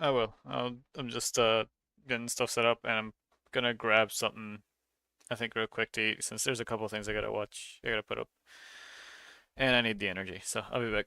I will. I'm just getting stuff set up, and I'm gonna grab something I think real quick to eat since there's a couple things I gotta watch. I gotta put up, and I need the energy. So I'll be back.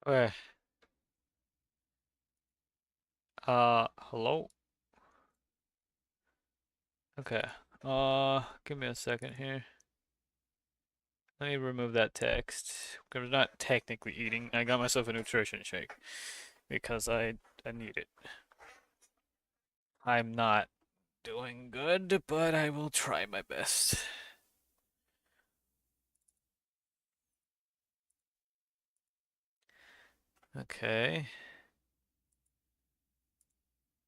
Okay. Hello? Okay. Give me a second here. Let me remove that text. Because I'm not technically eating. I got myself a nutrition shake because I need it. I'm not doing good, but I will try my best. Okay.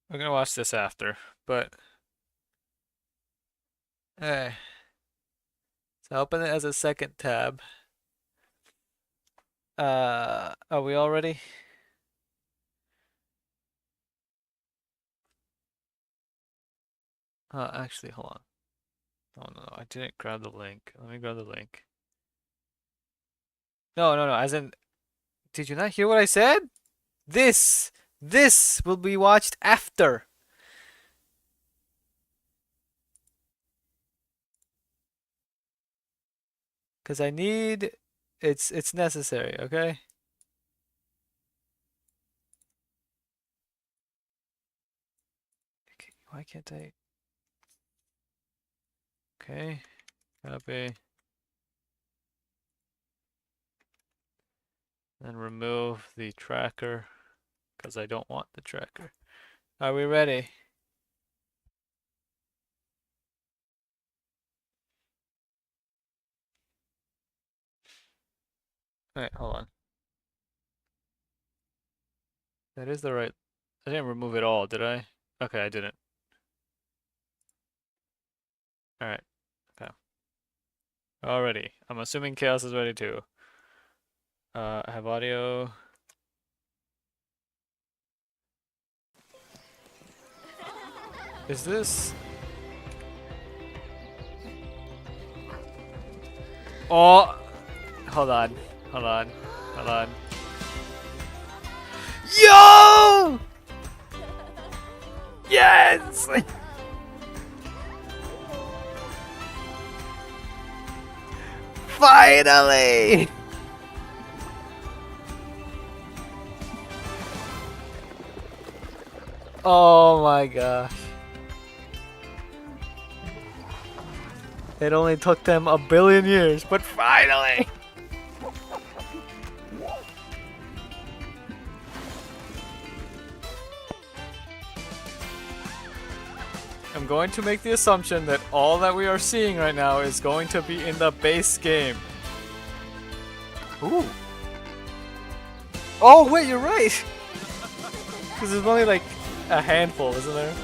We're gonna watch this after, but eh. So open it as a second tab. Are we all ready? Actually, hold on. Oh no, I didn't grab the link. Let me grab the link. No, no, no. As in, did you not hear what I said? This, this will be watched after. Cause I need, it's necessary. Okay. Okay, why can't I? Okay. Copy. Then remove the tracker because I don't want the tracker. Are we ready? Alright, hold on. That is the right. I didn't remove it all, did I? Okay, I didn't. Alright. Okay. Already. I'm assuming Chaos is ready too. I have audio. Is this? Oh! Hold on. Hold on. Hold on. Yo! Yes! Finally! Oh my gosh. It only took them a billion years, but finally! I'm going to make the assumption that all that we are seeing right now is going to be in the base game. Ooh. Oh, wait, you're right! Because there's only like a handful, isn't there?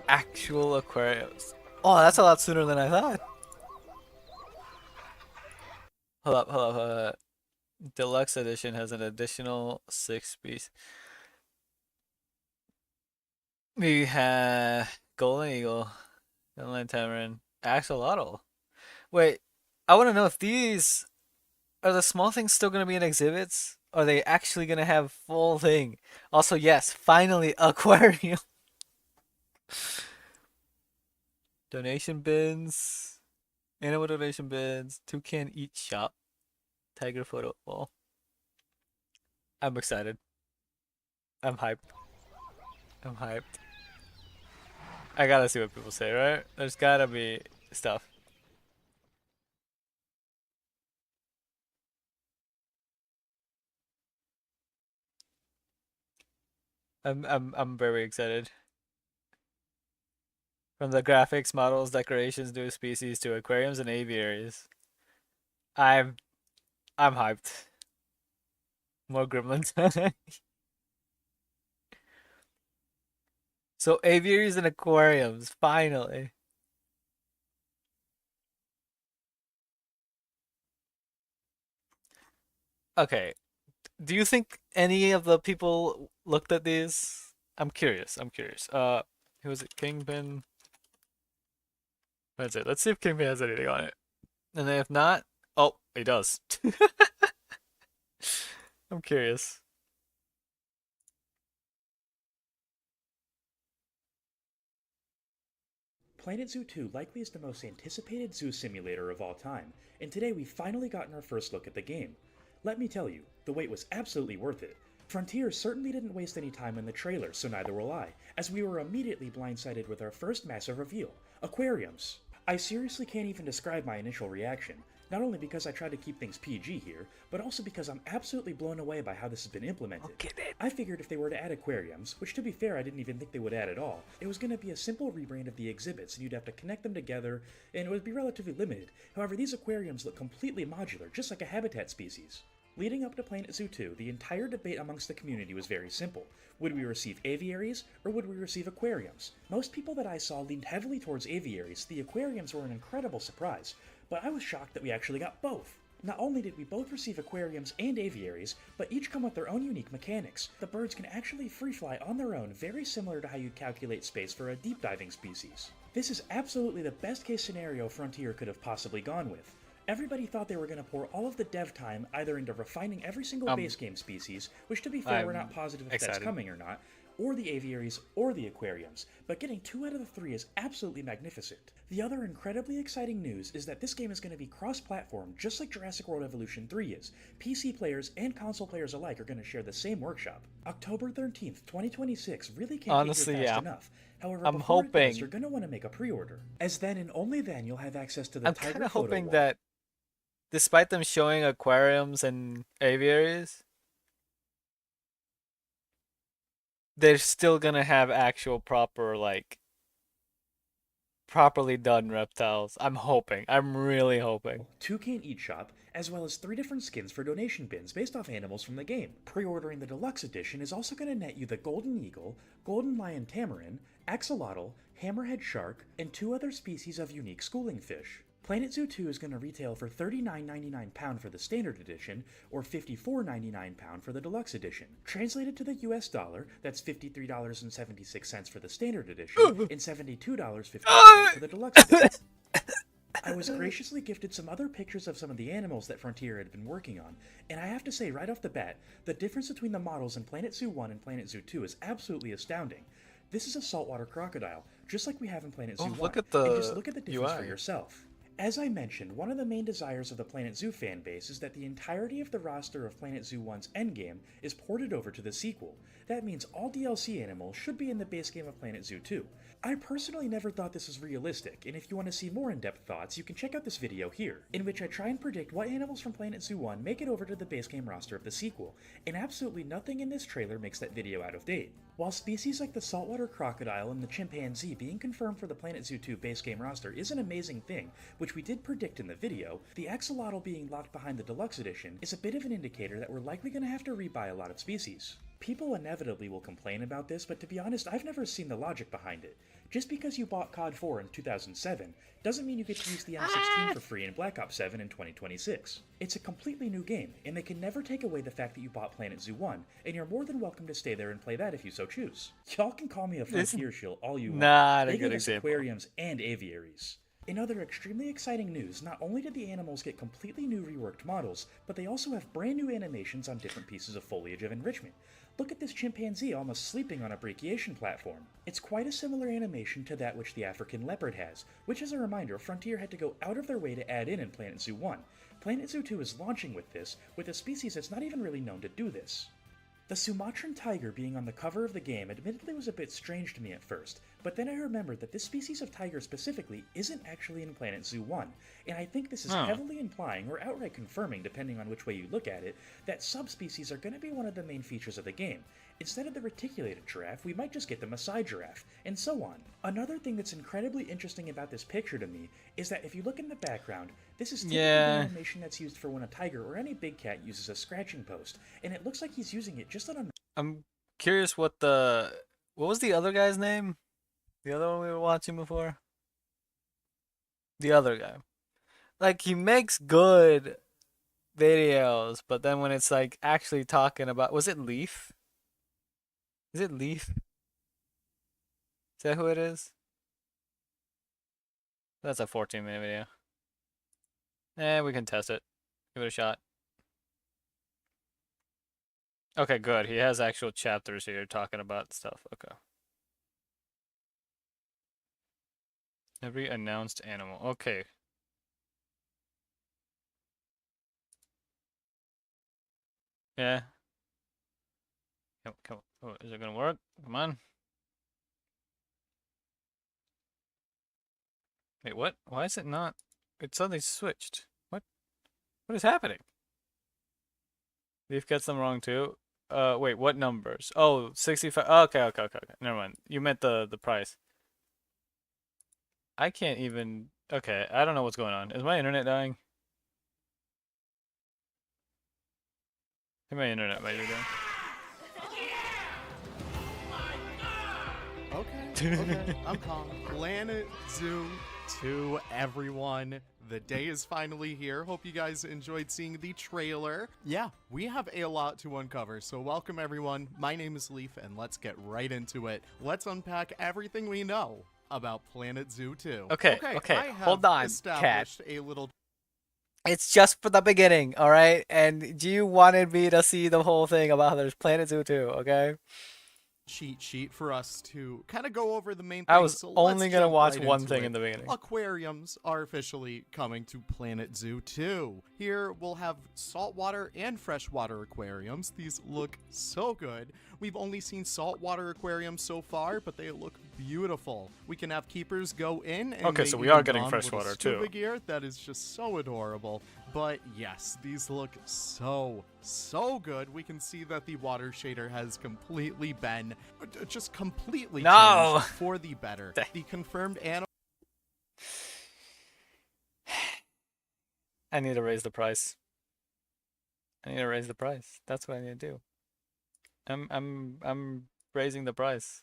Actual aquariums. Oh, that's a lot sooner than I thought. Hold up, hold up, hold up. Deluxe edition has an additional 6 species. We have Golden Eagle, Inland Tamarin, Axolotl. Wait, I want to know if these are the small things still going to be in exhibits? Are they actually going to have full thing? Also, yes, finally, aquarium. Donation bins, animal donation bins, toucan eat shop, tiger photo wall. I'm excited. I'm hyped. I'm hyped. I gotta see what people say, right? There's gotta be stuff. I'm very excited. From the graphics, models, decorations, new species to aquariums and aviaries. I'm I'm hyped. More gremlins. So aviaries and aquariums, finally. Okay. Do you think any of the people looked at these? I'm curious. I'm curious. Who was it? Kingpin. That's it. Let's see if Kingpin has anything on it. And then if not, oh, he does. I'm curious. Planet Zoo 2 likely is the most anticipated zoo simulator of all time, and today we've finally gotten our first look at the game. Let me tell you, the wait was absolutely worth it. Frontier certainly didn't waste any time in the trailer, so neither will I, as we were immediately blindsided with our first massive reveal: aquariums. I seriously can't even describe my initial reaction, not only because I try to keep things PG here, but also because I'm absolutely blown away by how this has been implemented. Look at it. I figured if they were to add aquariums, which to be fair I didn't even think they would add at all, it was going to be a simple rebrand of the exhibits and you'd have to connect them together, and it would be relatively limited. However, these aquariums look completely modular, just like a habitat species. Leading up to Planet Zoo 2, the entire debate amongst the community was very simple. Would we receive aviaries, or would we receive aquariums? Most people that I saw leaned heavily towards aviaries. The aquariums were an incredible surprise, but I was shocked that we actually got both. Not only did we both receive aquariums and aviaries, but each come with their own unique mechanics. The birds can actually free fly on their own, very similar to how you'd calculate space for a deep diving species. This is absolutely the best case scenario Frontier could have possibly gone with. Everybody thought they were going to pour all of the dev time either into refining every single base game species, which to be fair we're not I'm positive if that's excited. coming or not, or the aviaries, or the aquariums, but getting 2 out of the 3 is absolutely magnificent. The other incredibly exciting news is that this game is going to be cross-platform, just like Jurassic World Evolution 3 is. PC players and console players alike are going to share the same workshop. October 13th, 2026 really can't get Honestly, here fast yeah. enough. However, I'm before it does, you're hoping. going to want to make a pre-order, as then and only then you'll have access to the I'm kind Tiger of Photo hoping Wall. that despite them showing aquariums and aviaries, they're still gonna have actual proper like properly done reptiles. I'm hoping. I'm really hoping. Toucan Eat Shop, as well as 3 different skins for donation bins based off animals from the game. Pre-ordering the deluxe edition is also going to net you the Golden Eagle, Golden Lion Tamarin, Axolotl, Hammerhead Shark, and 2 other species of unique schooling fish. Planet Zoo 2 is going to retail for £39.99 for the standard edition, or £54.99 for the deluxe edition. Translated to the US dollar, that's $53.76 for the standard edition, and $72.58 for the deluxe edition. I was graciously gifted some other pictures of some of the animals that Frontier had been working on, and I have to say right off the bat, the difference between the models in Planet Zoo 1 and Planet Zoo 2 is absolutely astounding. This is a saltwater crocodile, just like we have in Planet Zoo Oh, look 1, at and just the look at the difference for UI. yourself. As I mentioned, one of the main desires of the Planet Zoo fanbase is that the entirety of the roster of Planet Zoo 1's endgame is ported over to the sequel. That means all DLC animals should be in the base game of Planet Zoo 2. I personally never thought this was realistic, and if you want to see more in-depth thoughts, you can check out this video here, in which I try and predict what animals from Planet Zoo 1 make it over to the base game roster of the sequel, and absolutely nothing in this trailer makes that video out of date. While species like the saltwater crocodile and the chimpanzee being confirmed for the Planet Zoo 2 base game roster is an amazing thing, which we did predict in the video, the axolotl being locked behind the deluxe edition is a bit of an indicator that we're likely going to have to rebuy a lot of species. People inevitably will complain about this, but to be honest, I've never seen the logic behind it. Just because you bought COD 4 in 2007 doesn't mean you get to use the M16 for free in Black Ops 7 in 2026. It's a completely new game, and they can never take away the fact that you bought Planet Zoo 1, and you're more than welcome to stay there and play that if you so choose. Y'all can call me a It's frontier shill all you want. not a They good gave us example. aquariums and aviaries. In other extremely exciting news, not only did the animals get completely new reworked models, but they also have brand new animations on different pieces of foliage of enrichment. Look at this chimpanzee almost sleeping on a brachiation platform. It's quite a similar animation to that which the African leopard has, which as a reminder, Frontier had to go out of their way to add in Planet Zoo 1. Planet Zoo 2 is launching with this, with a species that's not even really known to do this. The Sumatran tiger being on the cover of the game admittedly was a bit strange to me at first, but then I remembered that this species of tiger specifically isn't actually in Planet Zoo 1, and I think this is Oh. heavily implying, or outright confirming depending on which way you look at it, that subspecies are going to be one of the main features of the game. Instead of the reticulated giraffe, we might just get the Maasai giraffe, and so on. Another thing that's incredibly interesting about this picture to me is that if you look in the background, this is typically the Yeah. animation that's used for when a tiger or any big cat uses a scratching post, and it looks like he's using it just on a I'm curious what was the other guy's name? The other one we were watching before? The other guy. Like he makes good videos, but then when it's like actually talking about was it Leaf? Is it Leaf? Is that who it is? That's a 14-minute video. We can test it. Give it a shot. Okay, good. He has actual chapters here talking about stuff. Okay. Every announced animal. Okay. Yeah. Come. Oh, is it gonna work? Come on. Wait, what? Why is it not? It suddenly switched. What? What is happening? Leaf gets them wrong too. Wait, what numbers? Oh, 65. Oh, okay. Never mind. You meant the price. I can't even. Okay, I don't know what's going on. Is my internet dying? I think my internet might be Okay, I'm calm. Planet Zoo 2, everyone. The day is finally here. Hope you guys enjoyed seeing the trailer. Yeah, we have a lot to uncover, so welcome everyone. My name is Leaf, and let's get right into it. Let's unpack everything we know about Planet Zoo 2. Okay, I have hold on, established a little It's just for the beginning, all right? And you wanted me to see the whole thing about how there's Planet Zoo 2, okay? cheat sheet for us to kind of go over the main I things. was So only let's gonna jump watch right one into thing it. in the beginning. Aquariums are officially coming to Planet Zoo 2. Here we'll have saltwater and freshwater aquariums. These look so good. We've only seen saltwater aquariums so far, but they look beautiful. We can have keepers go in and Okay, they so we even are getting don little freshwater, scuba too. gear. That is just so adorable. But yes, these look so good. We can see that the water shader has completely been just completely No! changed for the better. The confirmed animal I need to raise the price. I need to raise the price. That's what I need to do. I'm raising the price.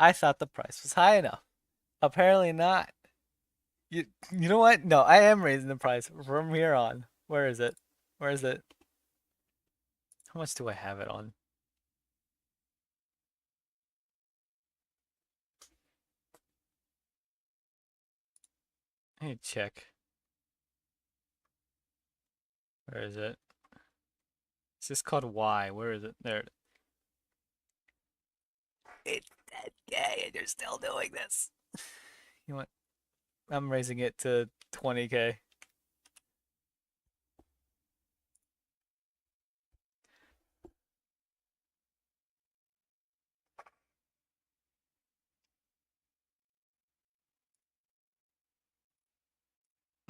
I thought the price was high enough. Apparently not. You know what? No, I am raising the price from here on. Where is it? Where is it? How much do I have it on? I need to check. Where is it? Is this called Y? Where is it? There. It's 10K and you're still doing this. You know what? I'm raising it to 20K.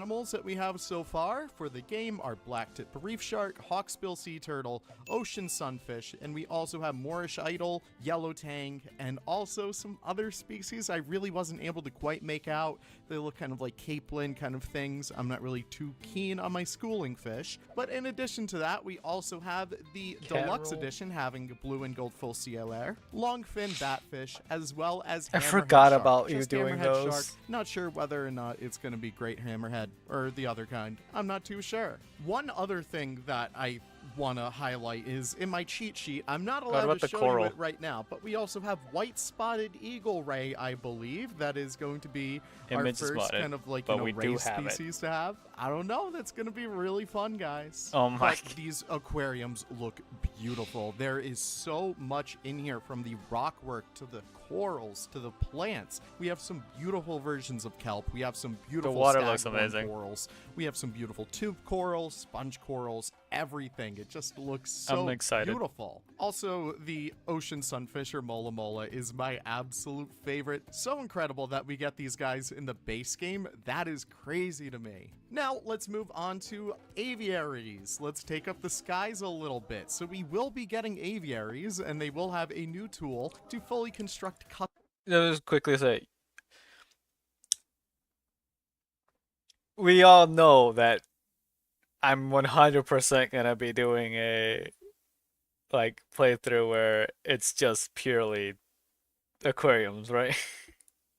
animals that we have so far for the game are black-tip reef shark, hawksbill sea turtle, ocean sunfish, and we also have Moorish idol, yellow tang, and also some other species I really wasn't able to quite make out. They look kind of like capelin kind of things. I'm not really too keen on my schooling fish. But in addition to that, we also have the deluxe edition having blue and gold full CLR, longfin batfish, as well as I hammerhead forgot shark. about you Just doing hammerhead those. Shark. Not sure whether or not it's going to be great hammerhead or the other kind. I'm not too sure. One other thing that I want to highlight is in my cheat sheet, I'm not allowed about to the show coral? you it right now, but we also have white-spotted eagle ray, I believe. That is going to be our Image is first modded, kind of like, but you know, we ray do have it. species to have. I don't know. That's going to be really fun, guys. Oh my But these aquariums look beautiful. There is so much in here, from the rock work to the corals to the plants. We have some beautiful versions of kelp. We have some beautiful water looks staghorn amazing. corals. We have some beautiful tube corals, sponge corals, everything. It just looks so I'm excited. beautiful. Also, the ocean sunfish or mola mola is my absolute favorite. So incredible that we get these guys in the base game. That is crazy to me. Now, let's move on to aviaries. Let's take up the skies a little bit. So we will be getting aviaries, and they will have a new tool to fully construct Just quickly say, we all know that I'm 100% gonna be doing a like playthrough where it's just purely aquariums, right?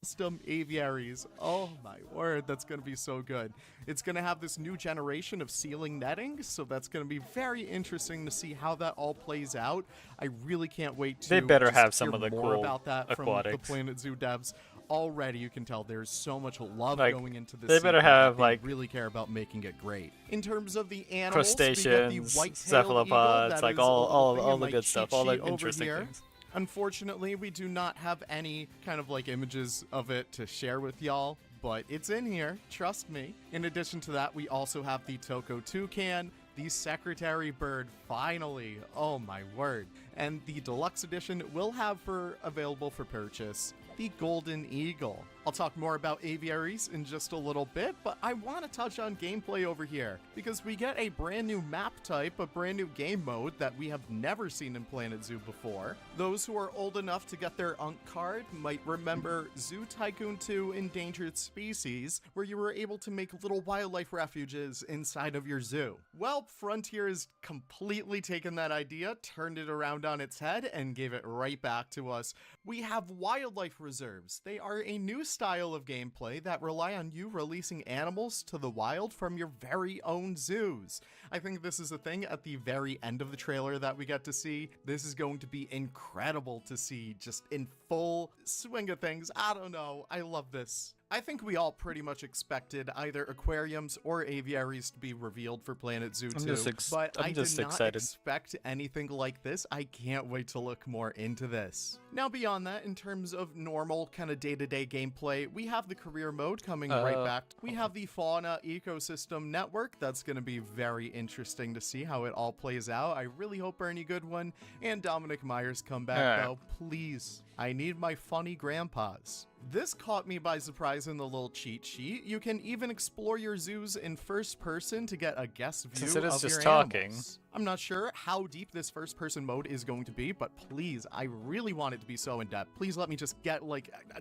custom aviaries. Oh my word, that's going to be so good. It's going to have this new generation of ceiling netting, so that's going to be very interesting to see how that all plays out. I really can't wait to They better just have some hear of the more cool about that from the aquatics. Planet Zoo devs. Already you can tell there's so much love Like, going into this. they better sequel that have, they like, really care about making it great. In terms of the animals, we get the Crustaceans, white-tailed eagle. cephalopods, That like is a little thing all in the my good stuff, cheat all the sheet over interesting here. things. Unfortunately, we do not have any kind of like images of it to share with y'all, but it's in here, trust me. In addition to that, we also have the Toko Toucan, the Secretary Bird, finally, oh my word. And the deluxe edition will have available for purchase the Golden Eagle. I'll talk more about aviaries in just a little bit, but I want to touch on gameplay over here, because we get a brand new map type, a brand new game mode that we have never seen in Planet Zoo before. Those who are old enough to get their UNC card might remember Zoo Tycoon 2 Endangered Species, where you were able to make little wildlife refuges inside of your zoo. Well, Frontier has completely taken that idea, turned it around on its head, and gave it right back to us. We have wildlife reserves. They are a new style of gameplay that rely on you releasing animals to the wild from your very own zoos. I think this is a thing at the very end of the trailer that we get to see. This is going to be incredible to see just in full swing of things. I don't know. I love this. I think we all pretty much expected either aquariums or aviaries to be revealed for Planet Zoo 2, but I did not excited. expect anything like this. I can't wait to look more into this. Now beyond that, in terms of normal kind of day-to-day gameplay, we have the career mode coming right back. We have the fauna ecosystem network. That's going to be very interesting to see how it all plays out. I really hope Ernie Goodwin and Dominic Myers come back, though. Please. I need my funny grandpas. This caught me by surprise in the little cheat sheet. You can even explore your zoos in first person to get a guest view Since it is of just your talking. animals. I'm not sure how deep this first person mode is going to be, but please, I really want it to be so in depth. Please let me just get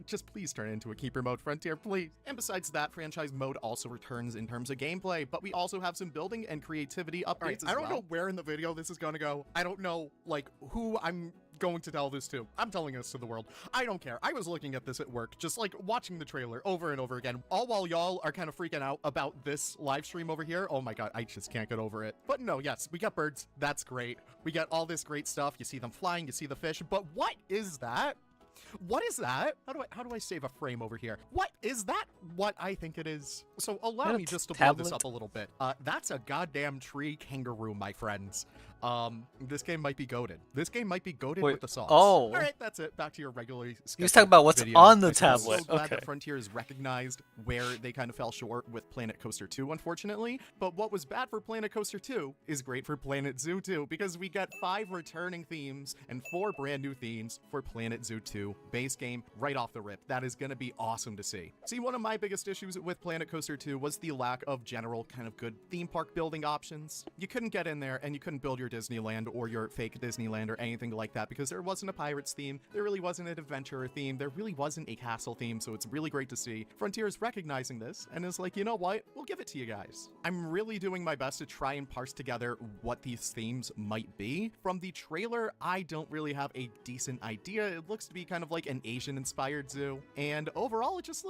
just please turn it into a keeper mode, Frontier, please. And besides that, franchise mode also returns in terms of gameplay, but we also have some building and creativity updates as well. I don't know where in the video this is going to go. I don't know who I'm going to tell this to. I'm telling this to the world. I don't care. I was looking at this at work, just watching the trailer over and over again, all while y'all are kind of freaking out about this live stream over here. Oh my god, I just can't get over it. But no, yes, we got birds. That's great. We got all this great stuff. You see them flying, you see the fish, but what is that? What is that? How do I save a frame over here? What is that? What I think it is. So allow me just to blow this up a little bit. That's a goddamn tree kangaroo, my friends. This game might be goated. This game might be goated with the sauce. Oh. All right, that's it. Back to your regularly scheduled He's talking about what's video. on the I'm tablet. so glad Okay. that Frontier has recognized where they kind of fell short with Planet Coaster 2, unfortunately. But what was bad for Planet Coaster 2 is great for Planet Zoo 2, because we get 5 returning themes and 4 brand new themes for Planet Zoo 2 base game right off the rip. That is going to be awesome to see. See, one of my biggest issues with Planet Coaster 2 was the lack of general kind of good theme park building options. You couldn't get in there and you couldn't build your Disneyland or your fake Disneyland or anything like that, because there wasn't a Pirates theme, there really wasn't an adventurer theme, there really wasn't a castle theme. So it's really great to see Frontier is recognizing this and is like, you know what, we'll give it to you guys. I'm really doing my best to try and parse together what these themes might be. From the trailer, I don't really have a decent idea. It looks to be kind of like an Asian inspired zoo, and overall it just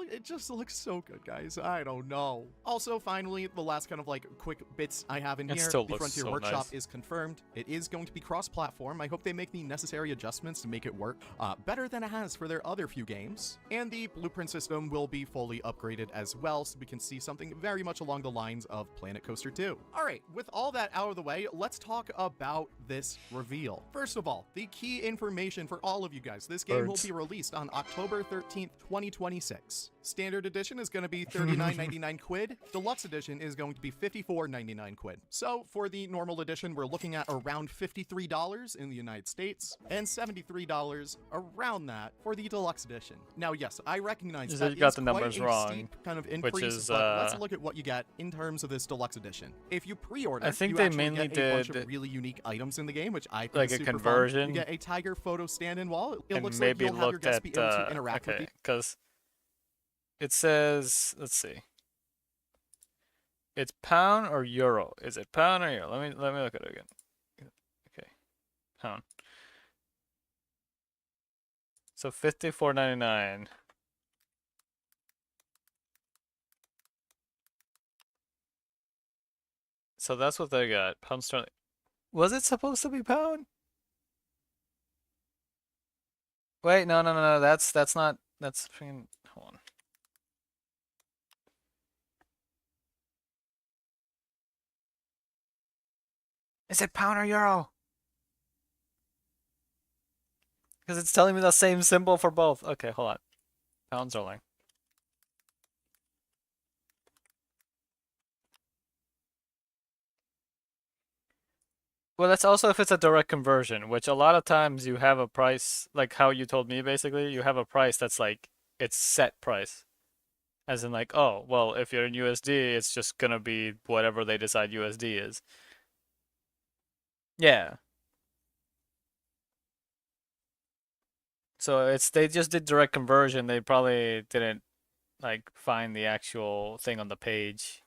looks so good, guys. I don't know. Also, finally, the last kind of quick bits I have in It here, still the looks Frontier so Workshop nice. is confirmed. It is going to be cross-platform. I hope they make the necessary adjustments to make it work better than it has for their other few games. And the blueprint system will be fully upgraded as well, so we can see something very much along the lines of Planet Coaster 2. All right, with all that out of the way, let's talk about this reveal. First of all, the key information for all of you guys. This game will be released on October 13th, 2026. Standard edition is going to be $39.99 quid. Deluxe edition is going to be $54.99 quid. So for the normal edition, we're looking at around $53 in the United States and $73 around that for the deluxe edition. Now, yes, I recognize You that got is the quite numbers a wrong, steep kind of increase, is, but let's look at what you get in terms of this deluxe edition. If you pre-order, I think you they actually mainly get a bunch of did really unique items in the game, which I think like is a super fun. conversion. You get a tiger photo stand-in wall. It and looks maybe like you'll have your looked guests at be able to interact with okay, the because it says, let's see, it's pound or euro. Is it pound or euro? Let me look at it again. Okay, pound. So $54.99. So that's what they got. Pound sterling. Was it supposed to be pound? Wait, no. That's not. That's freaking. Hold on. Is it pound or euro? Because it's telling me the same symbol for both. Okay, hold on. Pounds rolling. Well, that's also if it's a direct conversion, which a lot of times you have a price, like how you told me basically, you have a price that's like, it's set price. As in like, oh, well, if you're in USD, it's just gonna be whatever they decide USD is. Yeah. So it's they just did direct conversion. They probably didn't like find the actual thing on the page.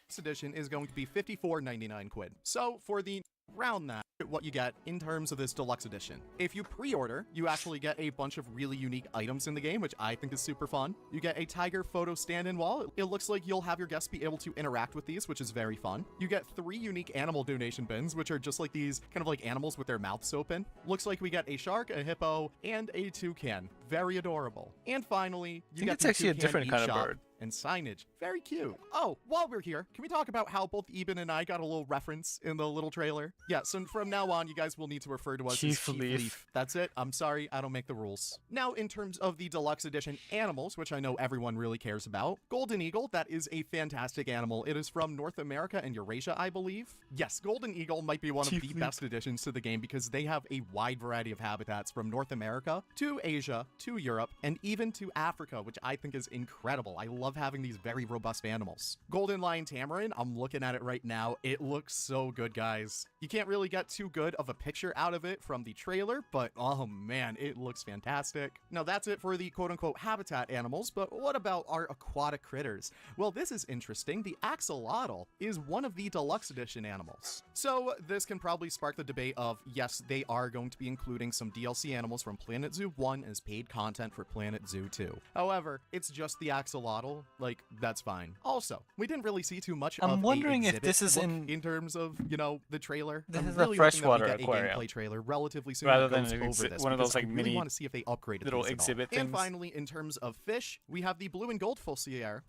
This edition is going to be 54.99 quid. So for the round that, what you get in terms of this deluxe edition. If you pre-order, you actually get a bunch of really unique items in the game, which I think is super fun. You get a tiger photo stand-in wall. It looks like you'll have your guests be able to interact with these, which is very fun. You get 3 unique animal donation bins, which are just like these kind of like animals with their mouths open. Looks like we get a shark, a hippo, and a toucan. Very adorable. And finally, you get It's the actually a toucan different eat kind of shop bird. and signage. Very cute. Oh, while we're here, can we talk about how both Eben and I got a little reference in the little trailer? Yeah, so from now on, you guys will need to refer to us as Chief Chief Leaf. Leaf. That's it. I'm sorry, I don't make the rules. Now, in terms of the deluxe edition animals, which I know everyone really cares about, Golden Eagle, that is a fantastic animal. It is from North America and Eurasia, I believe. Yes, Golden Eagle might be one Chief of the Leaf. best additions to the game because they have a wide variety of habitats from North America to Asia to Europe and even to Africa, which I think is incredible. I love having these very robust animals. Golden Lion Tamarin, I'm looking at it right now. It looks so good, guys. You can't really get too good of a picture out of it from the trailer, but oh man, it looks fantastic. Now that's it for the quote-unquote habitat animals, but what about our aquatic critters? Well, this is interesting. The axolotl is one of the deluxe edition animals. So this can probably spark the debate of, yes, they are going to be including some DLC animals from Planet Zoo 1 as paid content for Planet Zoo 2. However, it's just the axolotl, like, that's fine. Also, we didn't really see too much I'm of wondering a if exhibit this is look in terms of, you know, the trailer. This I'm is a really hoping that we freshwater get a aquarium. gameplay trailer relatively soon Rather that than goes an over this, one of those because like I really mini want to see if they upgraded little these at all. exhibit And things. finally, in terms of fish, we have the blue and gold Fusilier.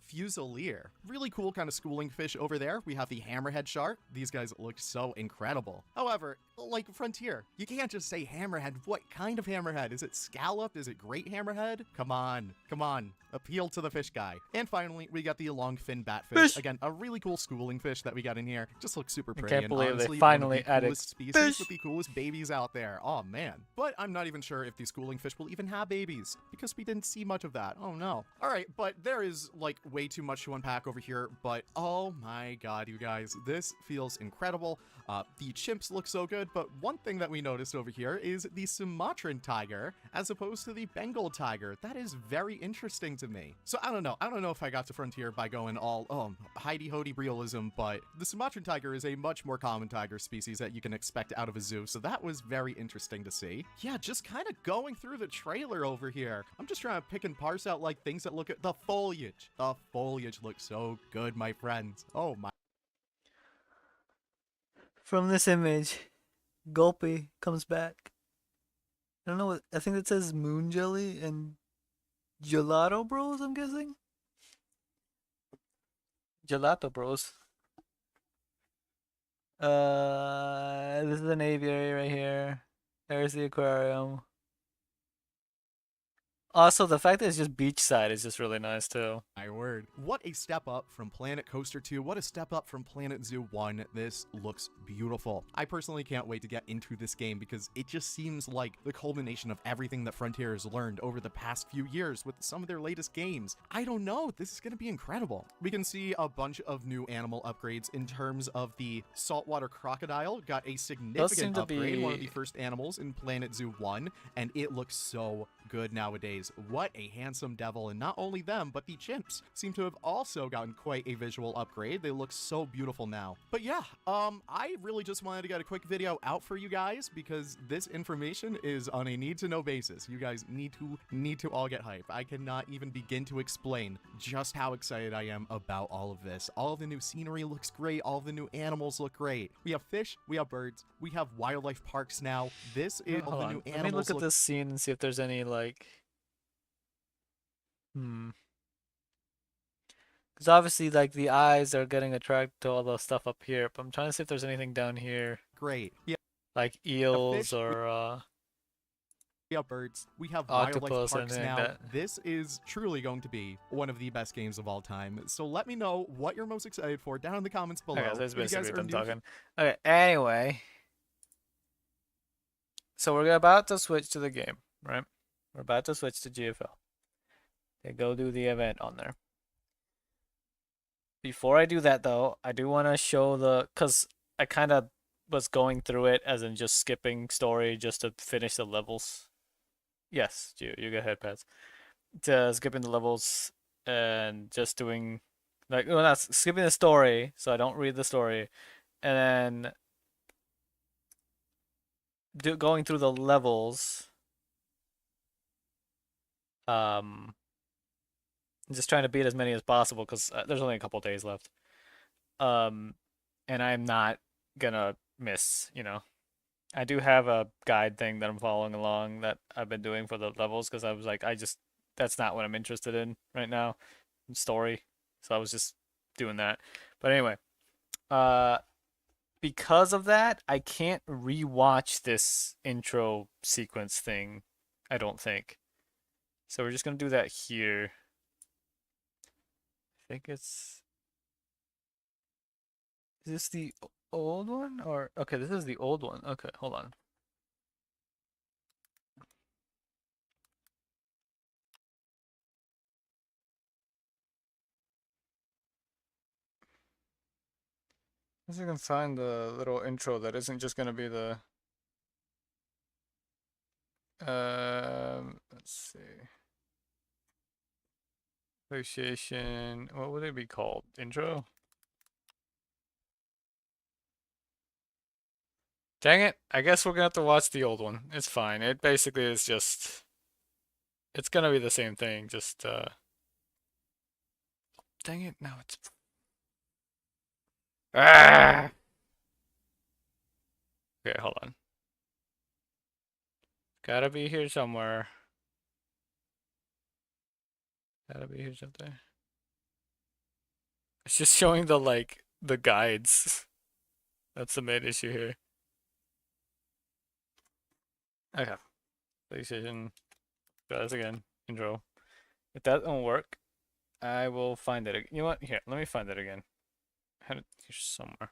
Really cool kind of schooling fish over there. We have the hammerhead shark. These guys look so incredible. However, like Frontier, you can't just say hammerhead. What kind of hammerhead? Is it scalloped? Is it great hammerhead? Come on, come on. Appeal to the fish guy. And finally, we got the long fin batfish. Fish. Again, a really cool schooling fish that we got in here. Just looks super I pretty. can't and believe honestly, they finally one of the added coolest species fish. with the coolest babies out there. Oh man. But I'm not even sure if the schooling fish will even have babies because we didn't see much of that. Oh no. All right, but there is like way too much to unpack over here. But oh my god, you guys, this feels incredible. The chimps look so good, but one thing that we noticed over here is the Sumatran tiger as opposed to the Bengal tiger. That is very interesting to me. So I don't know. I don't know if I got to Frontier by going all, hidey-hody realism, but the Sumatran tiger is a much more common tiger species that you can expect out of a zoo, so that was very interesting to see. Yeah, just kind of going through the trailer over here. I'm just trying to pick and parse out like things that look at the foliage. The foliage looks so good, my friends. Oh my. From this image, Gulpy comes back. I don't know what I think it says Moon Jelly and Gelato Bros, I'm guessing. Gelato Bros. This is an aviary right here. There's the aquarium. Also, the fact that it's just beachside is just really nice too. My word. What a step up from Planet Coaster 2. What a step up from Planet Zoo 1. This looks beautiful. I personally can't wait to get into this game because it just seems like the culmination of everything that Frontier has learned over the past few years with some of their latest games. I don't know. This is going to be incredible. We can see a bunch of new animal upgrades in terms of the saltwater crocodile. Got a significant upgrade. One of the first animals in Planet Zoo 1, and it looks so good nowadays. What a handsome devil. And not only them, but the chimps seem to have also gotten quite a visual upgrade. They look so beautiful now. But yeah, I really just wanted to get a quick video out for you guys because this information is on a need-to-know basis. You guys need to all get hype. I cannot even begin to explain just how excited I am about all of this. All of the new scenery looks great. All of the new animals look great. We have fish, we have birds, we have wildlife parks now. This is all the new animals. Let me look at this scene and see if there's any like because obviously like the eyes are getting attracted to all the stuff up here, but I'm trying to see if there's anything down here great. Yeah. like eels or have birds, we have Octopus, wildlife parks anything now. like that. This is truly going to be one of the best games of all time. So let me know what you're most excited for down in the comments below. Okay, so it's If you guys basically are them new talking. Okay, anyway. So we're about to switch to the game, right? We're about to switch to GFL. Okay, go do the event on there. Before I do that, though, I do want to show because I kind of was going through it as in just skipping story just to finish the levels. Yes, you go ahead, Pats. Skipping the levels and just doing, like, well, not skipping the story, so I don't read the story, and then going through the levels, um, just trying to beat as many as possible because there's only a couple days left. Um, and I'm not gonna miss, I do have a guide thing that I'm following along that I've been doing for the levels because I was like, that's not what I'm interested in right now, story. So I was just doing that. But anyway, uh, because of that, I can't rewatch this intro sequence thing, I don't think. So we're just gonna do that here. I think is this the old one or okay, this is the old one. Okay, hold on. Let's see if I can find the little intro that isn't just gonna be the let's see. Fluctuation. What would it be called? Intro? Dang it. I guess we're gonna have to watch the old one. It's fine. It basically is just it's gonna be the same thing, just dang it, now it's ah! Okay, hold on. Gotta be here somewhere. Gotta be here something. It's just showing the guides. That's the main issue here. Okay. PlayStation. Try this again. Intro. If that don't work, I will find it. You know what? Here, let me find it again. I had it here somewhere.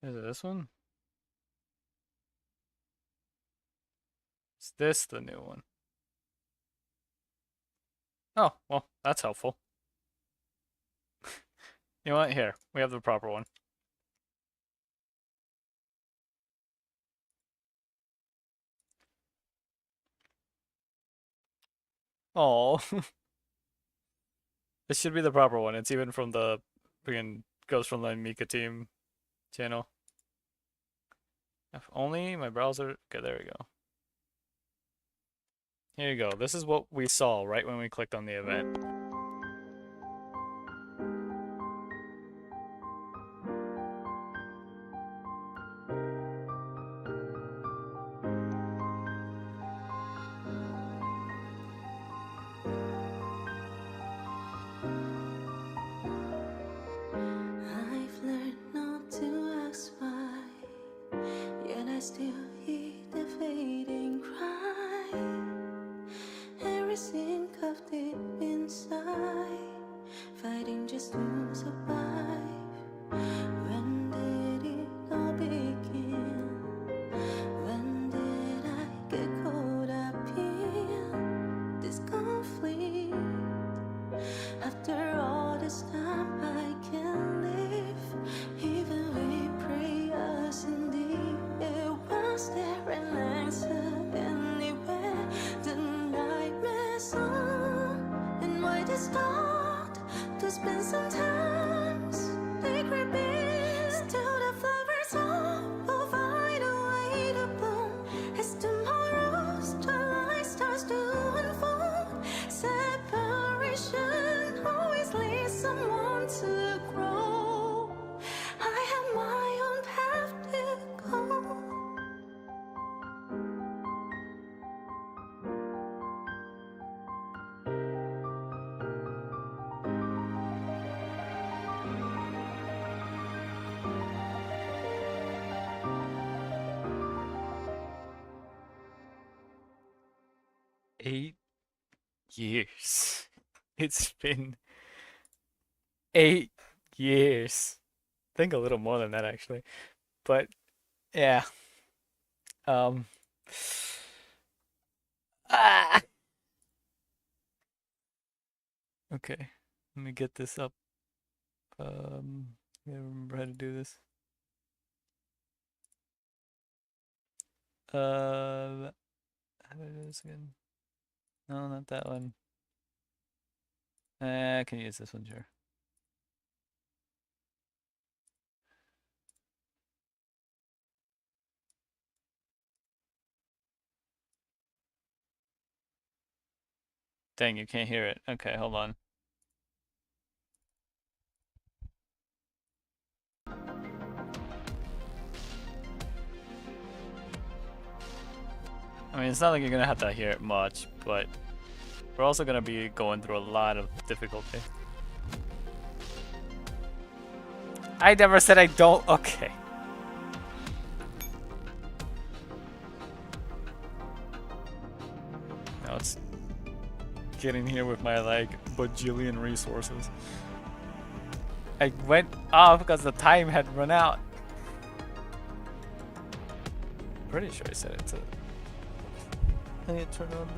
Is it this one? Is this the new one? Oh, well, that's helpful. You know what? Here, we have the proper one. Oh, this should be the proper one. It's even from the freaking goes from the Mika team channel. If only my browser. Okay, there we go. Here you go. This is what we saw right when we clicked on the event. I've learned not to ask why, yet I still hear the fading cry. Everything cuffed deep inside, fighting just to survive. When did it all begin? When did I get caught up in this conflict? After all this time I can live, even we pray us indeed. It was there and answer anywhere. The nightmares on, and why they start to spend sometimes they creep in. Still the flowers all will find a way to bloom as tomorrow's twilight starts to unfold. Separation always leads someone to grow. I have my own path to go. 8 years. It's been 8 years. I think a little more than that actually. But yeah. Um ah! Okay. Let me get this up. I remember how to do this. How do I do this again? No, not that one. I can use this one, sure. Dang, you can't hear it. Okay, hold on. I mean, it's not like you're gonna have to hear it much, but we're also gonna be going through a lot of difficulty. I never said I don't. Okay. Now it's getting here with my like bajillion resources. I went off because the time had run out. Pretty sure I said it too. I need to turn on the.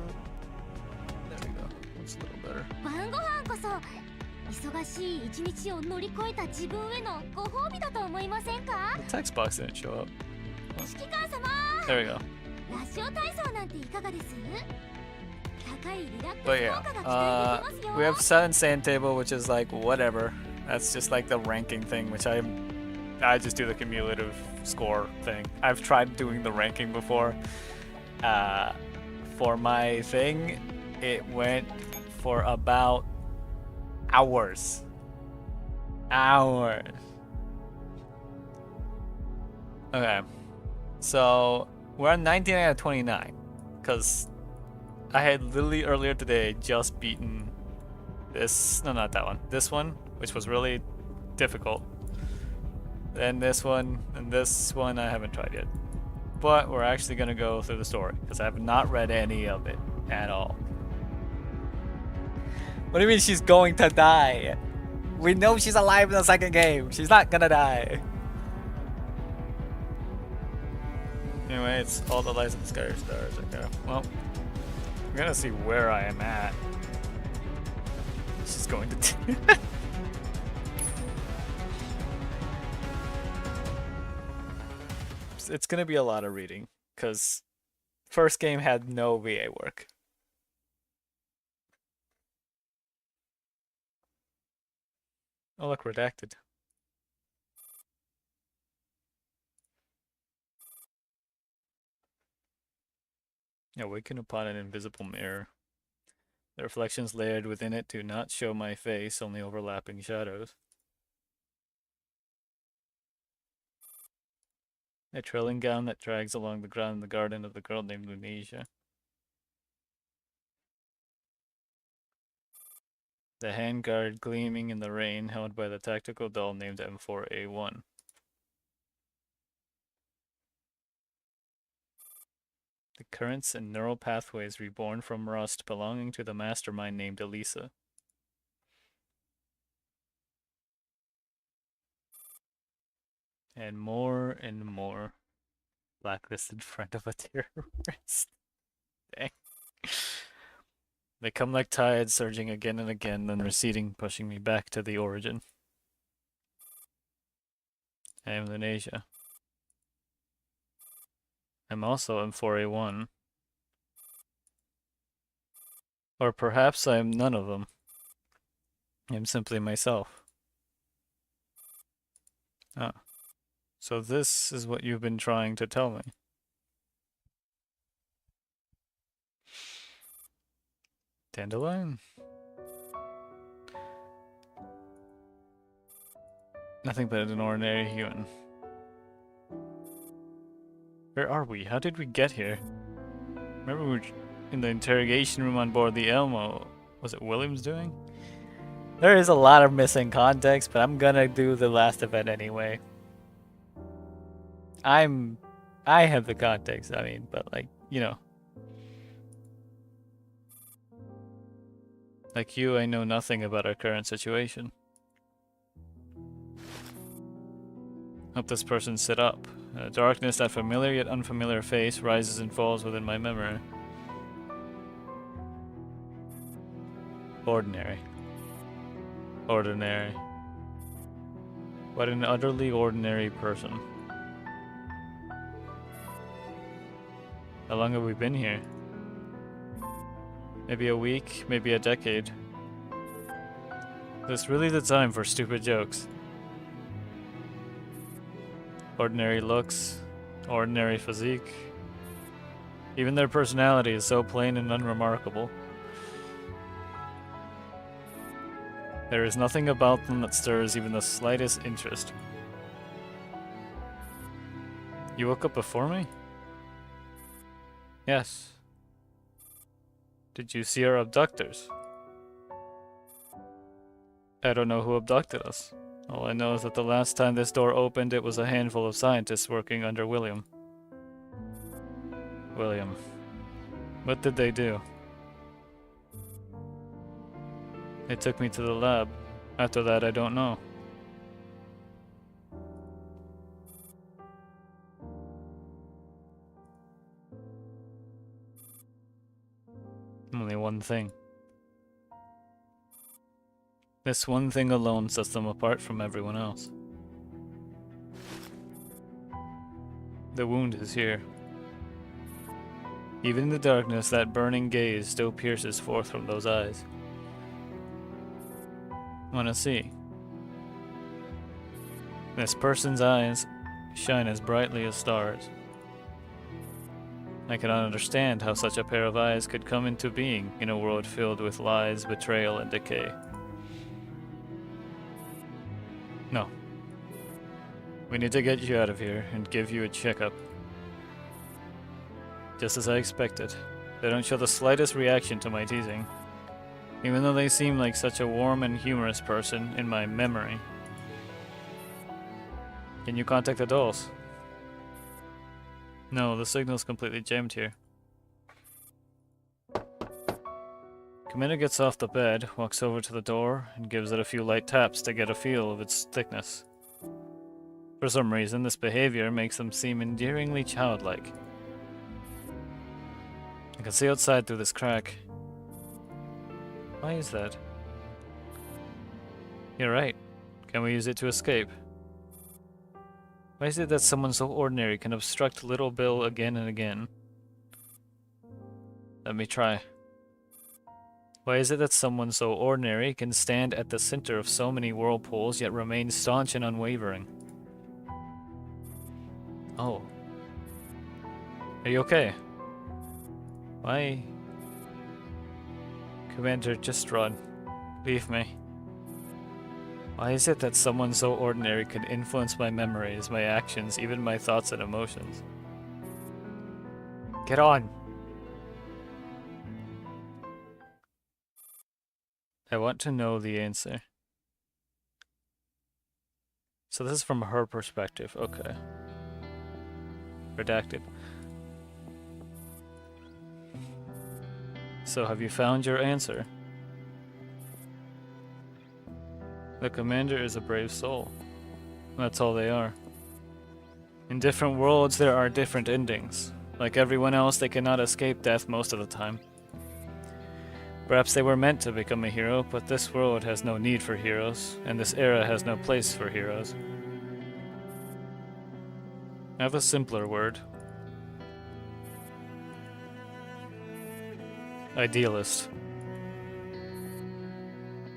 There we go. That's a little better. 晩ご飯こそ忙しい一日を乗り越えた自分へのご褒美だと思いませんか？ The text box didn't show up. 指揮官様、 There we go. ラジオ体操なんていかがです？高いリラック But ス yeah, 効果が期待できますよ。 we have 7 sand table, which is like whatever. That's just like the ranking thing, which I just do the cumulative score thing. I've tried doing the ranking before. For my thing, it went for about hours. Okay, so we're on 19 out of 29, because I had literally earlier today just beaten this, no, not that one, this one, which was really difficult. Then this one, and this one I haven't tried yet. But we're actually gonna go through the story, because I have not read any of it at all. What do you mean she's going to die? We know she's alive in the second game. She's not gonna die. Anyway, it's all the lights in the sky are stars. Okay, well, I'm gonna see where I am at. She's going to. It's gonna be a lot of reading, because first game had no VA work. Oh look, redacted. Awaken upon an invisible mirror. The reflections layered within it do not show my face, only overlapping shadows. A trailing gown that drags along the ground in the garden of the girl named Lunasia. The handguard gleaming in the rain, held by the tactical doll named M4A1. The currents and neural pathways reborn from rust belonging to the mastermind named Elisa. And more blacklisted friend of a terrorist. Dang. They come like tides, surging again and again, then receding, pushing me back to the origin. I am Lunasia. I'm also M4A1. Or perhaps I am none of them. I'm simply myself. Ah. So this is what you've been trying to tell me. Dandelion? Nothing but an ordinary human. Where are we? How did we get here? Remember we were in the interrogation room on board the Elmo. Was it Williams doing? There is a lot of missing context, but I'm gonna do the last event anyway. I have the context, I mean, but like, you know. Like you, I know nothing about our current situation. Help this person sit up. Darkness, that familiar yet unfamiliar face, rises and falls within my memory. Ordinary. Ordinary. What an utterly ordinary person. How long have we been here? Maybe a week, maybe a decade. Is this really the time for stupid jokes? Ordinary looks, ordinary physique. Even their personality is so plain and unremarkable. There is nothing about them that stirs even the slightest interest. You woke up before me? Yes. Did you see our abductors? I don't know who abducted us. All I know is that the last time this door opened, it was a handful of scientists working under William. William. What did they do? They took me to the lab. After that, I don't know. Only one thing. This one thing alone sets them apart from everyone else. The wound is here. Even in the darkness, that burning gaze still pierces forth from those eyes. Wanna see? This person's eyes shine as brightly as stars. I cannot understand how such a pair of eyes could come into being in a world filled with lies, betrayal, and decay. No. We need to get you out of here and give you a checkup. Just as I expected. They don't show the slightest reaction to my teasing, even though they seem like such a warm and humorous person in my memory. Can you contact the dolls? No, the signal's completely jammed here. Commander gets off the bed, walks over to the door, and gives it a few light taps to get a feel of its thickness. For some reason, this behavior makes them seem endearingly childlike. I can see outside through this crack. Why is that? You're right. Can we use it to escape? Why is it that someone so ordinary can obstruct Little Bill again and again? Let me try. Why is it that someone so ordinary can stand at the center of so many whirlpools yet remain staunch and unwavering? Oh. Are you okay? Why? Commander, just run. Leave me. Why is it that someone so ordinary can influence my memories, my actions, even my thoughts and emotions? Get on! I want to know the answer. So this is from her perspective, okay. Redacted. So have you found your answer? The commander is a brave soul. That's all they are. In different worlds, there are different endings. Like everyone else, they cannot escape death most of the time. Perhaps they were meant to become a hero, but this world has no need for heroes, and this era has no place for heroes. I have a simpler word. Idealist.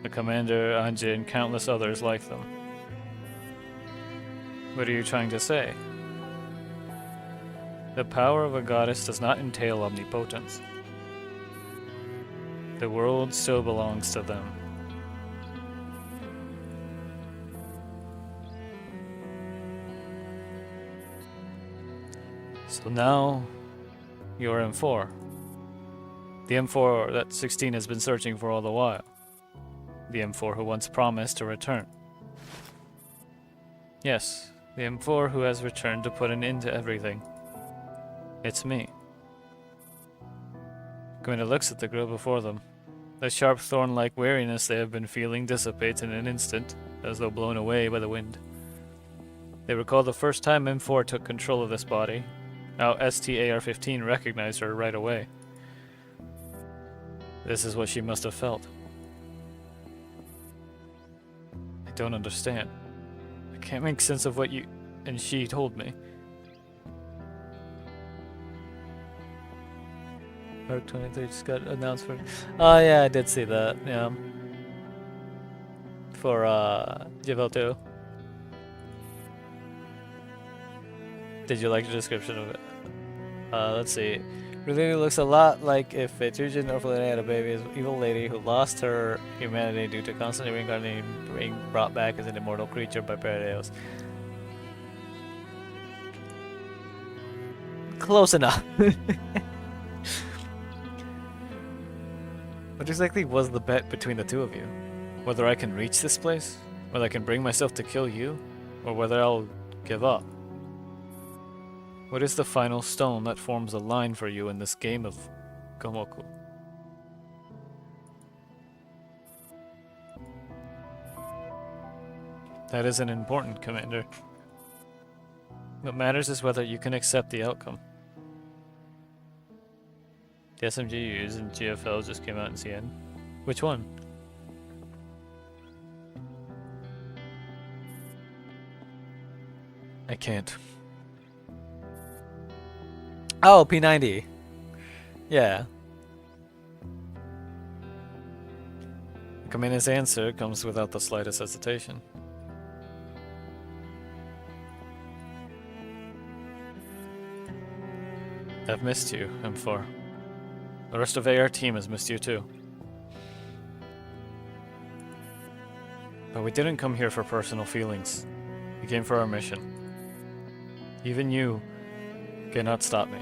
The commander, Anje, and countless others like them. What are you trying to say? The power of a goddess does not entail omnipotence. The world still belongs to them. So now, you're M4. The M4 that 16 has been searching for all the while. The M4 who once promised to return. Yes, the M4 who has returned to put an end to everything. It's me. Commander looks at the grill before them. The sharp thorn-like weariness they have been feeling dissipates in an instant, as though blown away by the wind. They recall the first time M4 took control of this body. Now STAR-15 recognized her right away. This is what she must have felt. I don't understand. I can't make sense of what you and she told me. Arc 23 just got announced for... Oh yeah, I did see that, yeah. For GFL2. Did you like the description of it? Let's see. Really looks a lot like if a Tujin orphan had a baby, is an evil lady who lost her humanity due to constantly reincarnating, being brought back as an immortal creature by Paradeus. Close enough. What exactly was the bet between the two of you? Whether I can reach this place? Whether I can bring myself to kill you? Or whether I'll give up? What is the final stone that forms a line for you in this game of Gomoku? That isn't important, Commander. What matters is whether you can accept the outcome. The SMG you use in GFL just came out in CN. Which one? I can't. Oh, P90. Yeah. Commander's answer comes without the slightest hesitation. I've missed you, M4. The rest of AR team has missed you too. But we didn't come here for personal feelings. We came for our mission. Even you cannot stop me.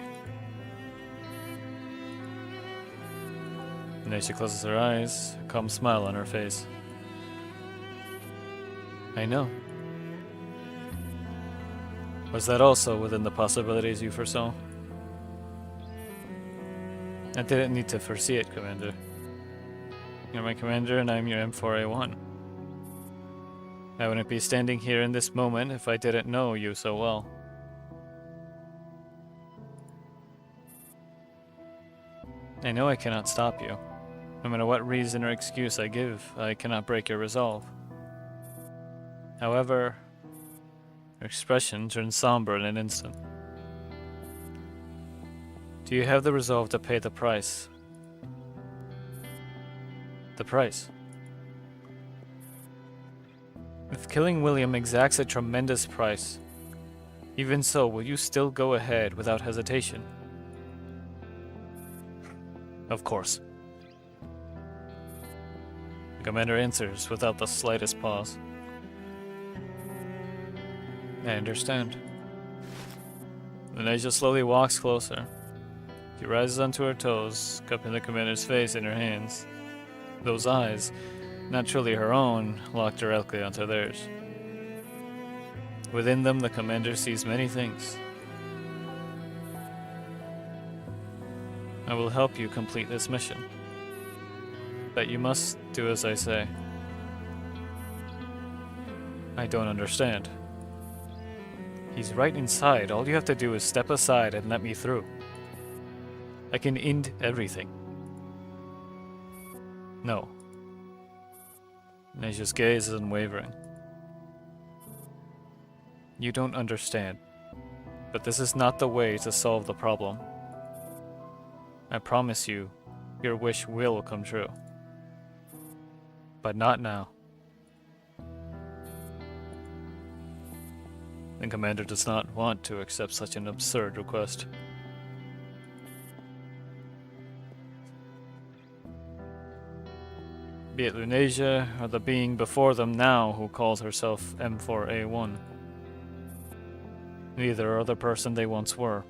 And as she closes her eyes, a calm smile on her face. I know. Was that also within the possibilities you foresaw? I didn't need to foresee it, Commander. You're my commander and I'm your M4A1. I wouldn't be standing here in this moment if I didn't know you so well. I know I cannot stop you. No matter what reason or excuse I give, I cannot break your resolve. However, your expression turns somber in an instant. Do you have the resolve to pay the price? The price? If killing William exacts a tremendous price, even so, will you still go ahead without hesitation? Of course. The commander answers without the slightest pause. I understand. Lenasia slowly walks closer. She rises onto her toes, cupping the commander's face in her hands. Those eyes, not truly her own, lock directly onto theirs. Within them, the commander sees many things. I will help you complete this mission. But you must do as I say. I don't understand. He's right inside. All you have to do is step aside and let me through. I can end everything. No. Nasia's gaze is unwavering. You don't understand. But this is not the way to solve the problem. I promise you, your wish will come true. But not now. The commander does not want to accept such an absurd request. Be it Lunasia or the being before them now who calls herself M4A1. Neither are the person they once were.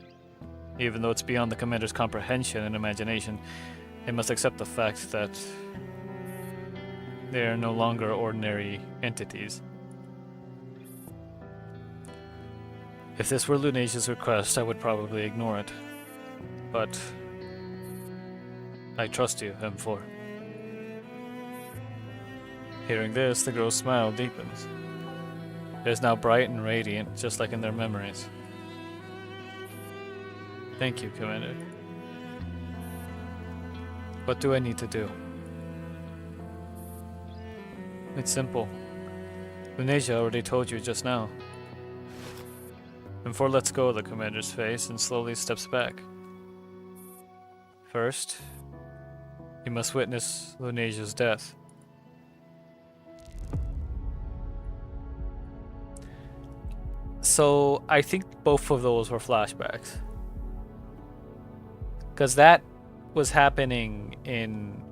Even though it's beyond the commander's comprehension and imagination, they must accept the fact that they are no longer ordinary entities. If this were Lunasia's request, I would probably ignore it. But I trust you, M4. Hearing this, the girl's smile deepens. It is now bright and radiant, just like in their memories. Thank you, Commander. What do I need to do? It's simple. Lunasia already told you just now. M4 lets go of the commander's face and slowly steps back. First, you must witness Lunasia's death. So, I think both of those were flashbacks. Because that was happening in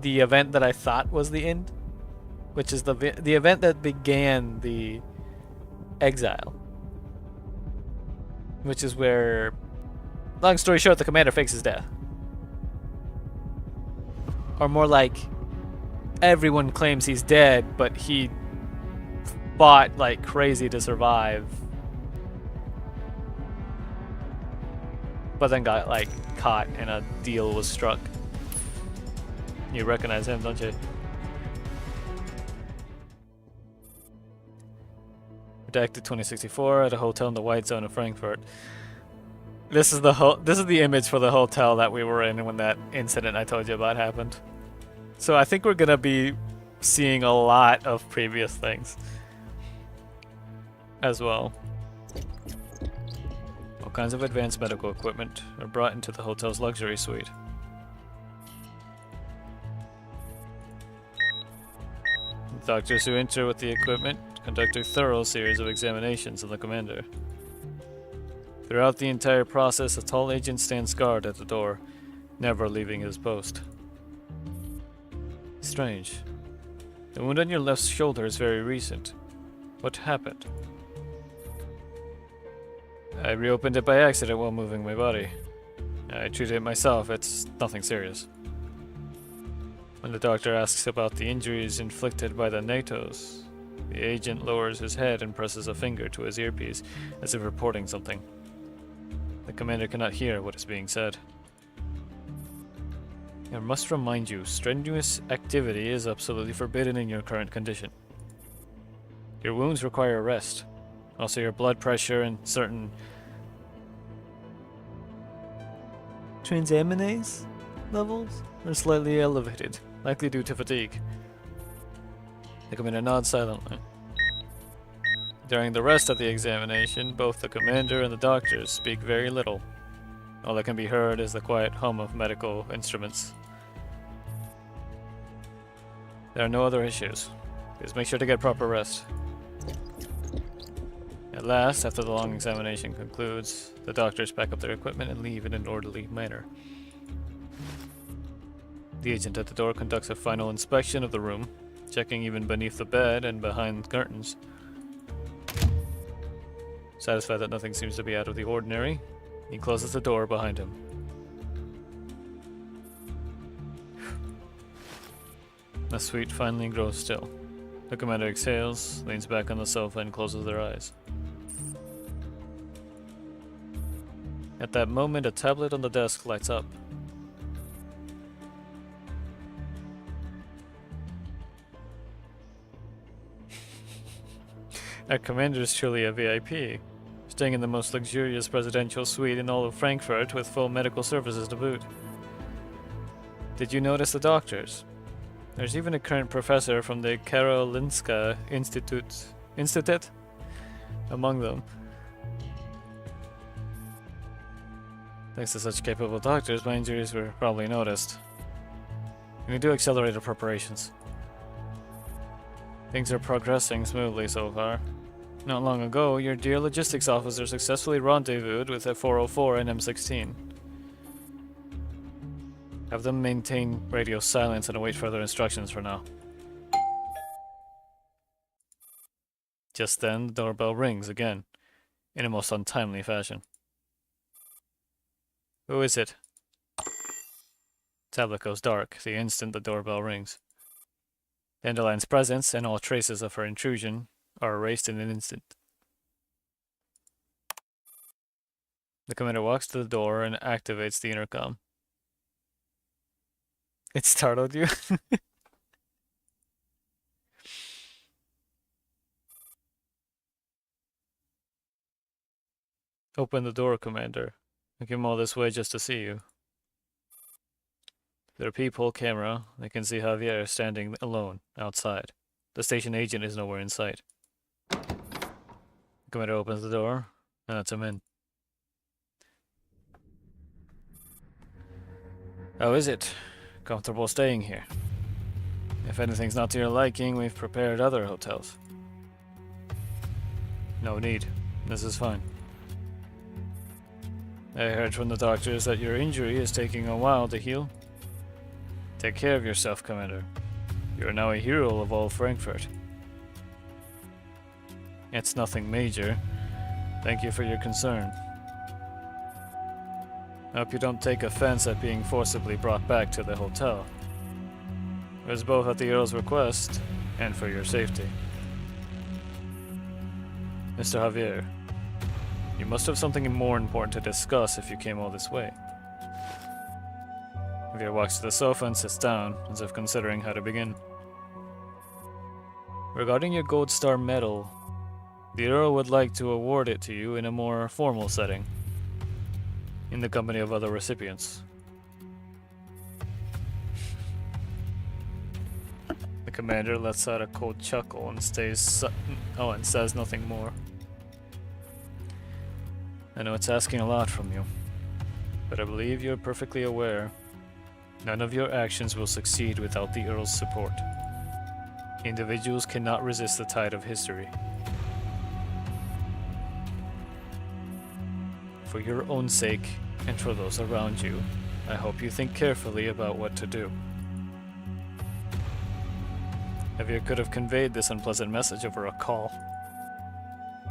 the event that I thought was the end, which is the event that began the exile. Which is where, long story short, the commander fakes his death. Or more like, everyone claims he's dead, but he fought like crazy to survive. But then got like caught and a deal was struck. You recognize him, don't you? Redacted 2064 at a hotel in the White Zone of Frankfurt. This is the image for the hotel that we were in when that incident I told you about happened. So I think we're gonna be seeing a lot of previous things as well. All kinds of advanced medical equipment are brought into the hotel's luxury suite. The doctors who enter with the equipment conduct a thorough series of examinations of the commander. Throughout the entire process, a tall agent stands guard at the door, never leaving his post. Strange. The wound on your left shoulder is very recent. What happened? I reopened it by accident while moving my body. I treated it myself, it's nothing serious. When the doctor asks about the injuries inflicted by the NATOs, the agent lowers his head and presses a finger to his earpiece, as if reporting something. The commander cannot hear what is being said. I must remind you, strenuous activity is absolutely forbidden in your current condition. Your wounds require rest. Also, your blood pressure and certain transaminase levels are slightly elevated, likely due to fatigue. The commander nods silently. During the rest of the examination, both the commander and the doctors speak very little. All that can be heard is the quiet hum of medical instruments. There are no other issues. Please make sure to get proper rest. At last, after the long examination concludes, the doctors pack up their equipment and leave in an orderly manner. The agent at the door conducts a final inspection of the room, checking even beneath the bed and behind curtains. Satisfied that nothing seems to be out of the ordinary, he closes the door behind him. The suite finally grows still. The commander exhales, leans back on the sofa, and closes their eyes. At that moment, a tablet on the desk lights up. Our commander is truly a VIP, staying in the most luxurious presidential suite in all of Frankfurt with full medical services to boot. Did you notice the doctors? There's even a current professor from the Karolinska Institute among them. Thanks to such capable doctors, my injuries were probably noticed. We need to accelerate our preparations. Things are progressing smoothly so far. Not long ago, your dear logistics officer successfully rendezvoused with F404 and M16. Have them maintain radio silence and await further instructions for now. Just then, the doorbell rings again, in a most untimely fashion. Who is it? Tablet goes dark the instant the doorbell rings. Dandelion's presence and all traces of her intrusion are erased in an instant. The commander walks to the door and activates the intercom. It startled you? Open the door, Commander. I came all this way just to see you. Their peephole camera, they can see Javier standing alone outside. The station agent is nowhere in sight. The Commander opens the door and lets him in. How is it? Comfortable staying here? If anything's not to your liking, we've prepared other hotels. No need. This is fine. I heard from the doctors that your injury is taking a while to heal. Take care of yourself, Commander. You are now a hero of all Frankfurt. It's nothing major. Thank you for your concern. I hope you don't take offense at being forcibly brought back to the hotel. It was both at the Earl's request and for your safety. Mr. Javier, you must have something more important to discuss if you came all this way. Javier walks to the sofa and sits down, as if considering how to begin. Regarding your Gold Star medal, the Earl would like to award it to you in a more formal setting, in the company of other recipients. The Commander lets out a cold chuckle and and says nothing more. I know it's asking a lot from you, but I believe you're perfectly aware none of your actions will succeed without the Earl's support. Individuals cannot resist the tide of history. For your own sake, and for those around you, I hope you think carefully about what to do. Javier could have conveyed this unpleasant message over a call.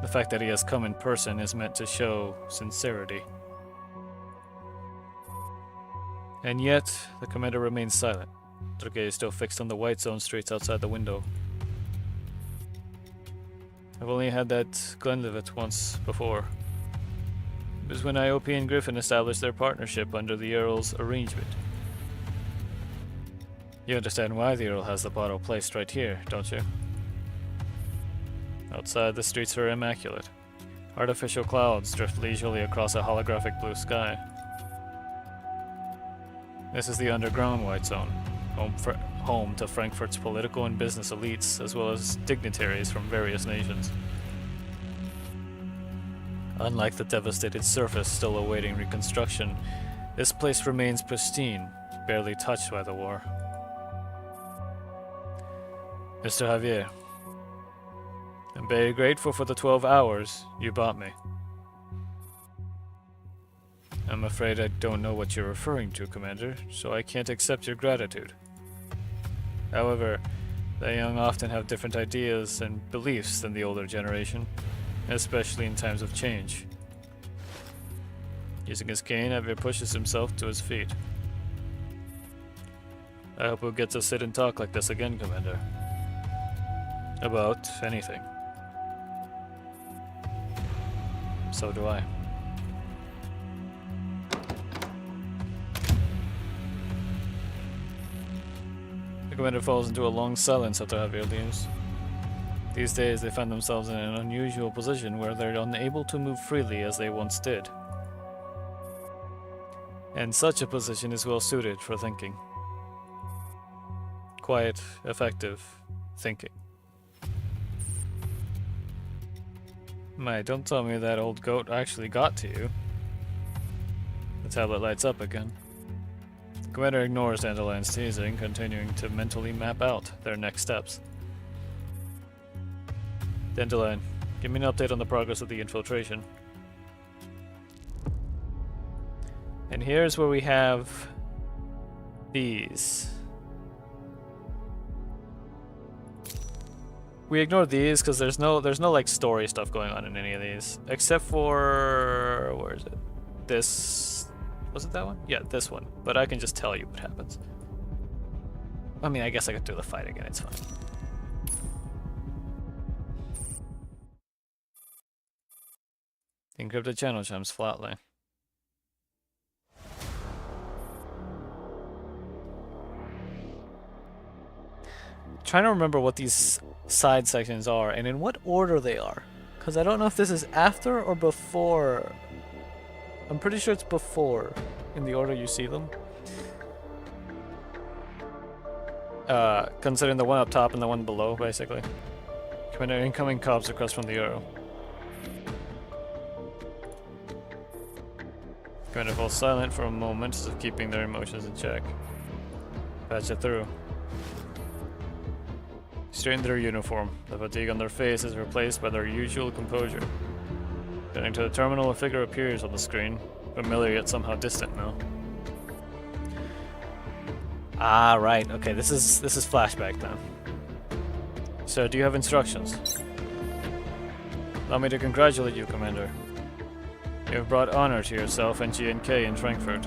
The fact that he has come in person is meant to show sincerity. And yet, the Commander remains silent. Their gaze still fixed on the white zone streets outside the window. I've only had that Glenlivet once before. It was when IOP and Griffin established their partnership under the Earl's arrangement. You understand why the Earl has the bottle placed right here, don't you? Outside, the streets are immaculate. Artificial clouds drift leisurely across a holographic blue sky. This is the underground White Zone, home to Frankfurt's political and business elites, as well as dignitaries from various nations. Unlike the devastated surface still awaiting reconstruction, this place remains pristine, barely touched by the war. Mr. Javier, I'm very grateful for the 12 hours you bought me. I'm afraid I don't know what you're referring to, Commander, so I can't accept your gratitude. However, the young often have different ideas and beliefs than the older generation, especially in times of change. Using his cane, Javier pushes himself to his feet. I hope we'll get to sit and talk like this again, Commander. About anything. So do I. The Commander falls into a long silence after Javier leaves. These days, they find themselves in an unusual position where they're unable to move freely as they once did. And such a position is well suited for thinking. Quiet, effective thinking. My, don't tell me that old goat actually got to you. The tablet lights up again. The Commander ignores Dandelion's teasing, continuing to mentally map out their next steps. Dandelion, give me an update on the progress of the infiltration. And here's where we have these. We ignore these because there's no like story stuff going on in any of these, except for where is it? This was it that one? Yeah, this one. But I can just tell you what happens. I mean, I guess I could do the fight again. It's fine. Encrypted channel chimes flatly. Trying to remember what these side sections are and in what order they are, because I don't know if this is after or before I'm pretty sure it's before, in the order you see them. Considering the one up top and the one below, basically. Commander, incoming cops across from the arrow. Commander falls silent for a moment as if keeping their emotions in check. Patch it through. Straighten their uniform. The fatigue on their face is replaced by their usual composure. Getting to the terminal, a figure appears on the screen. Familiar yet somehow distant now. Ah, right. Okay, this is flashback then. So, do you have instructions? Allow me to congratulate you, Commander. You have brought honor to yourself and GNK in Frankfurt.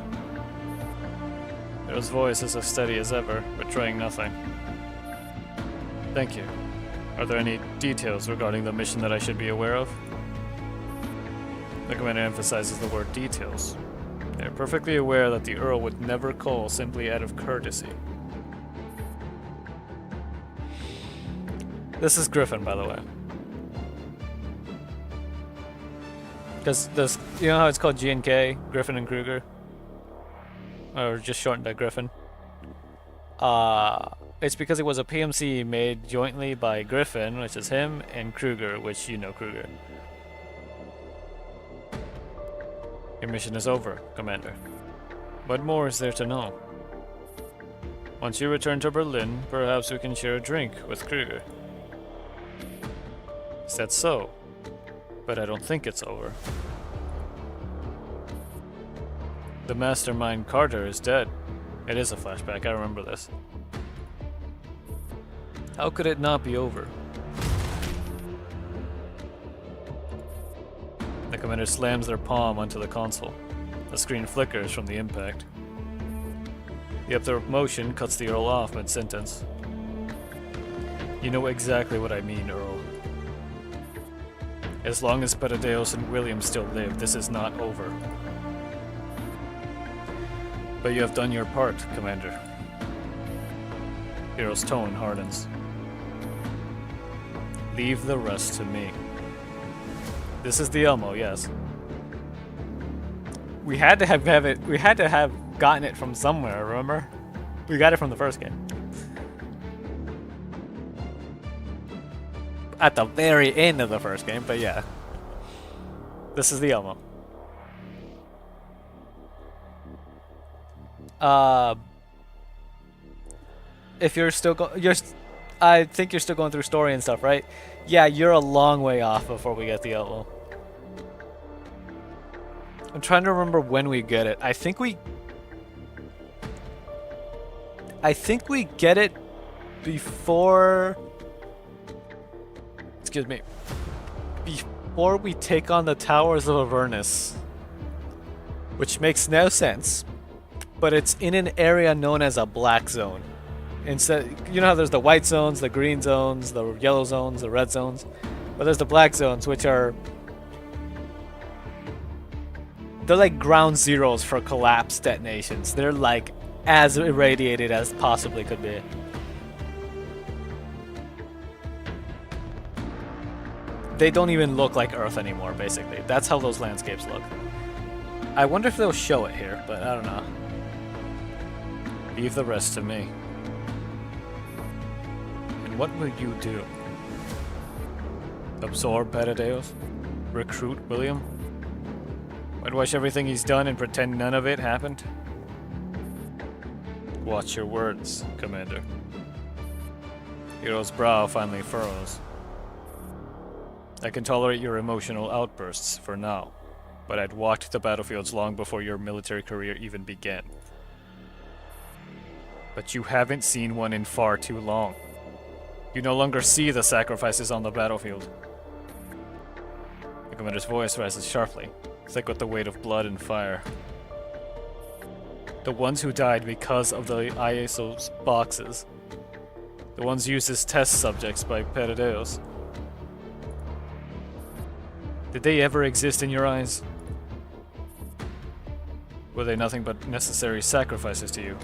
His voice is as steady as ever, betraying nothing. Thank you. Are there any details regarding the mission that I should be aware of? The commander emphasizes the word details. They are perfectly aware that the Earl would never call simply out of courtesy. This is Griffin, by the way. Because this, you know how it's called GNK, Griffin and Kruger? Or just shortened to Griffin. It's because it was a PMC made jointly by Griffin, which is him, and Kruger, which you know Kruger. Your mission is over, Commander. What more is there to know? Once you return to Berlin, perhaps we can share a drink with Kruger. Is that so? But I don't think it's over. The mastermind Carter is dead. It is a flashback, I remember this. How could it not be over? The commander slams their palm onto the console. The screen flickers from the impact. The upward motion cuts the Earl off mid-sentence. You know exactly what I mean, Earl. As long as Petadeus and William still live, this is not over. But you have done your part, Commander. Hero's tone hardens. Leave the rest to me. This is the Elmo, yes. We had to have it. We had to have gotten it from somewhere. Remember? We got it from the first game. At the very end of the first game, but yeah. This is the Elmo. If you're still I think you're still going through story and stuff, right? Yeah, you're a long way off before we get the Elmo. I'm trying to remember when we get it. I think we get it before. Excuse me. Before we take on the Towers of Avernus, which makes no sense, but it's in an area known as a black zone. Instead, you know how there's the white zones, the green zones, the yellow zones, the red zones, but there's the black zones, which are they're like ground zeros for collapse detonations. They're like as irradiated as possibly could be. They don't even look like Earth anymore, basically. That's how those landscapes look. I wonder if they'll show it here, but I don't know. Leave the rest to me. And what will you do? Absorb Petadeus? Recruit William? Whitewash everything he's done and pretend none of it happened? Watch your words, Commander. Hero's brow finally furrows. I can tolerate your emotional outbursts for now, but I'd walked the battlefields long before your military career even began. But you haven't seen one in far too long. You no longer see the sacrifices on the battlefield. The commander's voice rises sharply, thick with the weight of blood and fire. The ones who died because of the ISO's boxes. The ones used as test subjects by Petadeus. Did they ever exist in your eyes? Were they nothing but necessary sacrifices to you?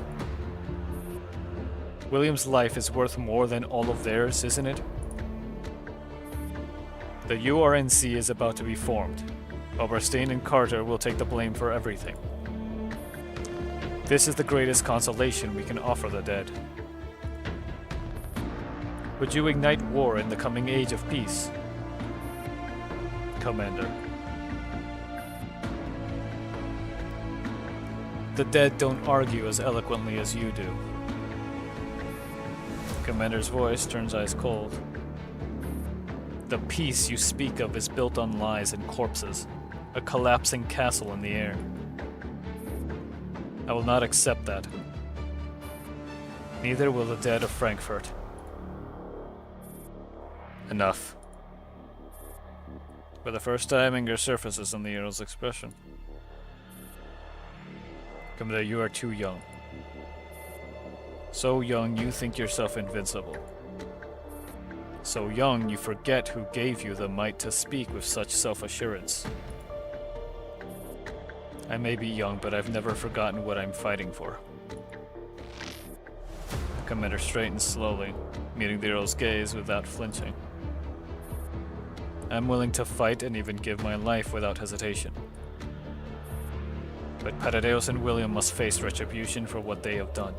William's life is worth more than all of theirs, isn't it? The URNC is about to be formed. Oberstein and Carter will take the blame for everything. This is the greatest consolation we can offer the dead. Would you ignite war in the coming age of peace? Commander. The dead don't argue as eloquently as you do. Commander's voice turns ice cold. The peace you speak of is built on lies and corpses, a collapsing castle in the air. I will not accept that. Neither will the dead of Frankfurt. Enough. For the first time, anger surfaces on the Earl's expression. Commander, you are too young. So young you think yourself invincible. So young you forget who gave you the might to speak with such self-assurance. I may be young, but I've never forgotten what I'm fighting for. The Commander straightens slowly, meeting the Earl's gaze without flinching. I'm willing to fight and even give my life without hesitation. But Patadeus and William must face retribution for what they have done.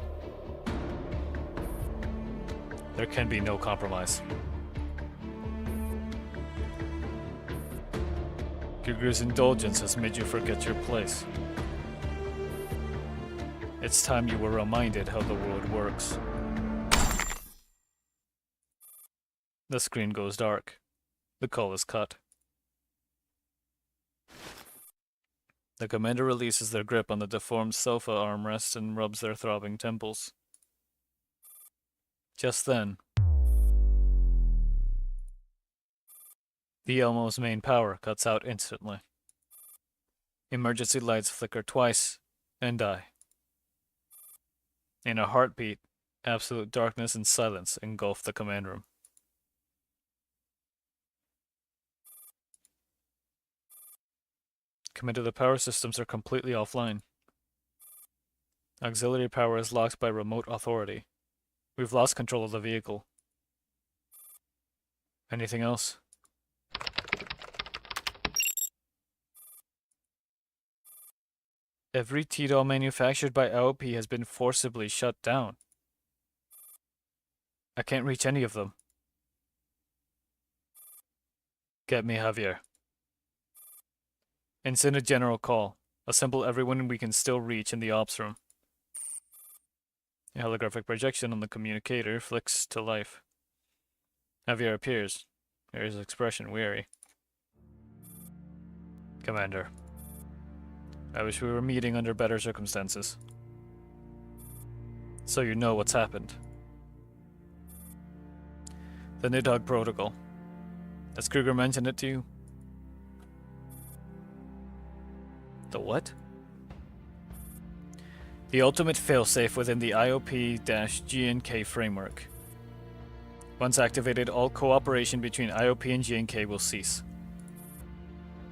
There can be no compromise. Gugu's indulgence has made you forget your place. It's time you were reminded how the world works. The screen goes dark. The call is cut. The Commander releases their grip on the deformed sofa armrest and rubs their throbbing temples. Just then, the Elmo's main power cuts out instantly. Emergency lights flicker twice and die. In a heartbeat, absolute darkness and silence engulf the command room. Commander, the power systems are completely offline. Auxiliary power is locked by remote authority. We've lost control of the vehicle. Anything else? Every T-Doll manufactured by AOP has been forcibly shut down. I can't reach any of them. Get me Javier. And send a general call. Assemble everyone we can still reach in the ops room. A holographic projection on the communicator flicks to life. Javier appears, his expression weary. Commander, I wish we were meeting under better circumstances. So you know what's happened. The Nidhogg Protocol. Has Kruger mentioned it to you? The what? The ultimate failsafe within the IOP-GNK framework. Once activated, all cooperation between IOP and GNK will cease.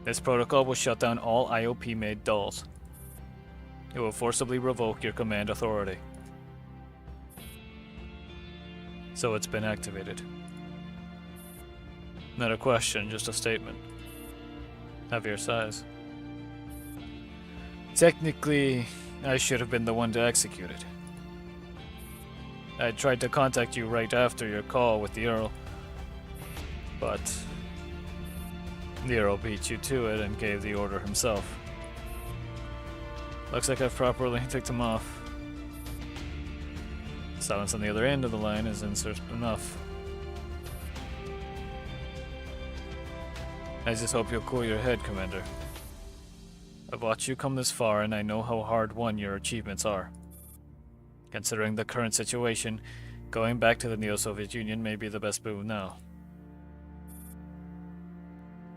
This protocol will shut down all IOP-made dolls. It will forcibly revoke your command authority. So it's been activated. Not a question, just a statement. Javier sighs. Technically, I should have been the one to execute it. I tried to contact you right after your call with the Earl, but the Earl beat you to it and gave the order himself. Looks like I've properly ticked him off. Silence on the other end of the line is enough. I just hope you'll cool your head, Commander. I've watched you come this far, and I know how hard-won your achievements are. Considering the current situation, going back to the Neo-Soviet Union may be the best move now.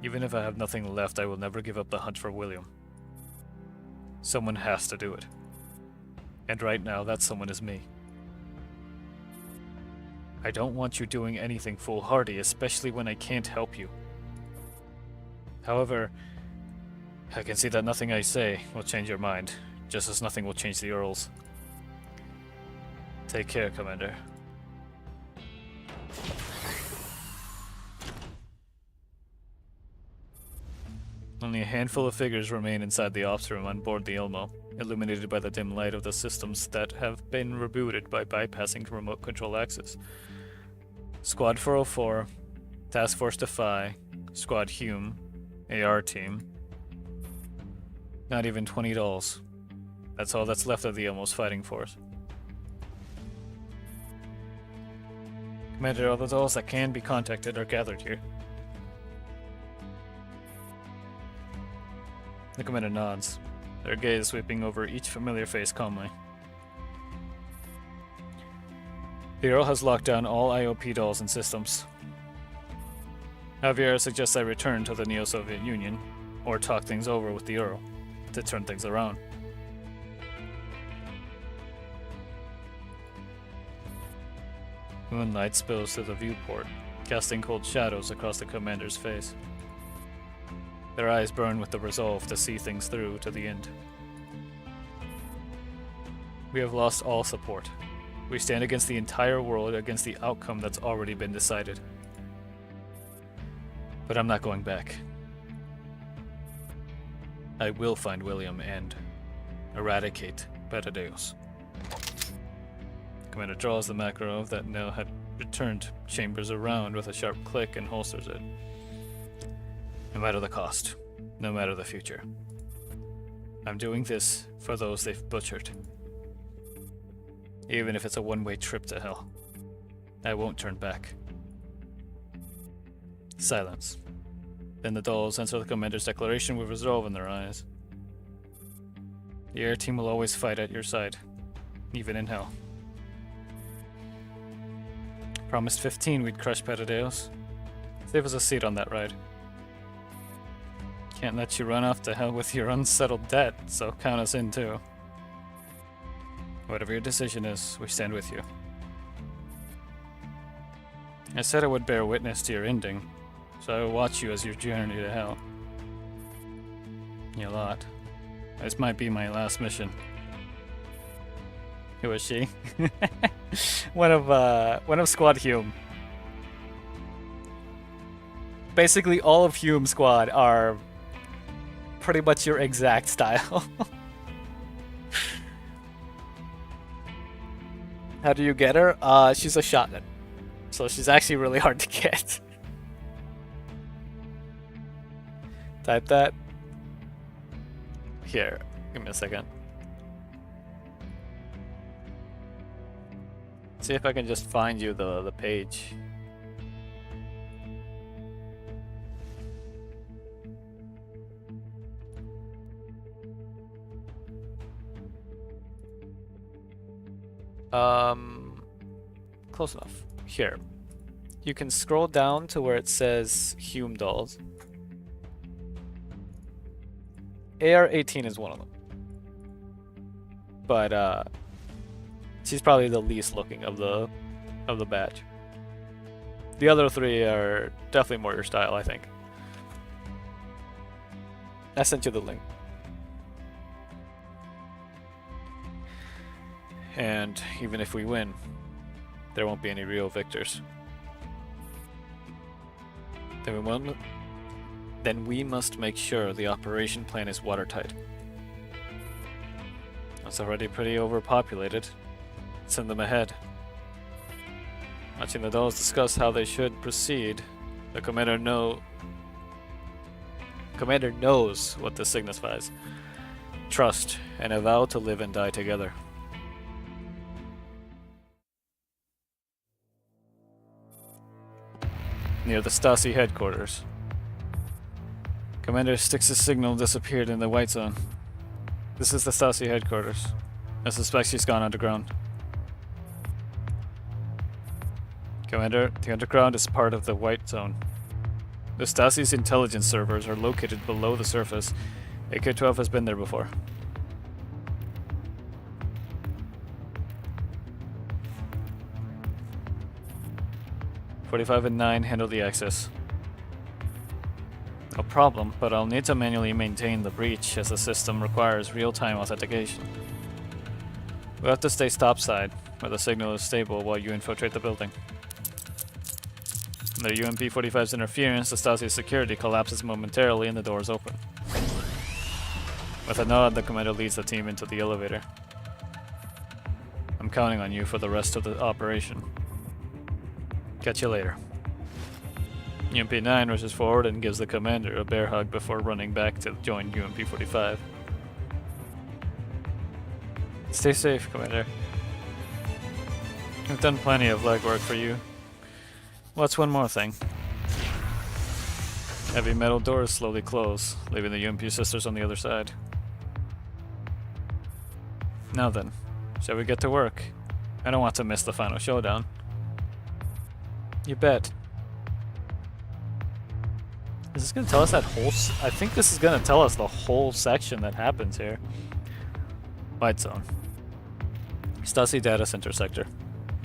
Even if I have nothing left, I will never give up the hunt for William. Someone has to do it. And right now, that someone is me. I don't want you doing anything foolhardy, especially when I can't help you. However, I can see that nothing I say will change your mind, just as nothing will change the Earl's. Take care, Commander. Only a handful of figures remain inside the ops room on board the Ilmo, illuminated by the dim light of the systems that have been rebooted by bypassing remote control access. Squad 404, Task Force Defy, Squad Hume, AR Team. Not even 20 dolls. That's all that's left of the Ilmo's fighting force. Commander, all the dolls that can be contacted are gathered here. The commander nods, their gaze sweeping over each familiar face calmly. The Earl has locked down all IOP dolls and systems. Javier suggests I return to the Neo-Soviet Union, or talk things over with the Earl, to turn things around. Moonlight spills through the viewport, casting cold shadows across the commander's face. Their eyes burn with the resolve to see things through to the end. We have lost all support. We stand against the entire world, against the outcome that's already been decided. But I'm not going back. I will find William and eradicate Petadeus. Commander draws the Makarov that Nell had returned, chambers around with a sharp click, and holsters it. No matter the cost, no matter the future. I'm doing this for those they've butchered. Even if it's a one-way trip to hell. I won't turn back. Silence. Then the dolls answer the commander's declaration with resolve in their eyes. The air team will always fight at your side, even in hell. Promised 15 we'd crush Petadeus. Save us a seat on that ride. Can't let you run off to hell with your unsettled debt, so count us in too. Whatever your decision is, we stand with you. I said I would bear witness to your ending, so I will watch you as your journey to hell. You lot. This might be my last mission. Who is she? one of Squad Hume. Basically, all of Hume's squad are pretty much your exact style. How do you get her? She's a shotgun, so she's actually really hard to get. Type that. Here, give me a second. See if I can just find you the page. Close enough. Here. You can scroll down to where it says Hume dolls. AR-18 is one of them. But she's probably the least looking of the batch. The other three are definitely more your style, I think. I sent you the link. And even if we win, there won't be any real victors. Then we must make sure the operation plan is watertight. It's already pretty overpopulated. Send them ahead. Watching the dolls discuss how they should proceed, the commander knows what this signifies. Trust and a vow to live and die together. Near the Stasi headquarters. Commander Styx's signal disappeared in the white zone. This is the Stasi headquarters. I suspect she's gone underground. Commander, the underground is part of the white zone. The Stasi's intelligence servers are located below the surface. AK-12 has been there before. .45 and 9 handle the access. No problem, but I'll need to manually maintain the breach as the system requires real-time authentication. We'll have to stay topside, where the signal is stable while you infiltrate the building. Under UMP-45's interference, the Stasi's security collapses momentarily and the doors open. With a nod, the commander leads the team into the elevator. I'm counting on you for the rest of the operation. Catch you later. UMP-9 rushes forward and gives the commander a bear hug before running back to join UMP-45. Stay safe, Commander. I've done plenty of legwork for you. What's one more thing? Heavy metal doors slowly close, leaving the UMP sisters on the other side. Now then, shall we get to work? I don't want to miss the final showdown. You bet. Is this gonna tell us that whole I think this is gonna tell us the whole section that happens here. White zone. Stasi data center sector.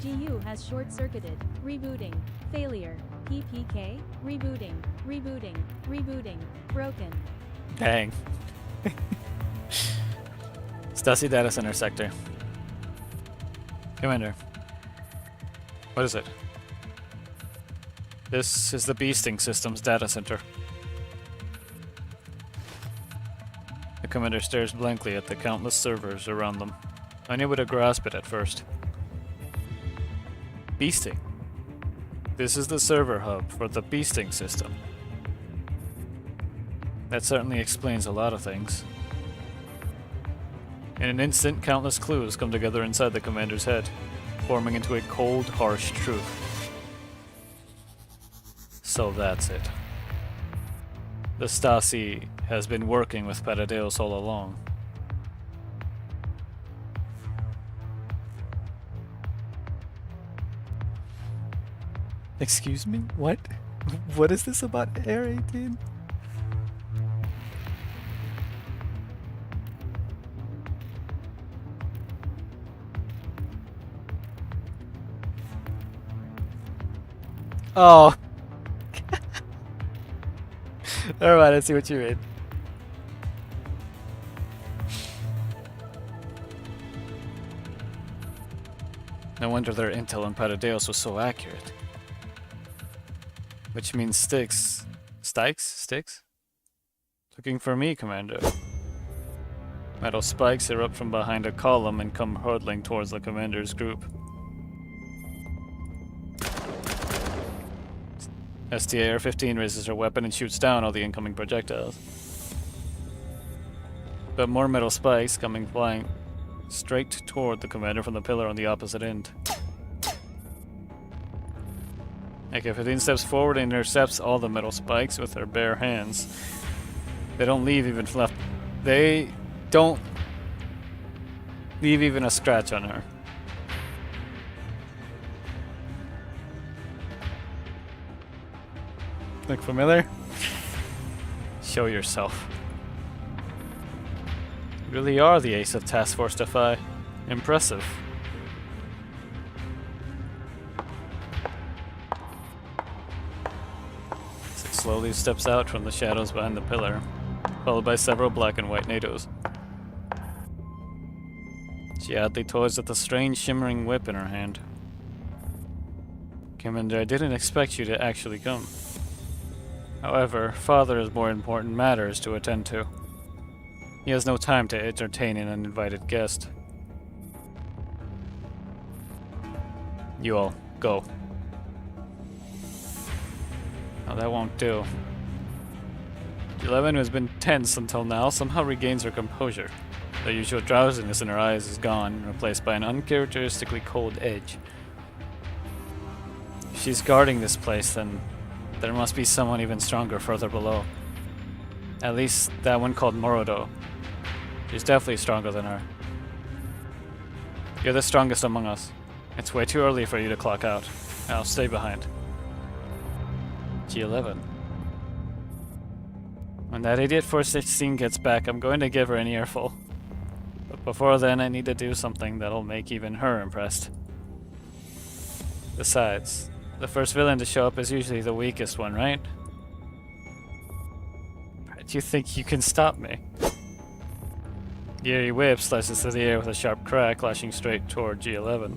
GU has short-circuited. Rebooting. Failure. PPK. Rebooting. Rebooting. Rebooting. Broken. Dang. Stasi data center sector. Commander. What is it? This is the Beasting Systems data center. The commander stares blankly at the countless servers around them, unable to grasp it at first. Beasting. This is the server hub for the Beasting system. That certainly explains a lot of things. In an instant, countless clues come together inside the commander's head, forming into a cold, harsh truth. So that's it. The Stasi has been working with Paradeus all along. Excuse me? What? What is this about Air 18? Oh. Alright, I see what you mean. No wonder their intel on Paradeus was so accurate. Which means Styx. Sticks? Looking for me, Commander. Metal spikes erupt from behind a column and come hurtling towards the commander's group. STA-15 raises her weapon and shoots down all the incoming projectiles. But more metal spikes coming flying straight toward the commander from the pillar on the opposite end. AK-15 steps forward and intercepts all the metal spikes with her bare hands. They don't leave even They don't leave even a scratch on her. Look familiar? Show yourself. You really are the ace of Task Force Defy. Impressive. As it slowly steps out from the shadows behind the pillar, followed by several black and white NATOs. She oddly toys with a strange shimmering whip in her hand. Commander, I didn't expect you to actually come. However, Father has more important matters to attend to. He has no time to entertain an uninvited guest. You all, go. Now that won't do. 11, who has been tense until now, somehow regains her composure. The usual drowsiness in her eyes is gone, replaced by an uncharacteristically cold edge. If she's guarding this place, then there must be someone even stronger further below. At least that one called Morodo. She's definitely stronger than her. You're the strongest among us. It's way too early for you to clock out. I'll stay behind. G11. When that idiot 416 gets back, I'm going to give her an earful. But before then, I need to do something that'll make even her impressed. Besides, the first villain to show up is usually the weakest one, right? Do you think you can stop me? The eerie whip slices through the air with a sharp crack, lashing straight toward G11.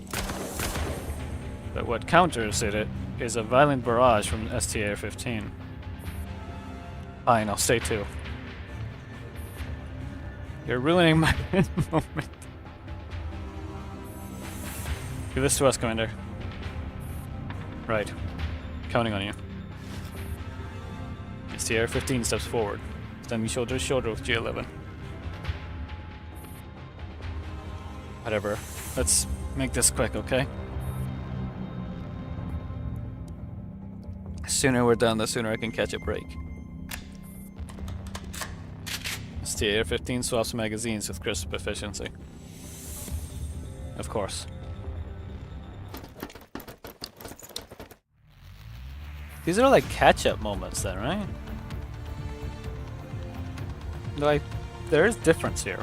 But what counters it is a violent barrage from STA-15. Fine, I'll stay too. You're ruining my moment. Give this to us, Commander. Right. Counting on you. STR 15 steps forward, standing shoulder to shoulder with G11. Whatever. Let's make this quick, okay? The sooner we're done, the sooner I can catch a break. STR 15 swaps magazines with crisp efficiency. Of course. These are like catch-up moments then, right? Like, there is difference here.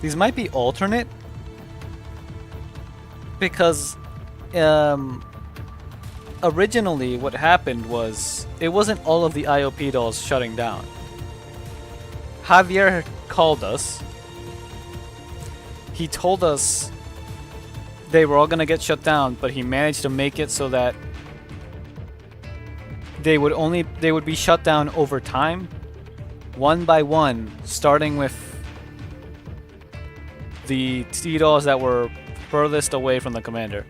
These might be alternate because originally what happened was it wasn't all of the IOP dolls shutting down. Javier called us. He told us they were all gonna get shut down, but he managed to make it so that they would be shut down over time, one by one, starting with the T-dolls that were furthest away from the commander.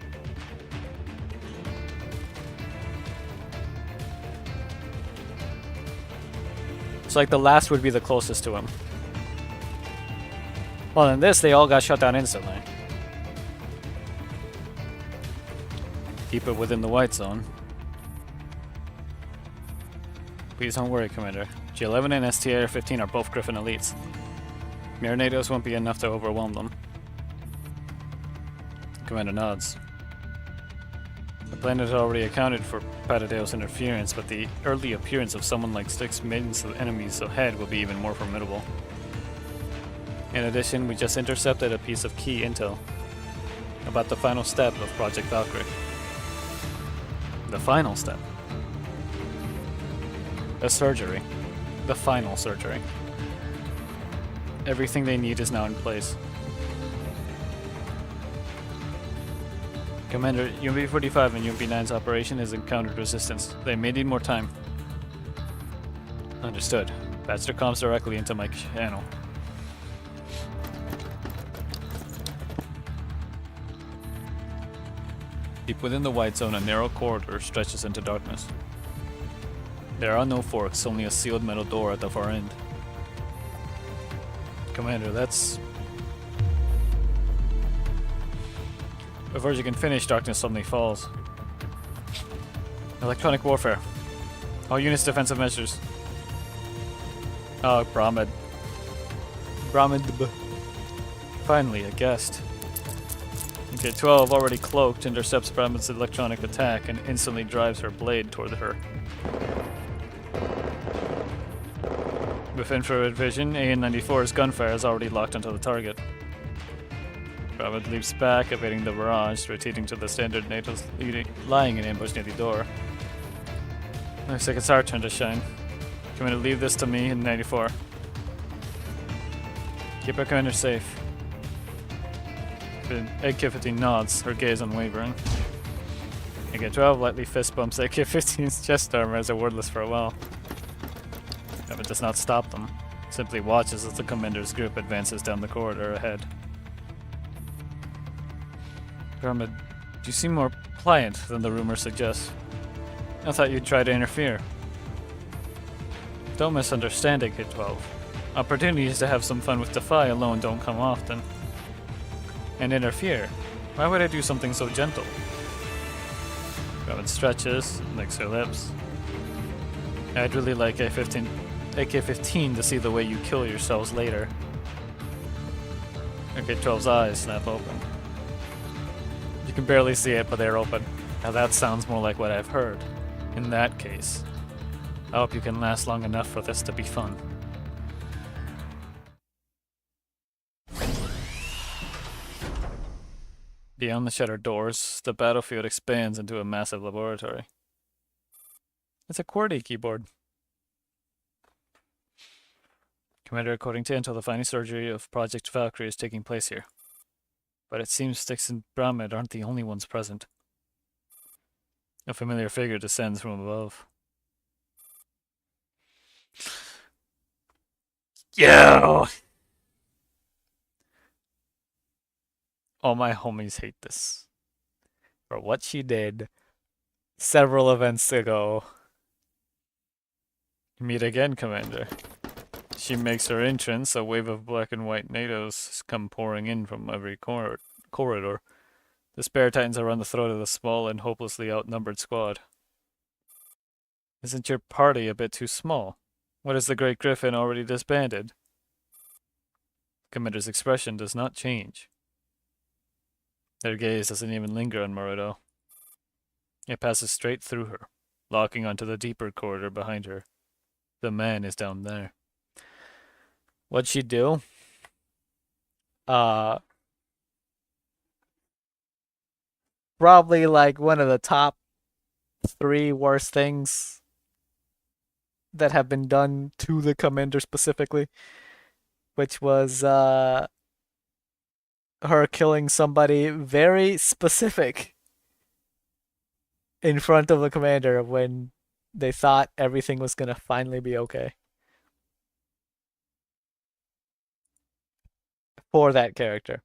So like the last would be the closest to him. Well, in this, they all got shut down instantly. Keep it within the white zone. Please don't worry, Commander. G11 and STR-15 are both Griffin elites. Mere NATOs won't be enough to overwhelm them. Commander nods. The planet had already accounted for Patadeo's interference, but the early appearance of someone like Styx means the enemies ahead will be even more formidable. In addition, we just intercepted a piece of key intel about the final step of Project Valkyrie. The final step. The surgery. The final surgery. Everything they need is now in place. Commander, UMP-45 and UMP-9's operation has encountered resistance. They may need more time. Understood. Patch their comms directly into my channel. Deep within the white zone, a narrow corridor stretches into darkness. There are no forks, only a sealed metal door at the far end. Commander, that's... Before you can finish, darkness suddenly falls. Electronic warfare. All units defensive measures. Oh, Brahmed. Brahmed. Finally, a guest. Okay, 12, already cloaked, intercepts Brahmed's electronic attack and instantly drives her blade toward her. With infrared vision, AN-94's gunfire is already locked onto the target. Brahmed leaps back, evading the barrage, rotating to the standard NATO's lying in ambush near the door. Looks like it's our turn to shine. Commander, leave this to me in 94. Keep our commander safe. AK-15 nods, her gaze unwavering. AK-12 lightly fist bumps AK-15's chest armor as a wordless farewell. But does not stop them. Simply watches as the commander's group advances down the corridor ahead. Brahmed, you seem more pliant than the rumor suggests. I thought you'd try to interfere. Don't misunderstand AK-12. Opportunities to have some fun with Defy alone don't come often. And interfere? Why would I do something so gentle? Brahmed stretches, licks her lips. I'd really like AK-15 to see the way you kill yourselves later. AK-12's eyes snap open. You can barely see it, but they're open. Now that sounds more like what I've heard. In that case, I hope you can last long enough for this to be fun. Beyond the shuttered doors, the battlefield expands into a massive laboratory. It's a QWERTY keyboard. Commander, according to intel, the final surgery of Project Valkyrie is taking place here. But it seems Styx and Brahmed aren't the only ones present. A familiar figure descends from above. You! All my homies hate this. For what she did several events ago. Meet again, Commander. She makes her entrance, a wave of black and white NATOs come pouring in from every corridor. The spare titans are on the throat of the small and hopelessly outnumbered squad. Isn't your party a bit too small? What is the Great Griffin already disbanded? Commander's expression does not change. Their gaze doesn't even linger on Maruto. It passes straight through her, locking onto the deeper corridor behind her. The man is down there. What'd she do? Probably like one of the top 3 worst things that have been done to the commander specifically, which was her killing somebody very specific in front of the commander when they thought everything was gonna finally be okay for that character.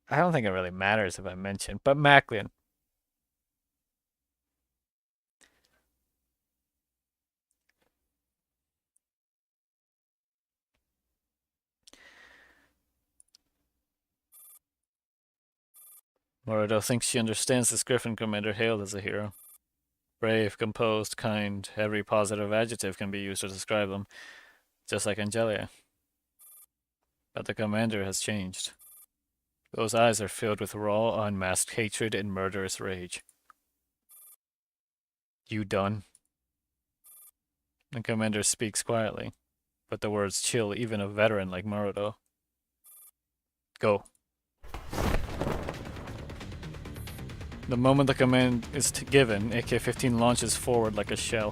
I don't think it really matters if I mention, but Macklin. Maruto thinks she understands this Griffin commander hailed as a hero. Brave, composed, kind, every positive adjective can be used to describe them, just like Angelia. But the commander has changed. Those eyes are filled with raw, unmasked hatred and murderous rage. You done? The commander speaks quietly, but the words chill even a veteran like Maruto. Go. The moment the command is given, AK-15 launches forward like a shell.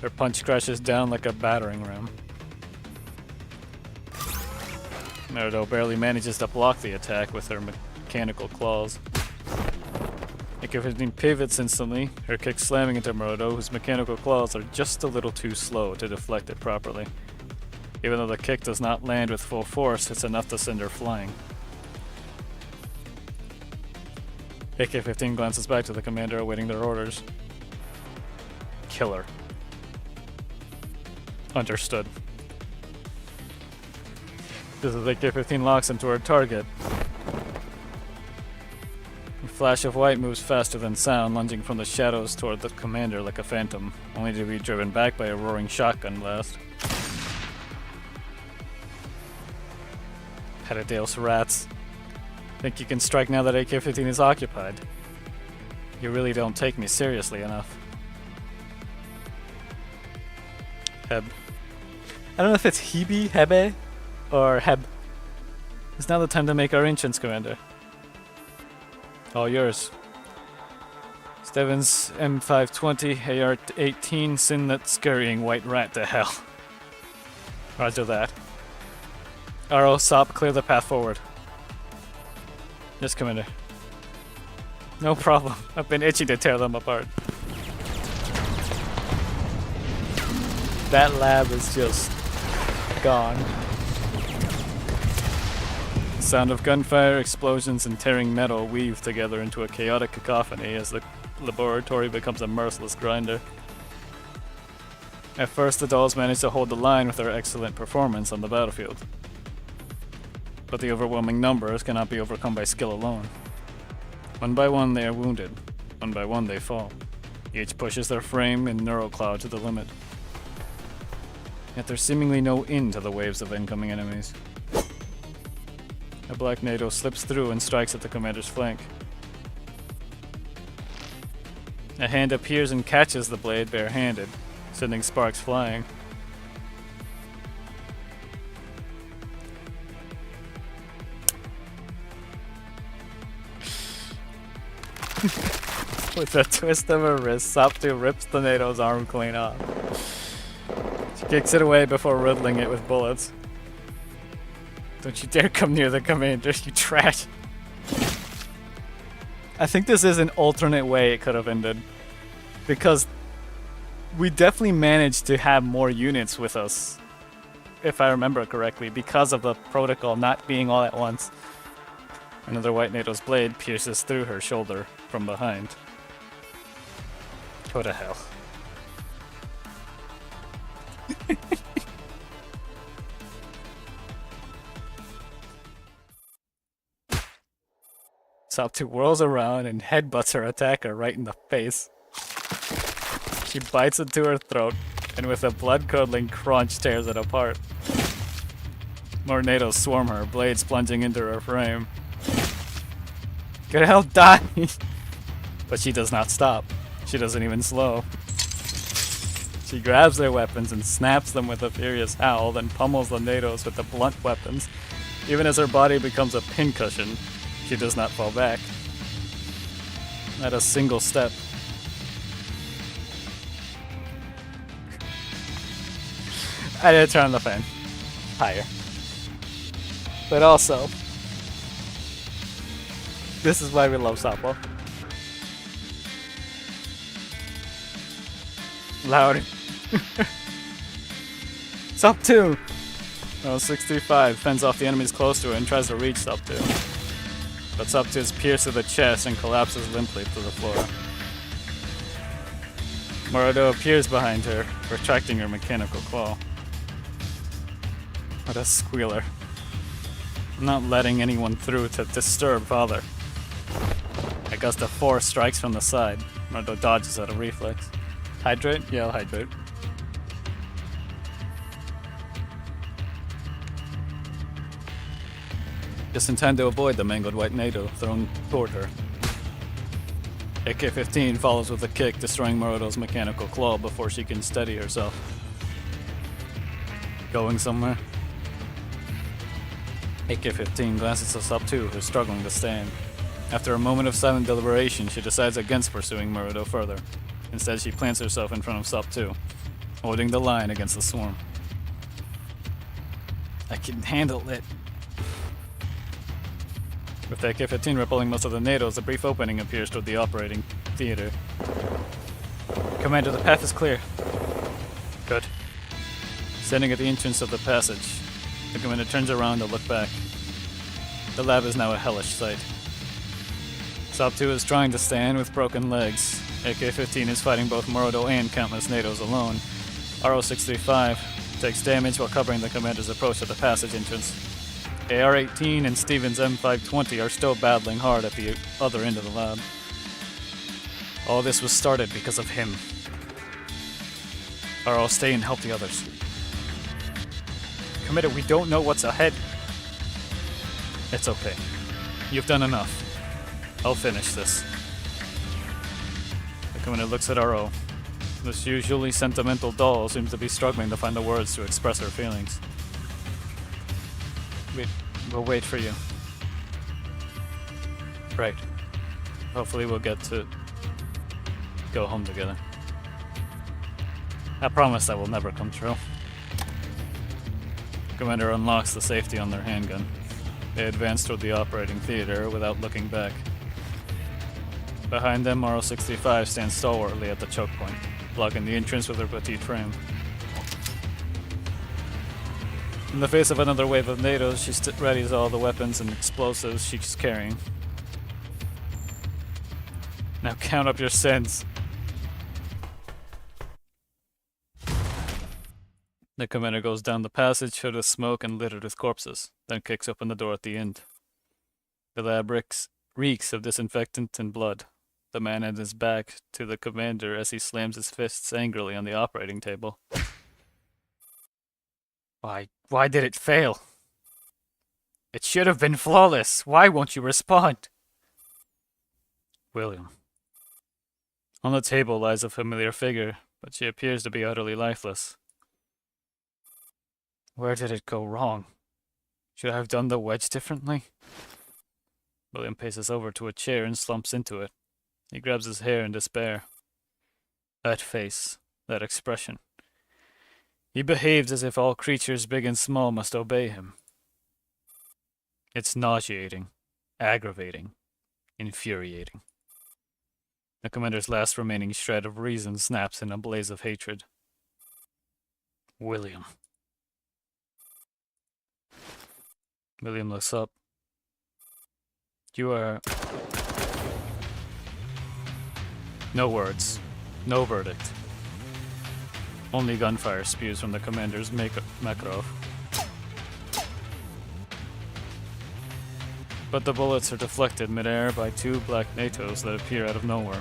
Her punch crashes down like a battering ram. Maruto barely manages to block the attack with her mechanical claws. AK-15 pivots instantly, her kick slamming into Maruto, whose mechanical claws are just a little too slow to deflect it properly. Even though the kick does not land with full force, it's enough to send her flying. AK-15 glances back to the commander awaiting their orders. Kill her. Understood. This is AK-15 locks into her target. A flash of white moves faster than sound, lunging from the shadows toward the commander like a phantom, only to be driven back by a roaring shotgun blast. Petadale's rats. Think you can strike now that AK-15 is occupied? You really don't take me seriously enough. Heb. I don't know if it's Hebe, Hebe, or Heb. It's now the time to make our entrance, Commander. All yours. Steven's M520, AR-18, send that scurrying white rat to hell. Roger that. Aro, Sop, clear the path forward. Yes, Commander. No problem. I've been itching to tear them apart. That lab is just gone. The sound of gunfire, explosions, and tearing metal weave together into a chaotic cacophony as the laboratory becomes a merciless grinder. At first, the dolls manage to hold the line with their excellent performance on the battlefield. But the overwhelming numbers cannot be overcome by skill alone. One by one they are wounded, one by one they fall. Each pushes their frame and neural cloud to the limit. Yet there's seemingly no end to the waves of incoming enemies. A black NATO slips through and strikes at the commander's flank. A hand appears and catches the blade barehanded, sending sparks flying. With a twist of her wrist, Saptu rips the NATO's arm clean off. She kicks it away before riddling it with bullets. Don't you dare come near the commander, you trash. I think this is an alternate way it could have ended. Because we definitely managed to have more units with us, if I remember correctly, because of the protocol not being all at once. Another White NATO's blade pierces through her shoulder from behind. Go to hell. Sop2 whirls around and headbutts her attacker right in the face. She bites into her throat, and with a blood-curdling crunch tears it apart. More NATOs swarm her, blades plunging into her frame. Get hell, die! But she does not stop. She doesn't even slow. She grabs their weapons and snaps them with a furious howl, then pummels the NATOs with the blunt weapons. Even as her body becomes a pincushion, she does not fall back. Not a single step. I did turn the fan higher. But also, this is why we love softball. Loud. Sub-2! Oh, 635 fends off the enemies close to it and tries to reach Sub-2. But Sub-2 is pierced to the chest and collapses limply to the floor. Morodo appears behind her, retracting her mechanical claw. What a squealer. I'm not letting anyone through to disturb Father. A gust of force strikes from the side. Morodo dodges out of reflex. Hydrate? Yeah, I'll hydrate. Just in time to avoid the mangled White NATO thrown toward her. AK-15 follows with a kick, destroying Morodo's mechanical claw before she can steady herself. Going somewhere? AK-15 glances at Sub-2, who's struggling to stand. After a moment of silent deliberation, she decides against pursuing Morodo further. Instead, she plants herself in front of Sub-2, holding the line against the swarm. I can handle it. With AK-15 repelling most of the NATOs, a brief opening appears toward the operating theater. Commander, the path is clear. Good. Standing at the entrance of the passage, the commander turns around to look back. The lab is now a hellish sight. Sop-2 is trying to stand with broken legs. AK-15 is fighting both Morodo and countless NATOs alone. RO-635 takes damage while covering the commander's approach to the passage entrance. AR-18 and Stevens M520 are still battling hard at the other end of the lab. All this was started because of him. RO, stay and help the others. Commander, we don't know what's ahead. It's okay. You've done enough. I'll finish this. The commander looks at RO. This usually sentimental doll seems to be struggling to find the words to express her feelings. We'll wait for you. Right. Hopefully we'll get to go home together. I promise that will never come true. Commander unlocks the safety on their handgun. They advance toward the operating theater without looking back. Behind them, RO-65 stands stalwartly at the choke point, blocking the entrance with her petite frame. In the face of another wave of NATOs, she readies all the weapons and explosives she's carrying. Now count up your sins. The commander goes down the passage filled with smoke and littered with corpses, then kicks open the door at the end. The lab reeks of disinfectant and blood. The man hands his back to the commander as he slams his fists angrily on the operating table. Why did it fail? It should have been flawless. Why won't you respond? William. On the table lies a familiar figure, but she appears to be utterly lifeless. Where did it go wrong? Should I have done the wedge differently? William paces over to a chair and slumps into it. He grabs his hair in despair. That face, that expression. He behaves as if all creatures big and small must obey him. It's nauseating, aggravating, infuriating. The commander's last remaining shred of reason snaps in a blaze of hatred. William. William looks up. You are... No words. No verdict. Only gunfire spews from the commander's Makarov. But the bullets are deflected midair by two black NATOs that appear out of nowhere.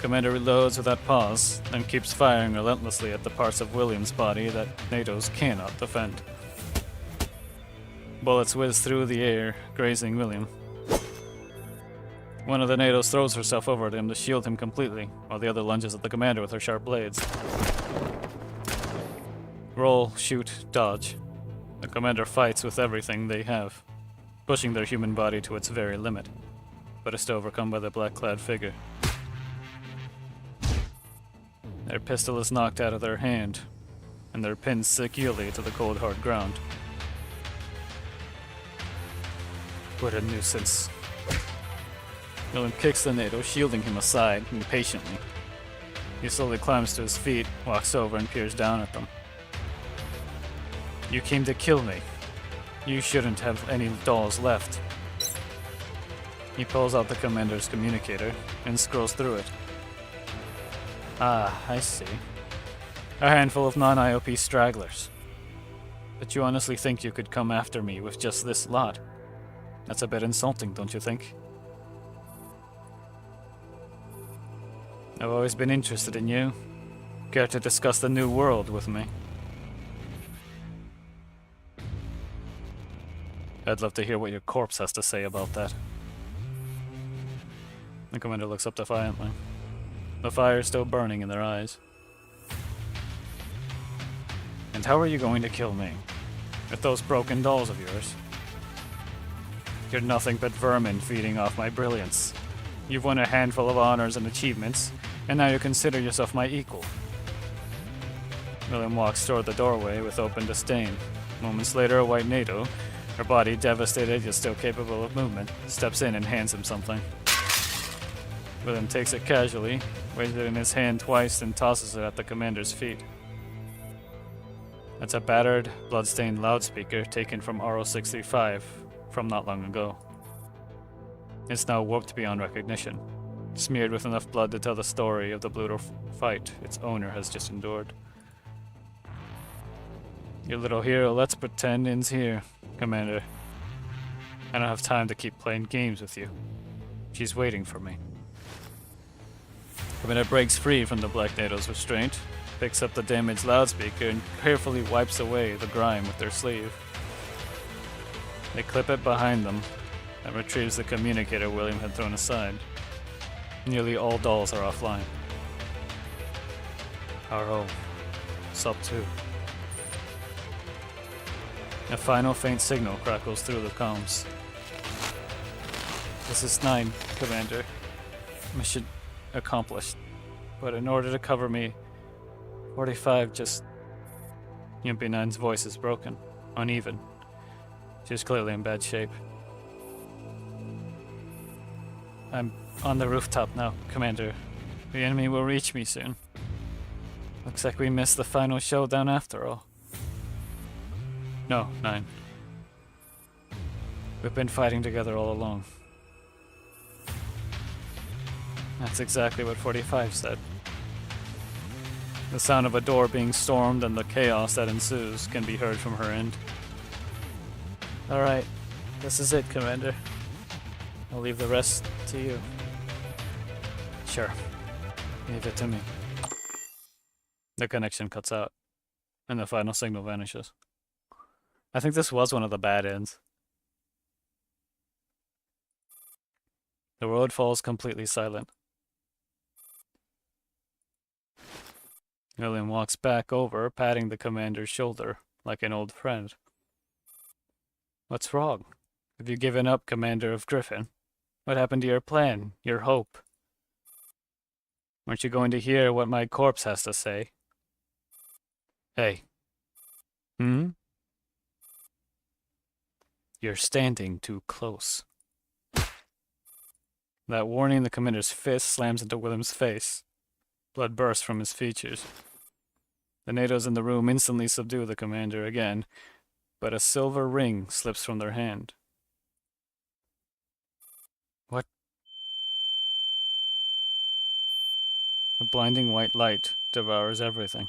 Commander reloads without pause, and keeps firing relentlessly at the parts of William's body that NATOs cannot defend. Bullets whiz through the air, grazing William. One of the NATOs throws herself over at him to shield him completely, while the other lunges at the commander with her sharp blades. Roll, shoot, dodge. The commander fights with everything they have, pushing their human body to its very limit, but is still overcome by the black-clad figure. Their pistol is knocked out of their hand, and they're pinned securely to the cold, hard ground. What a nuisance. William kicks the NATO, shielding him aside impatiently. He slowly climbs to his feet, walks over, and peers down at them. You came to kill me. You shouldn't have any dolls left. He pulls out the commander's communicator and scrolls through it. Ah, I see. A handful of non-IOP stragglers. But you honestly think you could come after me with just this lot? That's a bit insulting, don't you think? I've always been interested in you. Care to discuss the new world with me? I'd love to hear what your corpse has to say about that. The commander looks up defiantly. The fire is still burning in their eyes. And how are you going to kill me? With those broken dolls of yours? You're nothing but vermin feeding off my brilliance. You've won a handful of honors and achievements, and now you consider yourself my equal. William walks toward the doorway with open disdain. Moments later, a white NATO, her body devastated yet still capable of movement, steps in and hands him something. William takes it casually, weighs it in his hand twice, and tosses it at the commander's feet. It's a battered, blood-stained loudspeaker taken from RO-635 from not long ago. It's now warped beyond recognition, smeared with enough blood to tell the story of the brutal fight its owner has just endured. Your little hero, let's pretend, ends here, Commander. I don't have time to keep playing games with you. She's waiting for me. Commander breaks free from the Black NATO's restraint, picks up the damaged loudspeaker, and carefully wipes away the grime with their sleeve. They clip it behind them and retrieves the communicator William had thrown aside. Nearly all dolls are offline. RO. Sub 2. A final faint signal crackles through the comms. This is 9, Commander. Mission accomplished. But in order to cover me, 45 just... Yumpy 9's voice is broken, uneven. She's clearly in bad shape. I'm on the rooftop now, Commander. The enemy will reach me soon. Looks like we missed the final showdown after all. No, 9. We've been fighting together all along. That's exactly what 45 said. The sound of a door being stormed and the chaos that ensues can be heard from her end. Alright, this is it, Commander. I'll leave the rest to you. Sure. Leave it to me. The connection cuts out, and the final signal vanishes. I think this was one of the bad ends. The world falls completely silent. William walks back over, patting the commander's shoulder like an old friend. What's wrong? Have you given up, Commander of Griffin? What happened to your plan, your hope? Aren't you going to hear what my corpse has to say? Hey. You're standing too close. That warning, the commander's fist slams into Willem's face. Blood bursts from his features. The NATOs in the room instantly subdue the commander again, but a silver ring slips from their hand. What? A blinding white light devours everything.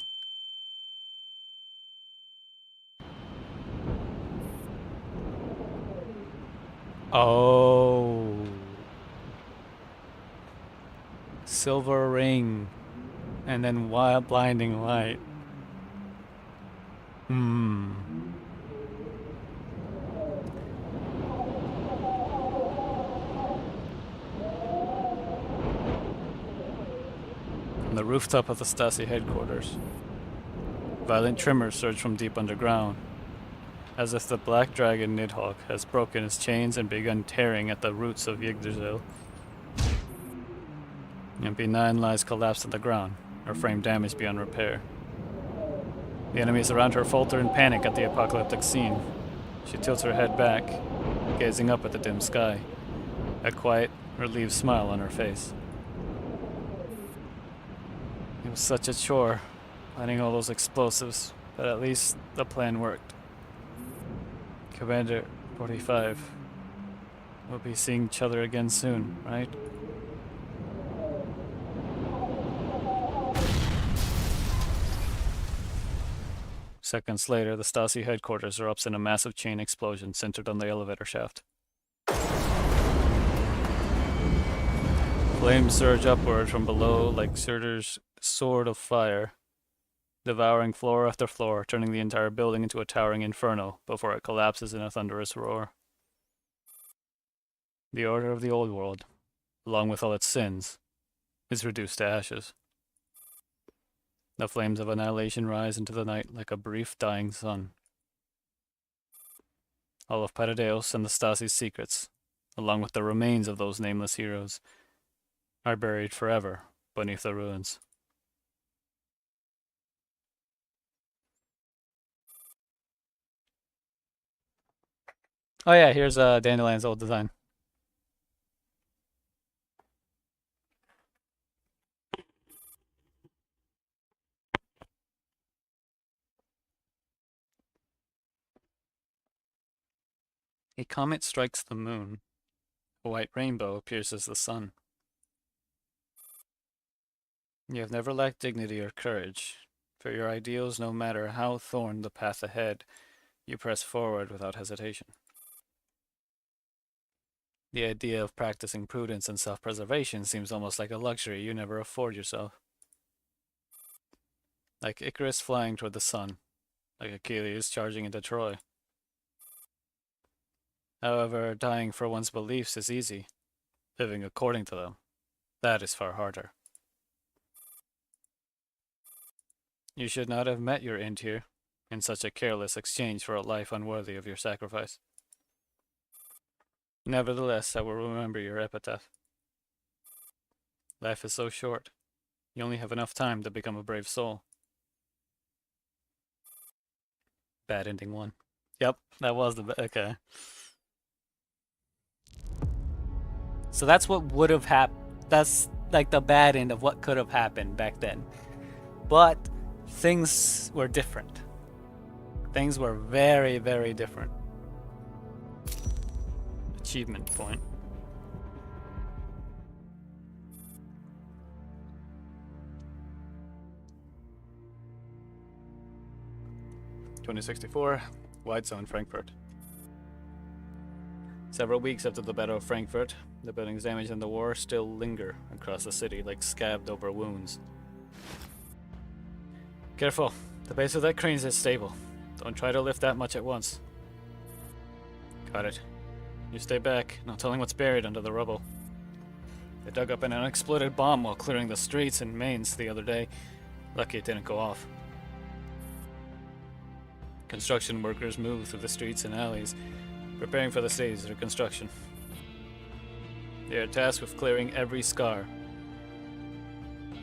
Oh. Silver ring. And then wild blinding light. On the rooftop of the Stasi headquarters, violent tremors surge from deep underground, as if the black dragon Nidhogg has broken its chains and begun tearing at the roots of Yggdrasil. MP9 lies collapsed on the ground, her frame damaged beyond repair. The enemies around her falter in panic at the apocalyptic scene. She tilts her head back, gazing up at the dim sky, a quiet, relieved smile on her face. It was such a chore, planning all those explosives, but at least the plan worked. Commander 45. We'll be seeing each other again soon, right? Seconds later, the Stasi headquarters erupts in a massive chain explosion centered on the elevator shaft. Flames surge upward from below like Surtur's sword of fire, devouring floor after floor, turning the entire building into a towering inferno before it collapses in a thunderous roar. The order of the old world, along with all its sins, is reduced to ashes. The flames of annihilation rise into the night like a brief dying sun. All of Paradeus and the Stasi's secrets, along with the remains of those nameless heroes, are buried forever beneath the ruins. Oh yeah, here's Dandelion's old design. A comet strikes the moon. A white rainbow appears as the sun. You have never lacked dignity or courage. For your ideals, no matter how thorned the path ahead, you press forward without hesitation. The idea of practicing prudence and self-preservation seems almost like a luxury you never afford yourself. Like Icarus flying toward the sun, like Achilles charging into Troy. However, dying for one's beliefs is easy. Living according to them, that is far harder. You should not have met your end here, in such a careless exchange for a life unworthy of your sacrifice. Nevertheless, I will remember your epitaph. Life is so short. You only have enough time to become a brave soul. Bad ending one. Yep, that was the okay. So that's what would have happened. That's like the bad end of what could have happened back then. But things were different. Things were very, very different. Achievement point. (2064) Wide Zone, Frankfurt. Several weeks after the Battle of Frankfurt, the buildings damaged in the war still linger across the city like scabbed over wounds. Careful, the base of that crane is stable. Don't try to lift that much at once. Got it. You stay back, no telling what's buried under the rubble. They dug up an unexploded bomb while clearing the streets in Mainz the other day. Lucky it didn't go off. Construction workers move through the streets and alleys, preparing for the stage of construction. They are tasked with clearing every scar.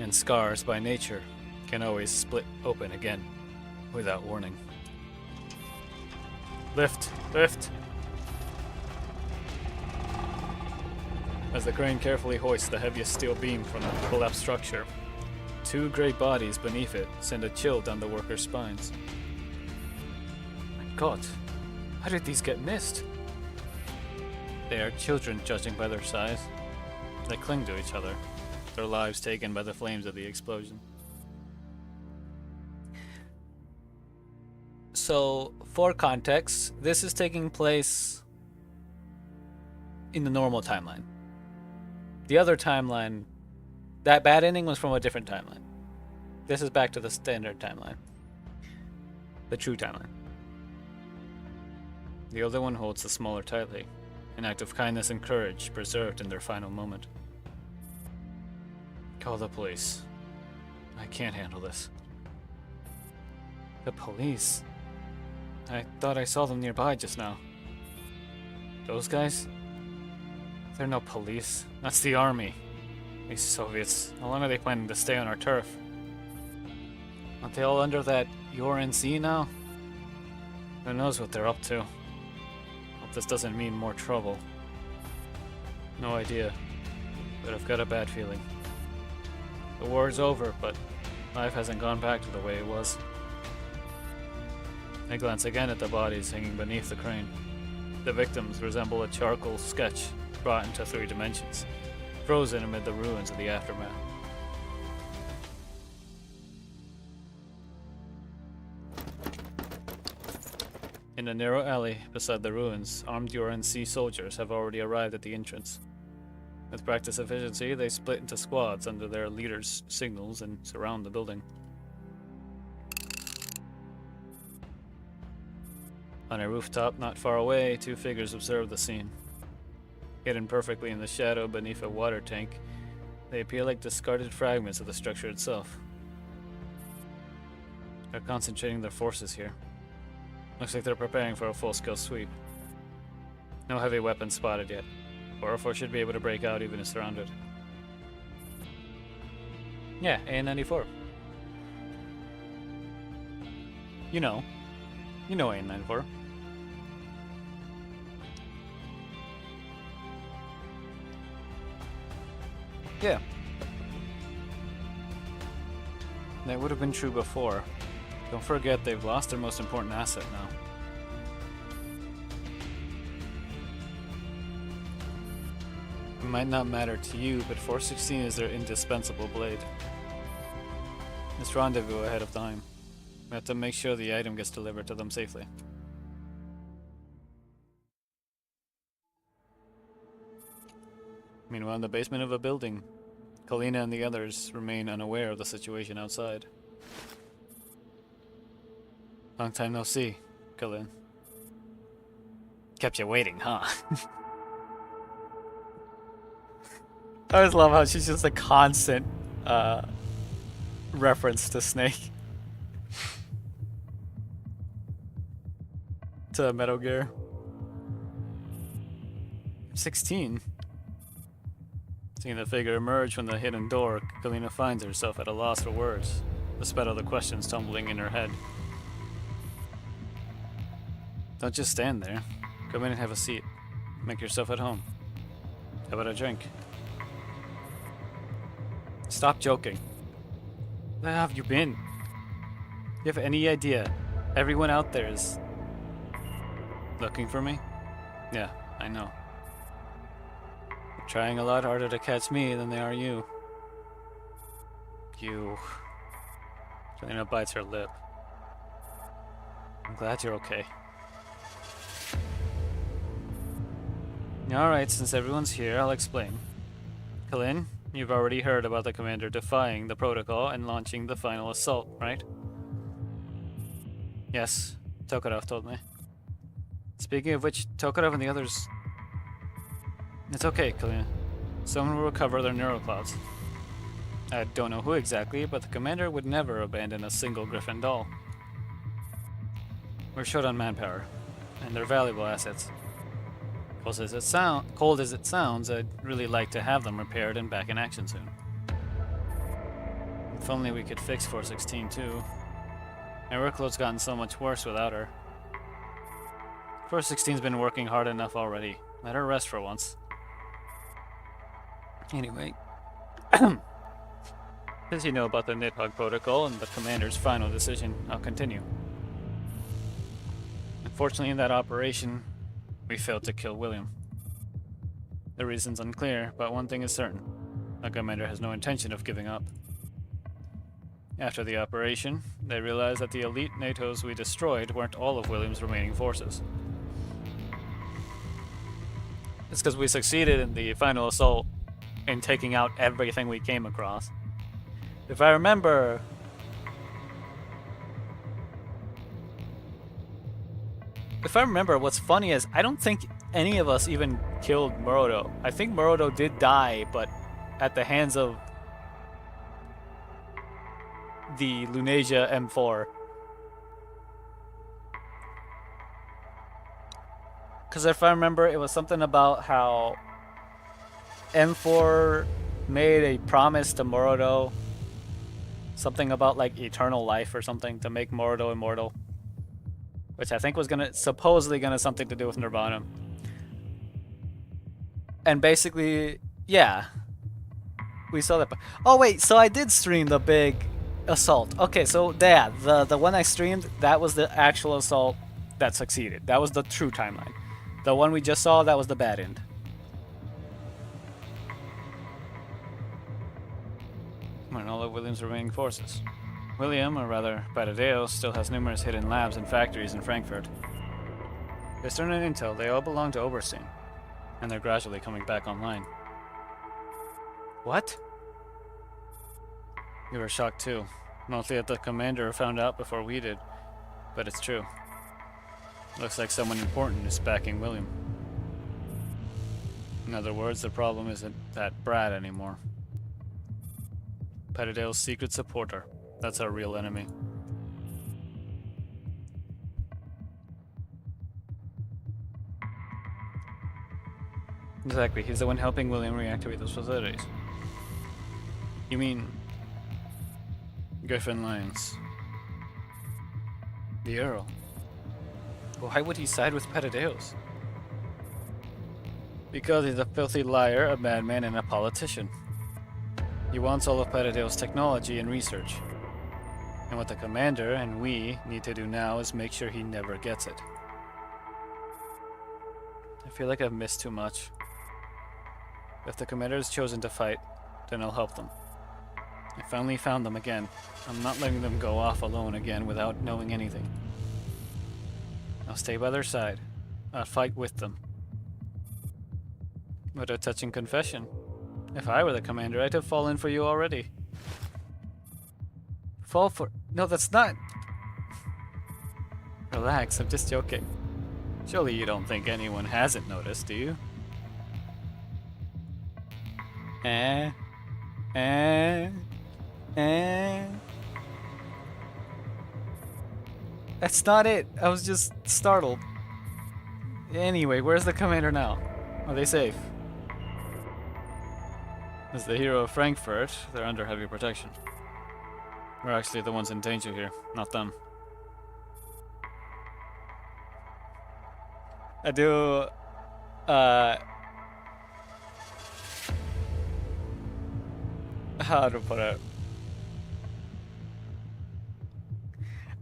And scars, by nature, can always split open again, without warning. Lift! Lift! As the crane carefully hoists the heaviest steel beam from the collapsed structure, two gray bodies beneath it send a chill down the workers' spines. My God, how did these get missed? They are children, judging by their size. They cling to each other, their lives taken by the flames of the explosion. So, for context, this is taking place in the normal timeline. The other timeline, that bad ending was from a different timeline. This is back to the standard timeline. The true timeline. The other one holds the smaller tightly, an act of kindness and courage preserved in their final moment. Call the police. I can't handle this. The police? I thought I saw them nearby just now. Those guys? They're no police. That's the army. These Soviets. How long are they planning to stay on our turf? Aren't they all under that URNC now? Who knows what they're up to? Hope this doesn't mean more trouble. No idea. But I've got a bad feeling. The war's over, but life hasn't gone back to the way it was. I glance again at the bodies hanging beneath the crane. The victims resemble a charcoal sketch brought into 3 dimensions, frozen amid the ruins of the aftermath. In a narrow alley beside the ruins, armed URNC soldiers have already arrived at the entrance. With practice efficiency, they split into squads under their leaders' signals and surround the building. On a rooftop not far away, 2 figures observe the scene. Hidden perfectly in the shadow beneath a water tank, they appear like discarded fragments of the structure itself. They're concentrating their forces here. Looks like they're preparing for a full-scale sweep. No heavy weapons spotted yet. Orifor should be able to break out even if surrounded. Yeah, AN-94. You know AN-94. Yeah. That would have been true before. Don't forget they've lost their most important asset now. It might not matter to you, but 416 is their indispensable blade. Let's rendezvous ahead of time. We have to make sure the item gets delivered to them safely. Meanwhile, in the basement of a building, Kalina and the others remain unaware of the situation outside. Long time no see, Kalin. Kept you waiting, huh? I always love how she's just a constant reference to Snake. To Metal Gear. 16. Seeing the figure emerge from the hidden door, Kalina finds herself at a loss for words, despite all the questions tumbling in her head. Don't just stand there. Come in and have a seat. Make yourself at home. How about a drink? Stop joking. Where have you been? You have any idea? Everyone out there is looking for me? Yeah, I know. They're trying a lot harder to catch me than they are you. You. Jelena bites her lip. I'm glad you're okay. Alright, since everyone's here, I'll explain. Kalin, you've already heard about the commander defying the protocol and launching the final assault, right? Yes, Tokarov told me. Speaking of which, Tokarov and the others... It's okay, Kalina. Someone will recover their neuroclouds. I don't know who exactly, but the commander would never abandon a single Griffin doll. We're short on manpower, and they're valuable assets. Cold as it sounds, I'd really like to have them repaired and back in action soon. If only we could fix 416 too. My workload's gotten so much worse without her. 416's been working hard enough already. Let her rest for once. Anyway, as you know about the Nidhogg Protocol and the commander's final decision, I'll continue. Unfortunately, in that operation, we failed to kill William. The reason's unclear, but one thing is certain. The commander has no intention of giving up. After the operation, they realized that the elite NATOs we destroyed weren't all of William's remaining forces. It's because we succeeded in the final assault in taking out everything we came across. If I remember... what's funny is I don't think any of us even killed Morodo. I think Morodo did die, but at the hands of the Lunasia M4. Because if I remember, it was something about how M4 made a promise to Morodo. Something about like eternal life or something to make Morodo immortal. Which I think was supposedly gonna something to do with Nirvana. And basically, yeah. We saw that. Oh wait, so I did stream the big assault. Okay, so yeah, the one I streamed, that was the actual assault that succeeded. That was the true timeline. The one we just saw, that was the bad end. And all of William's remaining forces. William, or rather Paradeo, still has numerous hidden labs and factories in Frankfurt. Based on intel, they all belong to Oberstein, and they're gradually coming back online. What? You were shocked too. Mostly that the commander found out before we did, but it's true. Looks like someone important is backing William. In other words, the problem isn't that Brad anymore. Paradale's secret supporter. That's our real enemy. Exactly, he's the one helping William reactivate those facilities. You mean... Griffin Lyons. The Earl. Why would he side with Patadeos? Because he's a filthy liar, a madman, and a politician. He wants all of Patadeos' technology and research. And what the commander and we need to do now is make sure he never gets it. I feel like I've missed too much. If the commander has chosen to fight, then I'll help them. I finally found them again. I'm not letting them go off alone again without knowing anything. I'll stay by their side. I'll fight with them. What a touching confession. If I were the commander, I'd have fallen for you already. Fall for... No, that's not... Relax, I'm just joking. Surely you don't think anyone hasn't noticed, do you? That's not it. I was just startled. Anyway, where's the commander now? Are they safe? As the hero of Frankfurt, they're under heavy protection. We're actually the ones in danger here, not them. I do... how to put it?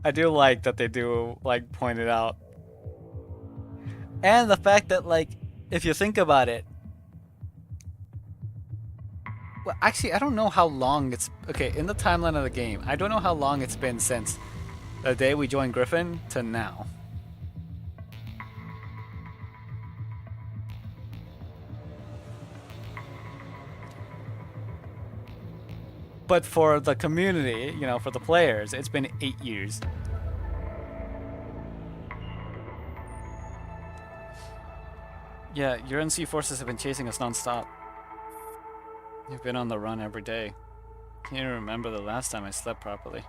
I do like that they do, like, point it out. And the fact that, like, if you think about it... Well, actually, I don't know how long it's... Okay, in the timeline of the game, I don't know how long it's been since the day we joined Griffin to now. But for the community, you know, for the players, it's been 8 years. Yeah, your NC forces have been chasing us non-stop. You've been on the run every day. Can't even remember the last time I slept properly.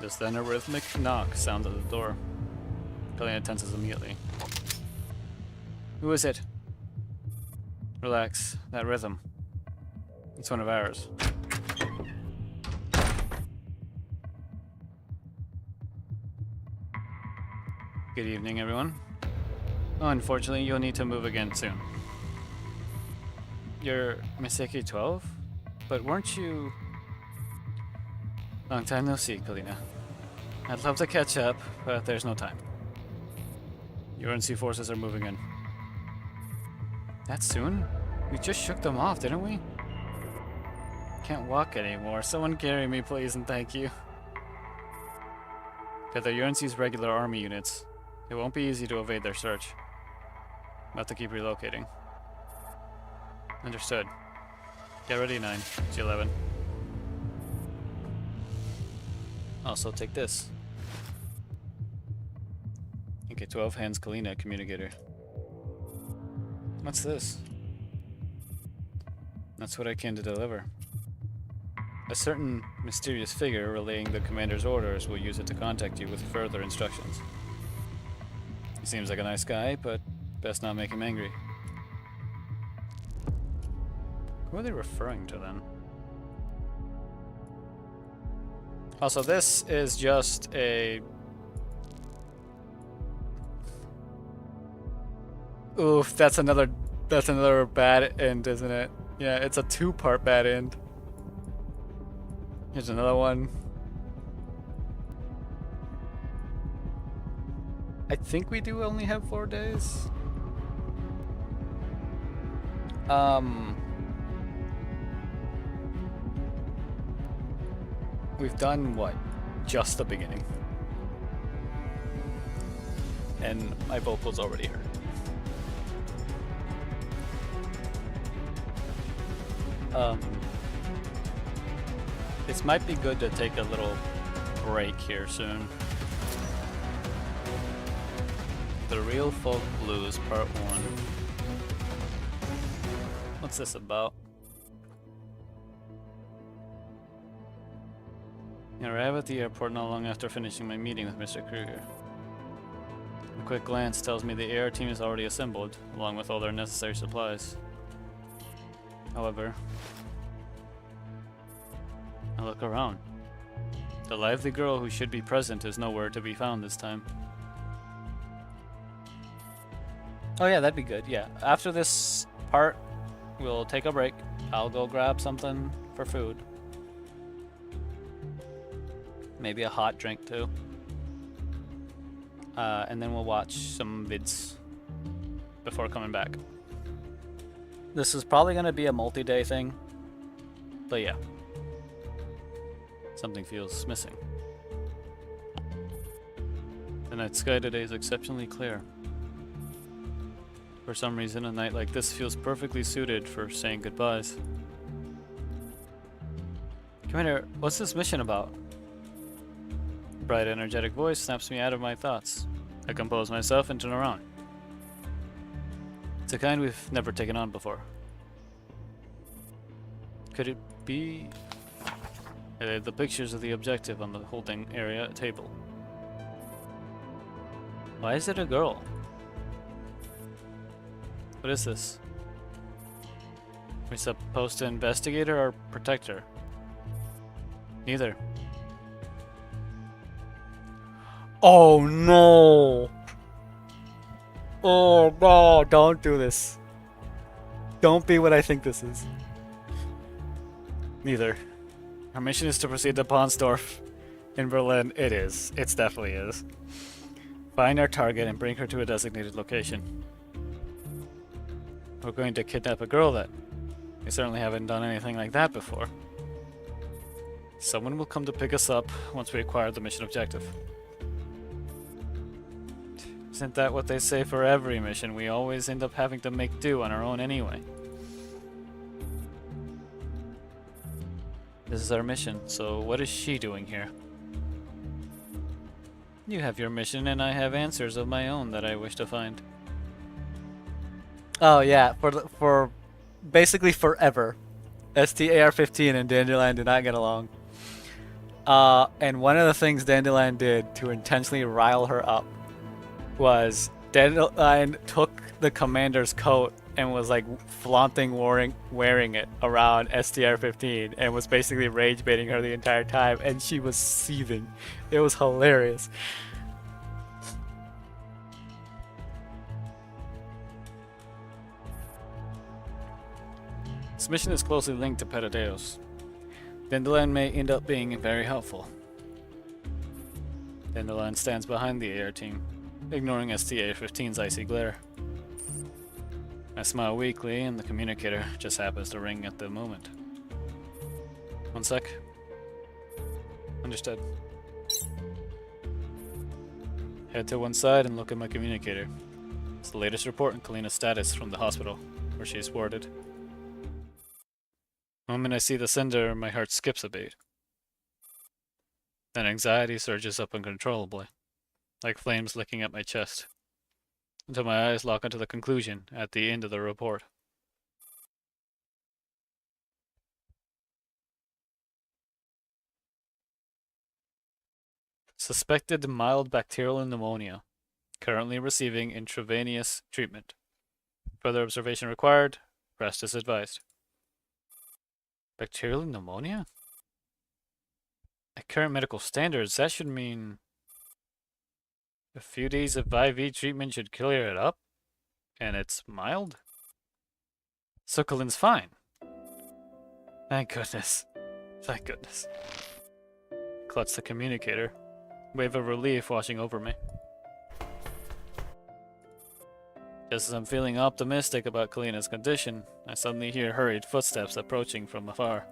Just then a rhythmic knock sounded at the door. Kalina tenses immediately. Who is it? Relax. That rhythm. It's one of ours. Good evening, everyone. Oh, unfortunately, you'll need to move again soon. You're Miseki 12? But weren't you... Long time no see, Kalina. I'd love to catch up, but there's no time. UNC forces are moving in. That soon? We just shook them off, didn't we? Can't walk anymore. Someone carry me, please, and thank you. They're UNC's regular army units. It won't be easy to evade their search. I'll have to keep relocating. Understood. Get ready, 9. G11. Also, take this. Okay, 12 hands Kalina, communicator. What's this? That's what I came to deliver. A certain mysterious figure relaying the commander's orders will use it to contact you with further instructions. He seems like a nice guy, but best not make him angry. Who are they referring to then? Also, this is just a... Oof, that's another bad end, isn't it? Yeah, it's a 2-part bad end. Here's another one. I think we do only have 4 days. We've done what? Just the beginning. And my vocals already hurt. This might be good to take a little break here soon. The Real Folk Blues, Part 1. What's this about? I arrived at the airport not long after finishing my meeting with Mr. Kruger. A quick glance tells me the AR team is already assembled, along with all their necessary supplies. However, I look around. The lively girl who should be present is nowhere to be found this time. Oh yeah, that'd be good, yeah. After this part, we'll take a break. I'll go grab something for food. Maybe a hot drink too. And then we'll watch some vids before coming back. This is probably going to be a multi-day thing. But yeah. Something feels missing. The night sky today is exceptionally clear. For some reason, a night like this feels perfectly suited for saying goodbyes. Commander, what's this mission about? A bright, energetic voice snaps me out of my thoughts. I compose myself and turn around. It's a kind we've never taken on before. Could it be... the pictures of the objective on the holding area table. Why is it a girl? What is this? Are we supposed to investigate her or protect her? Neither. Oh no! Oh no, don't do this. Don't be what I think this is. Neither. Our mission is to proceed to Ponsdorf in Berlin. It is. It definitely is. Find our target and bring her to a designated location. We're going to kidnap a girl then. We certainly haven't done anything like that before. Someone will come to pick us up once we acquire the mission objective. Isn't that what they say for every mission? We always end up having to make do on our own anyway. This is our mission, so what is she doing here? You have your mission and I have answers of my own that I wish to find. Oh yeah, for basically forever. STAR-15 and Dandelion did not get along. And one of the things Dandelion did to intentionally rile her up was Dandelion took the commander's coat and was like flaunting wearing it around STR-15 and was basically rage baiting her the entire time, and she was seething. It was hilarious. This mission is closely linked to Petadeos. Dandelion may end up being very helpful. Dandelion stands behind the AR team, ignoring STA-15's icy glare. I smile weakly, and the communicator just happens to ring at the moment. One sec. Understood. Head to one side and look at my communicator. It's the latest report on Kalina's status from the hospital, where she is warded. The moment I see the sender, my heart skips a beat. Then anxiety surges up uncontrollably, like flames licking at my chest, until my eyes lock onto the conclusion at the end of the report. Suspected mild bacterial pneumonia. Currently receiving intravenous treatment. Further observation required. Rest is advised. Bacterial pneumonia? At current medical standards, that should mean a few days of IV treatment should clear it up, and it's mild? So Colin's fine. Thank goodness. Thank goodness. Clutch the communicator. Wave of relief washing over me. Just as I'm feeling optimistic about Kalina's condition, I suddenly hear hurried footsteps approaching from afar.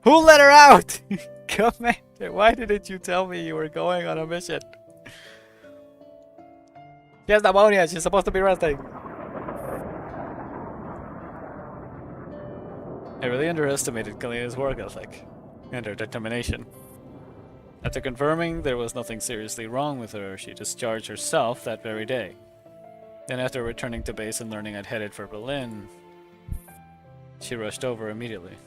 Who let her out? Commander, why didn't you tell me you were going on a mission? She has pneumonia, she's supposed to be resting. I really underestimated Kalina's work ethic and her determination. After confirming there was nothing seriously wrong with her, she discharged herself that very day. Then after returning to base and learning I'd headed for Berlin, she rushed over immediately.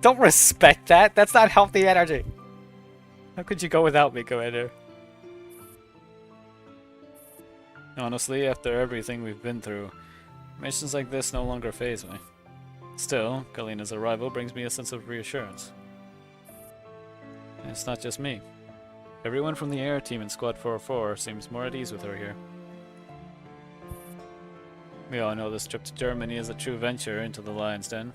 Don't respect that. That's not healthy energy. How could you go without me, Commander? Honestly, after everything we've been through, missions like this no longer faze me. Still, Kalina's arrival brings me a sense of reassurance. And it's not just me. Everyone from the air team in Squad 404 seems more at ease with her here. We all know this trip to Germany is a true venture into the Lion's Den.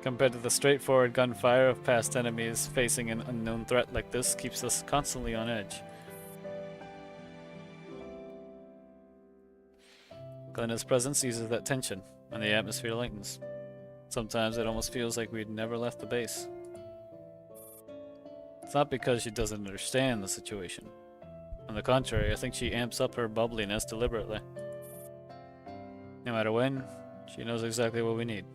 Compared to the straightforward gunfire of past enemies, facing an unknown threat like this keeps us constantly on edge. Kalina's presence eases that tension, and the atmosphere lightens. Sometimes it almost feels like we'd never left the base. It's not because she doesn't understand the situation. On the contrary, I think she amps up her bubbliness deliberately. No matter when, she knows exactly what we need.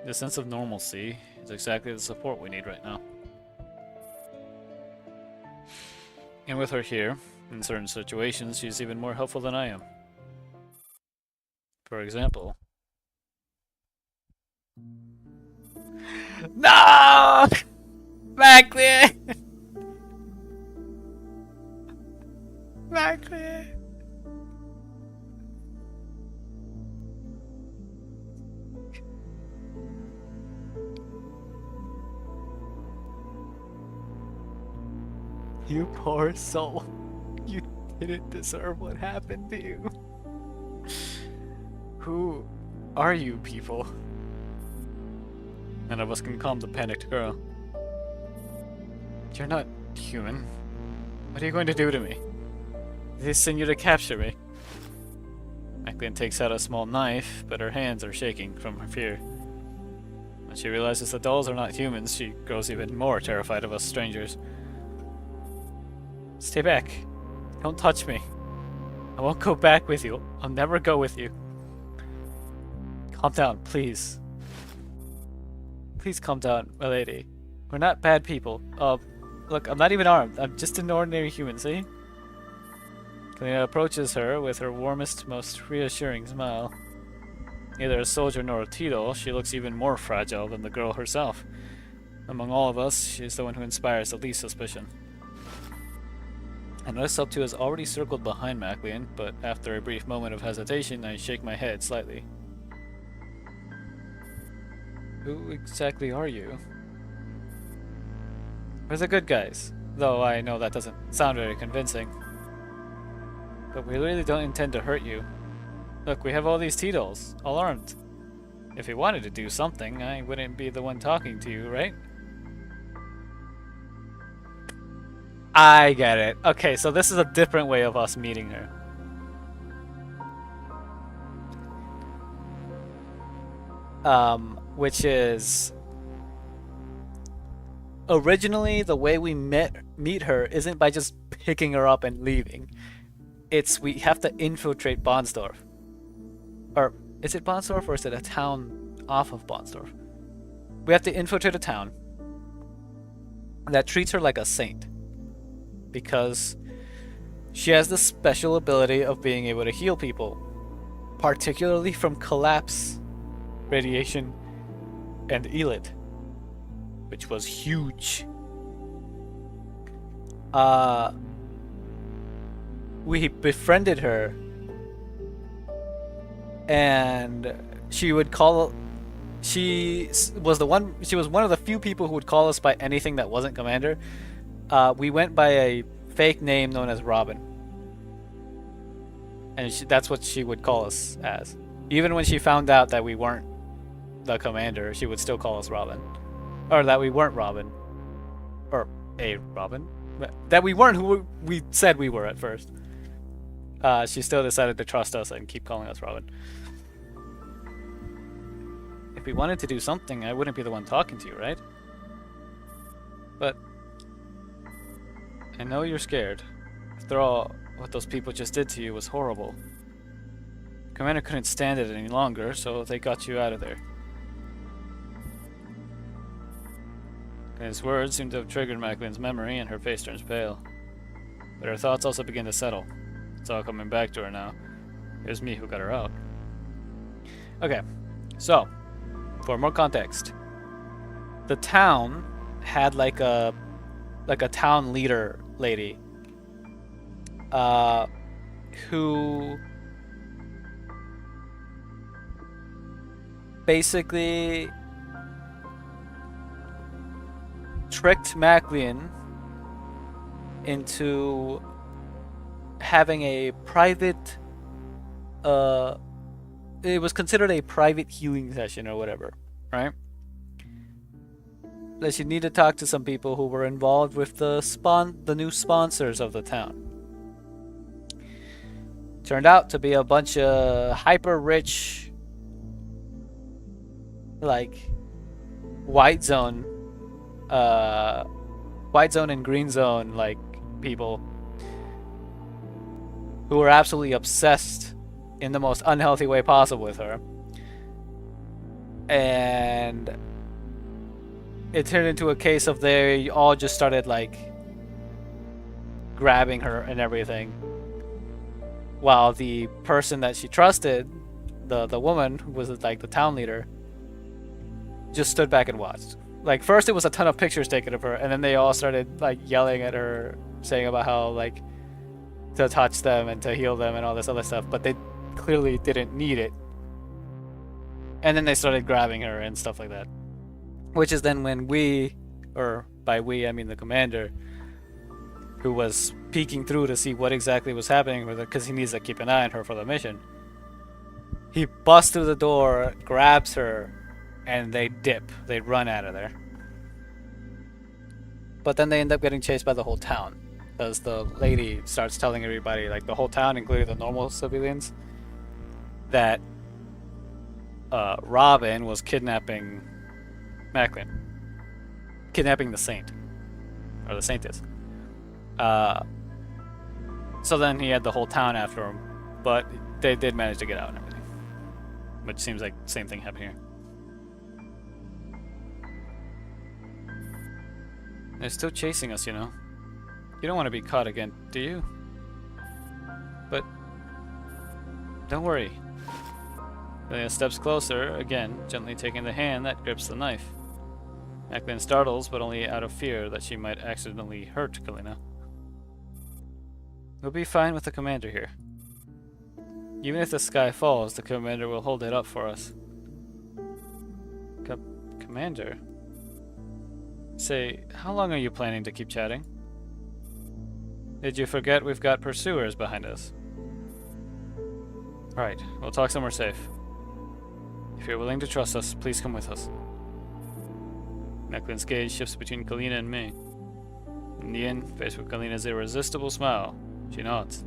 The sense of normalcy is exactly the support we need right now. And with her here, in certain situations, she's even more helpful than I am. For example... No! Macklin! Macklin! You poor soul. You didn't deserve what happened to you. Who are you people? None of us can calm the panicked girl. You're not human. What are you going to do to me? Did they send you to capture me? Macklin takes out a small knife, but her hands are shaking from her fear. When she realizes the dolls are not humans, she grows even more terrified of us strangers. Stay back. Don't touch me. I won't go back with you. I'll never go with you. Calm down, please. Please calm down, my lady. We're not bad people. Look, I'm not even armed. I'm just an ordinary human, see? Kalina approaches her with her warmest, most reassuring smile. Neither a soldier nor a Tito, she looks even more fragile than the girl herself. Among all of us, she's the one who inspires the least suspicion. I notice Sub 2 has already circled behind Maclean, but after a brief moment of hesitation, I shake my head slightly. Who exactly are you? We're the good guys. Though I know that doesn't sound very convincing. But we really don't intend to hurt you. Look, we have all these T-dolls, all armed. If we wanted to do something, I wouldn't be the one talking to you, right? I get it. Okay, so this is a different way of us meeting her. Which is... Originally, the way we meet her isn't by just picking her up and leaving. It's we have to infiltrate Bonsdorf. Or, is it Bonsdorf or is it a town off of Bonsdorf? We have to infiltrate a town that treats her like a saint. Because she has the special ability of being able to heal people. Particularly from collapse, radiation, and Elid. Which was huge. We befriended her, and she would call. She was one of the few people who would call us by anything that wasn't Commander. We went by a fake name known as Robin, and that's what she would call us as. Even when she found out that we weren't the Commander, she would still call us Robin. Or that we weren't Robin. Or a Robin. That we weren't who we said we were at first. She still decided to trust us and keep calling us Robin. If we wanted to do something, I wouldn't be the one talking to you, right? But I know you're scared. After all, what those people just did to you was horrible. Commander couldn't stand it any longer, so they got you out of there. His words seem to have triggered Macklin's memory, and her face turns pale. But her thoughts also begin to settle. It's all coming back to her now. It was me who got her out. Okay, so, for more context. The town had like a town leader lady. Who basically tricked Maclean into having a private it was considered a private healing session or whatever, right? That she needed to talk to some people who were involved with the new sponsors of the town. Turned out to be a bunch of hyper rich, like white zone and green zone like people who were absolutely obsessed in the most unhealthy way possible with her. And it turned into a case of they all just started like grabbing her and everything, while the person that she trusted, the woman who was like the town leader, just stood back and watched. Like, first it was a ton of pictures taken of her, and then they all started like yelling at her, saying about how like to touch them and to heal them and all this other stuff, but they clearly didn't need it. And then they started grabbing her and stuff like that. Which is then when we, or by we I mean the commander, who was peeking through to see what exactly was happening with her, because he needs to keep an eye on her for the mission. He busts through the door, grabs her, and they dip. They run out of there. But then they end up getting chased by the whole town, because the lady starts telling everybody, like the whole town, including the normal civilians, that Robin was kidnapping Macklin. Kidnapping the saint. Or the saintess. So then he had the whole town after him, but they did manage to get out and everything. Which seems like the same thing happened here. They're still chasing us, you know. You don't want to be caught again, do you? But don't worry. Leia steps closer, again, gently taking the hand that grips the knife. Macklin startles, but only out of fear that she might accidentally hurt Kalina. We'll be fine with the commander here. Even if the sky falls, the commander will hold it up for us. Commander? Say, how long are you planning to keep chatting? Did you forget we've got pursuers behind us? Right, we'll talk somewhere safe. If you're willing to trust us, please come with us. Mecklin's gaze shifts between Kalina and me. In the end, faced with Kalina's irresistible smile, she nods.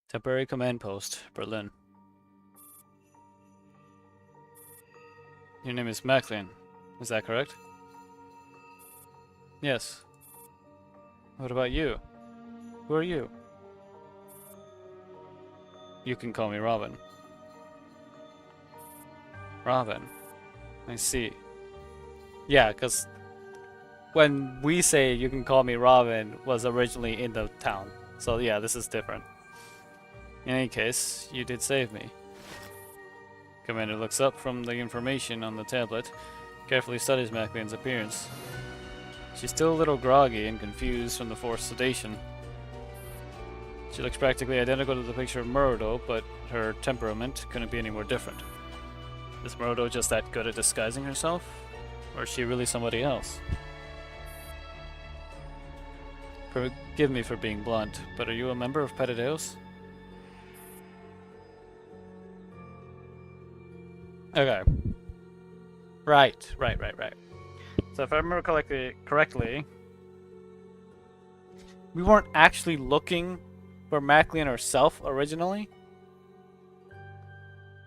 Temporary Command Post, Berlin. Your name is Macklin, is that correct? Yes. What about you? Who are you? You can call me Robin. Robin. I see. Yeah, because when we say you can call me Robin was originally in the town. So yeah, this is different. In any case, you did save me. Commander looks up from the information on the tablet, carefully studies Macklin's appearance. She's still a little groggy and confused from the forced sedation. She looks practically identical to the picture of Murdo, but her temperament couldn't be any more different. Is Murdo just that good at disguising herself? Or is she really somebody else? Forgive me for being blunt, but are you a member of Petadeus? Okay. Right. So if I remember correctly, we weren't actually looking for Macklin herself originally.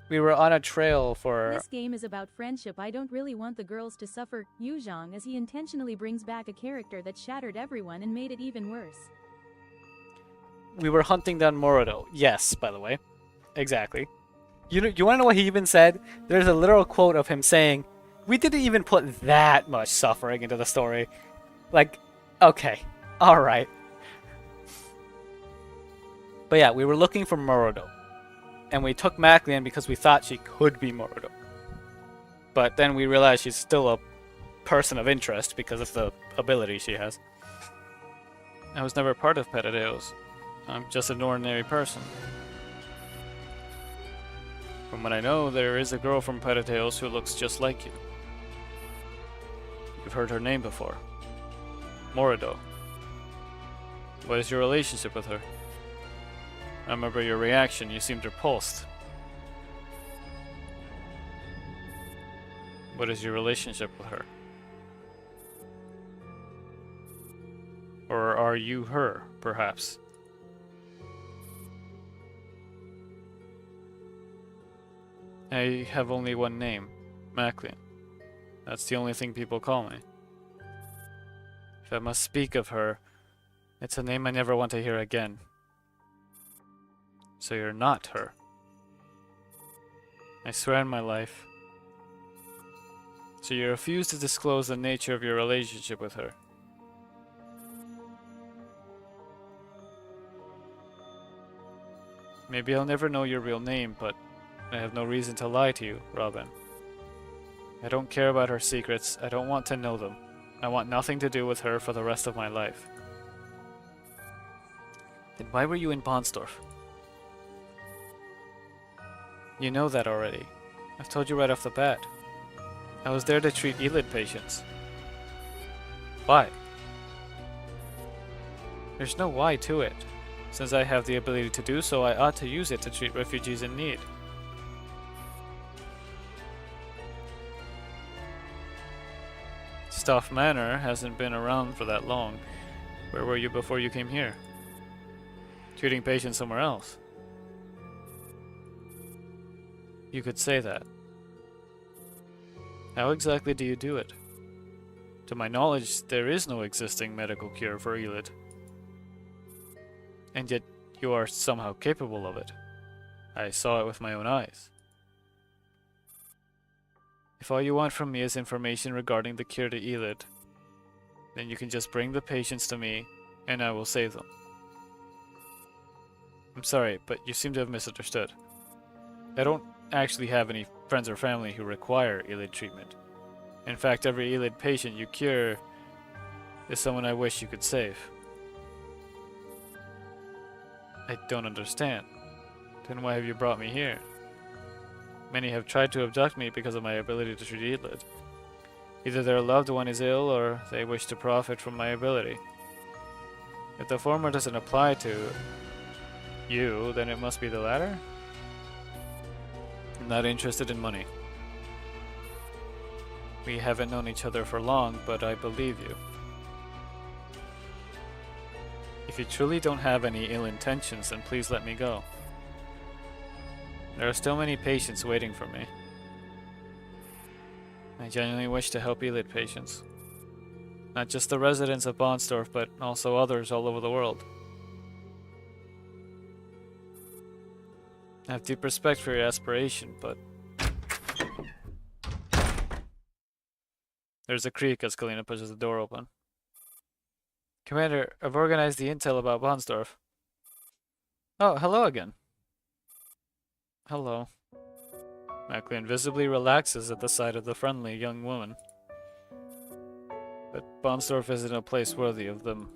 We were on a trail for... This game is about friendship. I don't really want the girls to suffer. Yu Zhang, as he intentionally brings back a character that shattered everyone and made it even worse. We were hunting down Morodo. Yes, by the way. Exactly. You want to know what he even said? There's a literal quote of him saying, "We didn't even put that much suffering into the story." Like, okay. Alright. But yeah, we were looking for Morodo. And we took Macklin because we thought she could be Morodo. But then we realized she's still a person of interest because of the ability she has. I was never part of Petadeus. I'm just an ordinary person. From what I know, there is a girl from Petadeus who looks just like you. You've heard her name before. Morodo. What is your relationship with her? I remember your reaction. You seemed repulsed. What is your relationship with her? Or are you her, perhaps? I have only one name, Macklin. That's the only thing people call me. If I must speak of her, it's a name I never want to hear again. So you're not her. I swear on my life. So you refuse to disclose the nature of your relationship with her. Maybe I'll never know your real name, but I have no reason to lie to you, Robin. I don't care about her secrets. I don't want to know them. I want nothing to do with her for the rest of my life. Then why were you in Bonsdorf? You know that already. I've told you right off the bat. I was there to treat Elid patients. Why? There's no why to it. Since I have the ability to do so, I ought to use it to treat refugees in need. Staff Manor hasn't been around for that long. Where were you before you came here? Treating patients somewhere else. You could say that. How exactly do you do it? To my knowledge, there is no existing medical cure for Elid. And yet, you are somehow capable of it. I saw it with my own eyes. If all you want from me is information regarding the cure to Elid, then you can just bring the patients to me, and I will save them. I'm sorry, but you seem to have misunderstood. I don't actually have any friends or family who require Elid treatment. In fact, every Elid patient you cure is someone I wish you could save. I don't understand. Then why have you brought me here? Many have tried to abduct me because of my ability to treat Eidolon. Either their loved one is ill, or they wish to profit from my ability. If the former doesn't apply to you, then it must be the latter? I'm not interested in money. We haven't known each other for long, but I believe you. If you truly don't have any ill intentions, then please let me go. There are still many patients waiting for me. I genuinely wish to help Elite patients. Not just the residents of Bonsdorf, but also others all over the world. I have deep respect for your aspiration, but... There's a creak as Kalina pushes the door open. Commander, I've organized the intel about Bonsdorf. Oh, hello again. Hello. Maclean visibly relaxes at the sight of the friendly young woman. But Bonsdorf isn't a place worthy of them.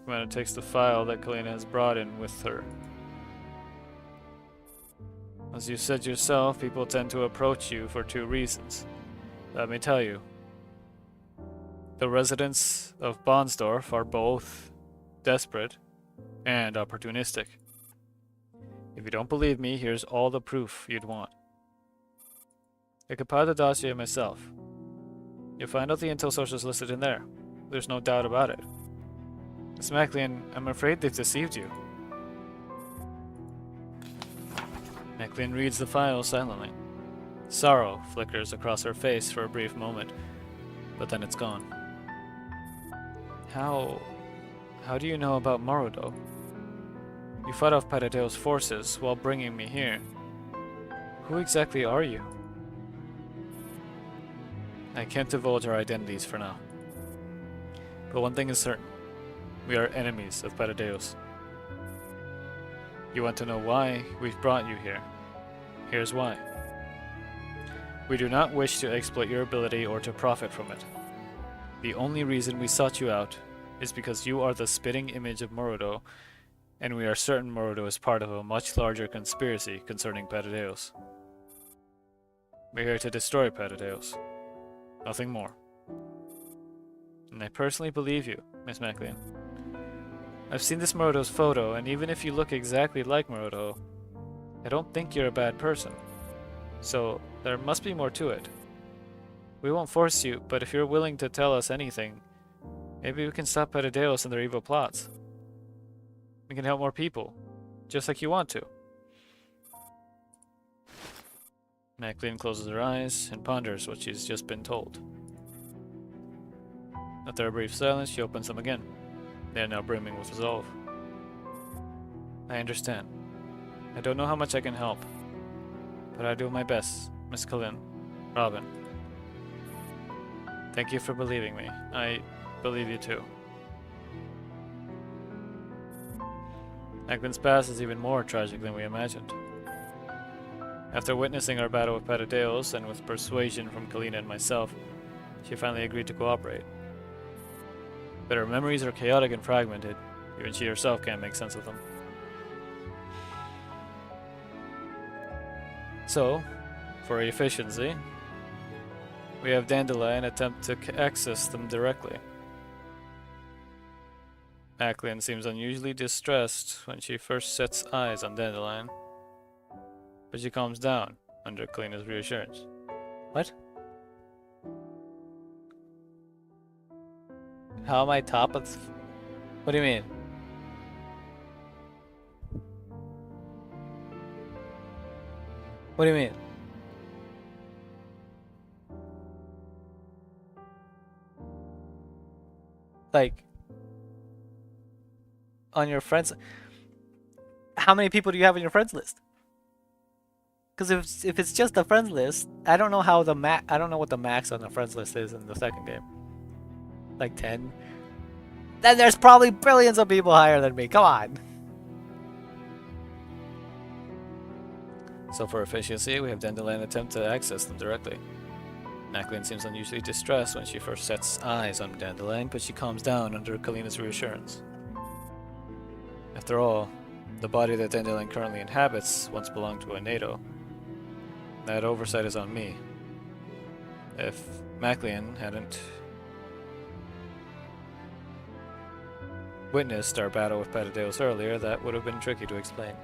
Commander takes the file that Kalina has brought in with her. As you said yourself, people tend to approach you for two reasons. Let me tell you. The residents of Bonsdorf are both desperate and opportunistic. If you don't believe me, here's all the proof you'd want. I compiled the dossier myself. You'll find out the intel sources listed in there. There's no doubt about it. Miss Maclean, I'm afraid they've deceived you. Maclean reads the file silently. Sorrow flickers across her face for a brief moment, but then it's gone. How do you know about Morudo? You fought off Patadeo's forces while bringing me here. Who exactly are you? I can't divulge our identities for now. But one thing is certain. We are enemies of Patadeo's. You want to know why we've brought you here? Here's why. We do not wish to exploit your ability or to profit from it. The only reason we sought you out is because you are the spitting image of Morudo, and we are certain Morudo is part of a much larger conspiracy concerning Patadeos. We're here to destroy Patadeos. Nothing more. And I personally believe you, Miss Maclean. I've seen this Morudo's photo, and even if you look exactly like Morudo, I don't think you're a bad person. So, there must be more to it. We won't force you, but if you're willing to tell us anything, maybe we can stop Patadeos and their evil plots. We can help more people, just like you want to. Maclean closes her eyes and ponders what she's just been told. After a brief silence, she opens them again. They are now brimming with resolve. I understand. I don't know how much I can help, but I do my best, Miss Kalin. Robin. Thank you for believing me. I believe you too. Maclean's past is even more tragic than we imagined. After witnessing our battle with Patadeos and with persuasion from Kalina and myself, she finally agreed to cooperate. But her memories are chaotic and fragmented. Even she herself can't make sense of them. So, for efficiency, we have Dandelion attempt to access them directly. Maclean seems unusually distressed when she first sets eyes on Dandelion, but she calms down under Kalina's reassurance. What? How am I top of... What do you mean? What do you mean? Like... on your friends... How many people do you have on your friends list? Because if it's just a friends list, I don't know how the I don't know what the max on the friends list is in the second game. Like 10. Then there's probably billions of people higher than me. Come on. So for efficiency, we have Dandelion attempt to access them directly. Maclean seems unusually distressed when she first sets eyes on Dandelion, but she calms down under Kalina's reassurance. After all, The body that Dandelion currently inhabits once belonged to a NATO. That oversight is on me. If Maclean hadn't witnessed our battle with Patadeus earlier, that would have been tricky to explain.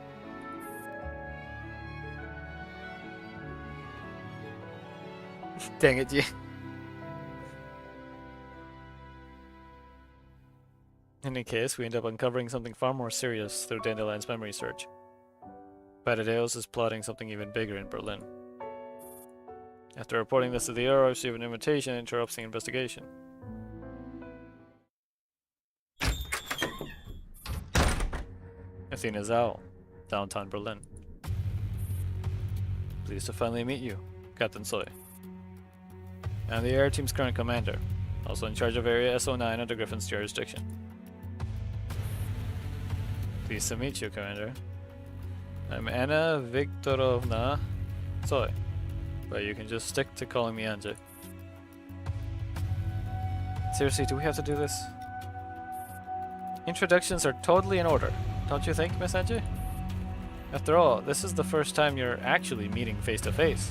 Dang it, G. In any case, we end up uncovering something far more serious through Dandelion's memory search. Patadeus is plotting something even bigger in Berlin. After reporting this to the Euro, I receive an invitation that interrupts the investigation. Athena Zao, downtown Berlin. Pleased to finally meet you, Captain Soy. I'm the air team's current commander, also in charge of Area SO9 under Griffin's jurisdiction. Pleased to meet you, Commander. I'm Anna Viktorovna Soy, but you can just stick to calling me Anja. Seriously, do we have to do this? Introductions are totally in order, don't you think, Miss Anja? After all, this is the first time you're actually meeting face to face.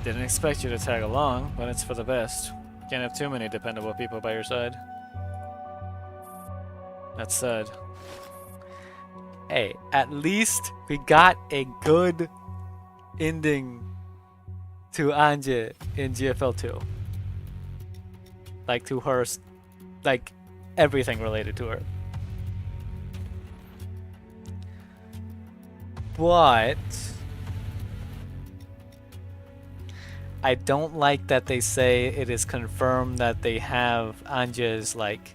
Didn't expect you to tag along, but it's for the best. Can't have too many dependable people by your side. That said, hey, at least we got a good ending to Anje in GFL2. Like to her, like everything related to her. But I don't like that they say it is confirmed that they have Anja's like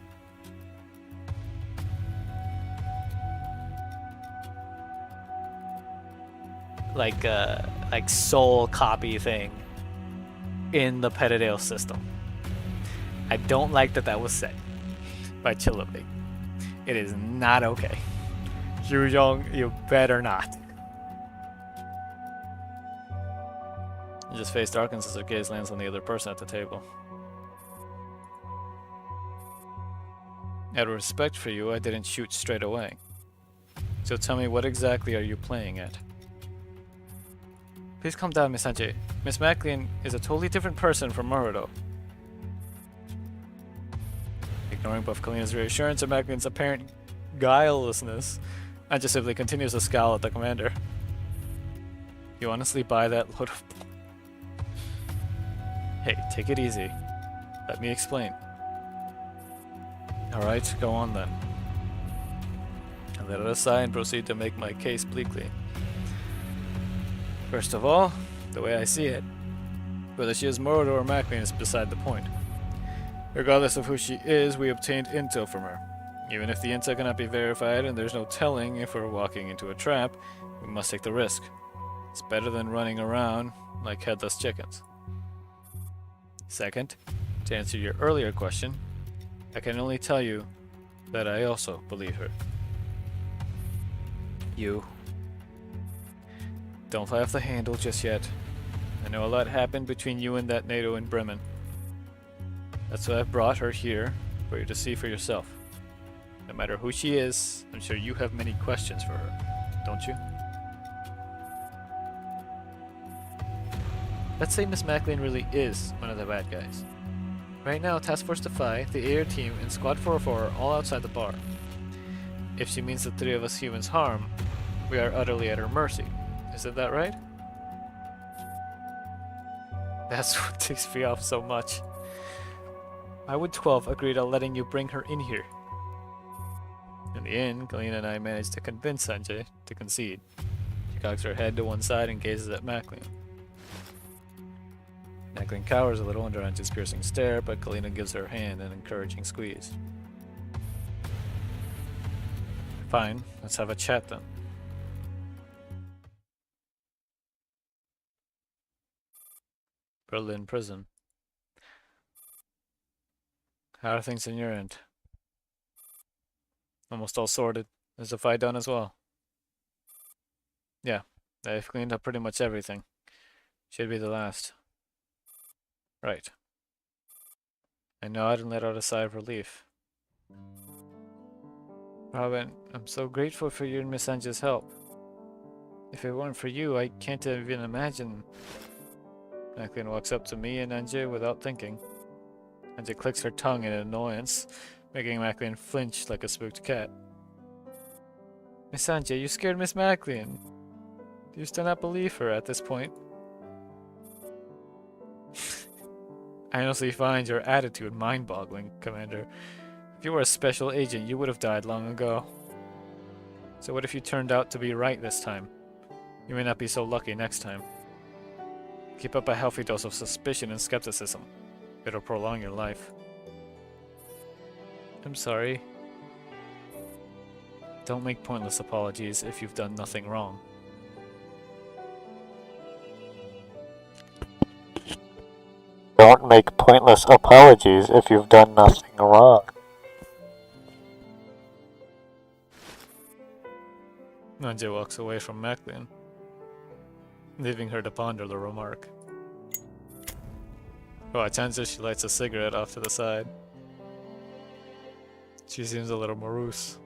soul copy thing in the Petadale system. I don't like that that was said by Chilobe. It is not okay. Yu Yong, you better not. His face darkens as her gaze lands on the other person at the table. Out of respect for you, I didn't shoot straight away. So tell me, what exactly are you playing at? Please calm down, Miss Sanjay. Miss Maclean is a totally different person from Murado. Ignoring both Kalina's reassurance and Maclean's apparent guilelessness, Anja simply continues to scowl at the commander. You honestly buy that load of... Hey, take it easy. Let me explain. Alright, go on then. I let it aside and proceed to make my case bleakly. First of all, the way I see it, whether she is Morodo or Maclean is beside the point. Regardless of who she is, we obtained intel from her. Even if the intel cannot be verified and there's no telling if we're walking into a trap, we must take the risk. It's better than running around like headless chickens. Second, to answer your earlier question, I can only tell you that I also believe her. You. Don't fly off the handle just yet. I know a lot happened between you and that NATO in Bremen. That's why I've brought her here, for you to see for yourself. No matter who she is, I'm sure you have many questions for her, don't you? Let's say Miss Maclean really is one of the bad guys. Right now, Task Force Defy, the air team, and Squad 404 are all outside the bar. If she means the three of us humans harm, we are utterly at her mercy. Isn't that right? That's what ticks me off so much. Why would 12 agree to letting you bring her in here? In the end, Galena and I managed to convince Sanjay to concede. She cocks her head to one side and gazes at Maclean. Maclean cowers a little under Anja's piercing stare, but Galena gives her hand an encouraging squeeze. Fine, let's have a chat then. Berlin prison. How are things on your end? Almost all sorted. Is the fight done as well? Yeah, they've cleaned up pretty much everything. Should be the last. Right. I nod and let out a sigh of relief. Robin, I'm so grateful for you and Miss Anja's help. If it weren't for you, I can't even imagine. Maclean walks up to me and Anja without thinking. Anja clicks her tongue in annoyance, making Maclean flinch like a spooked cat. Miss Anja, you scared Miss Maclean. Do you still not believe her at this point? I honestly find your attitude mind-boggling, Commander. If you were a special agent, you would have died long ago. So what if you turned out to be right this time? You may not be so lucky next time. Keep up a healthy dose of suspicion and skepticism. It'll prolong your life. I'm sorry. Don't make pointless apologies if you've done nothing wrong. Don't make pointless apologies if you've done nothing wrong. Anja walks away from Maclean, leaving her to ponder the remark. Watch Anja, she lights a cigarette off to the side. She seems a little morose.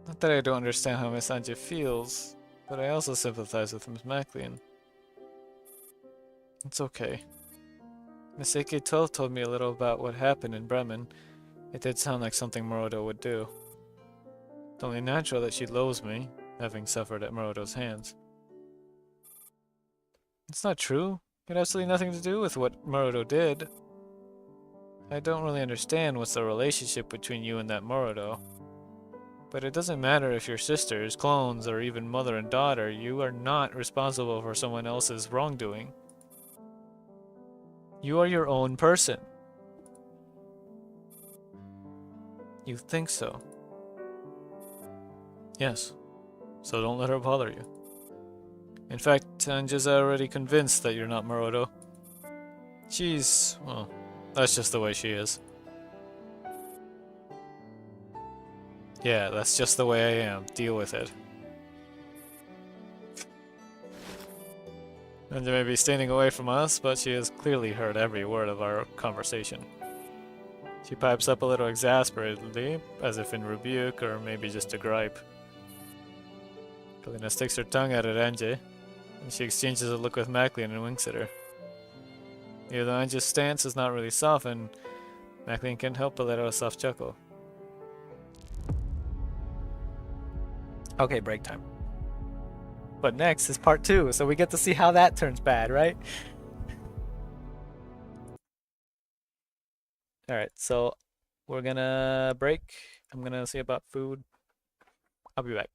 Not that I don't understand how Miss Anja feels, but I also sympathize with Miss Maclean. It's okay. Miss AK-12 told me a little about what happened in Bremen. It did sound like something Morodo would do. It's only natural that she loathes me, having suffered at Morodo's hands. It's not true. It had absolutely nothing to do with what Morodo did. I don't really understand what's the relationship between you and that Morodo. But it doesn't matter if you're sisters, clones, or even mother and daughter, you are not responsible for someone else's wrongdoing. You are your own person. You think so? Yes. So don't let her bother you. In fact, Anja's already convinced that you're not Morodo. Well, that's just the way she is. Yeah, that's just the way I am. Deal with it. Anja may be standing away from us, but she has clearly heard every word of our conversation. She pipes up a little exasperatedly, as if in rebuke or maybe just a gripe. Kalina sticks her tongue out at Anja, and she exchanges a look with Maclean and winks at her. Even though Anja's stance is not really softened, Maclean can't help but let out a soft chuckle. Okay, break time. But next is part 2, so we get to see how that turns bad, right? Alright, so we're gonna break. I'm gonna see about food. I'll be back.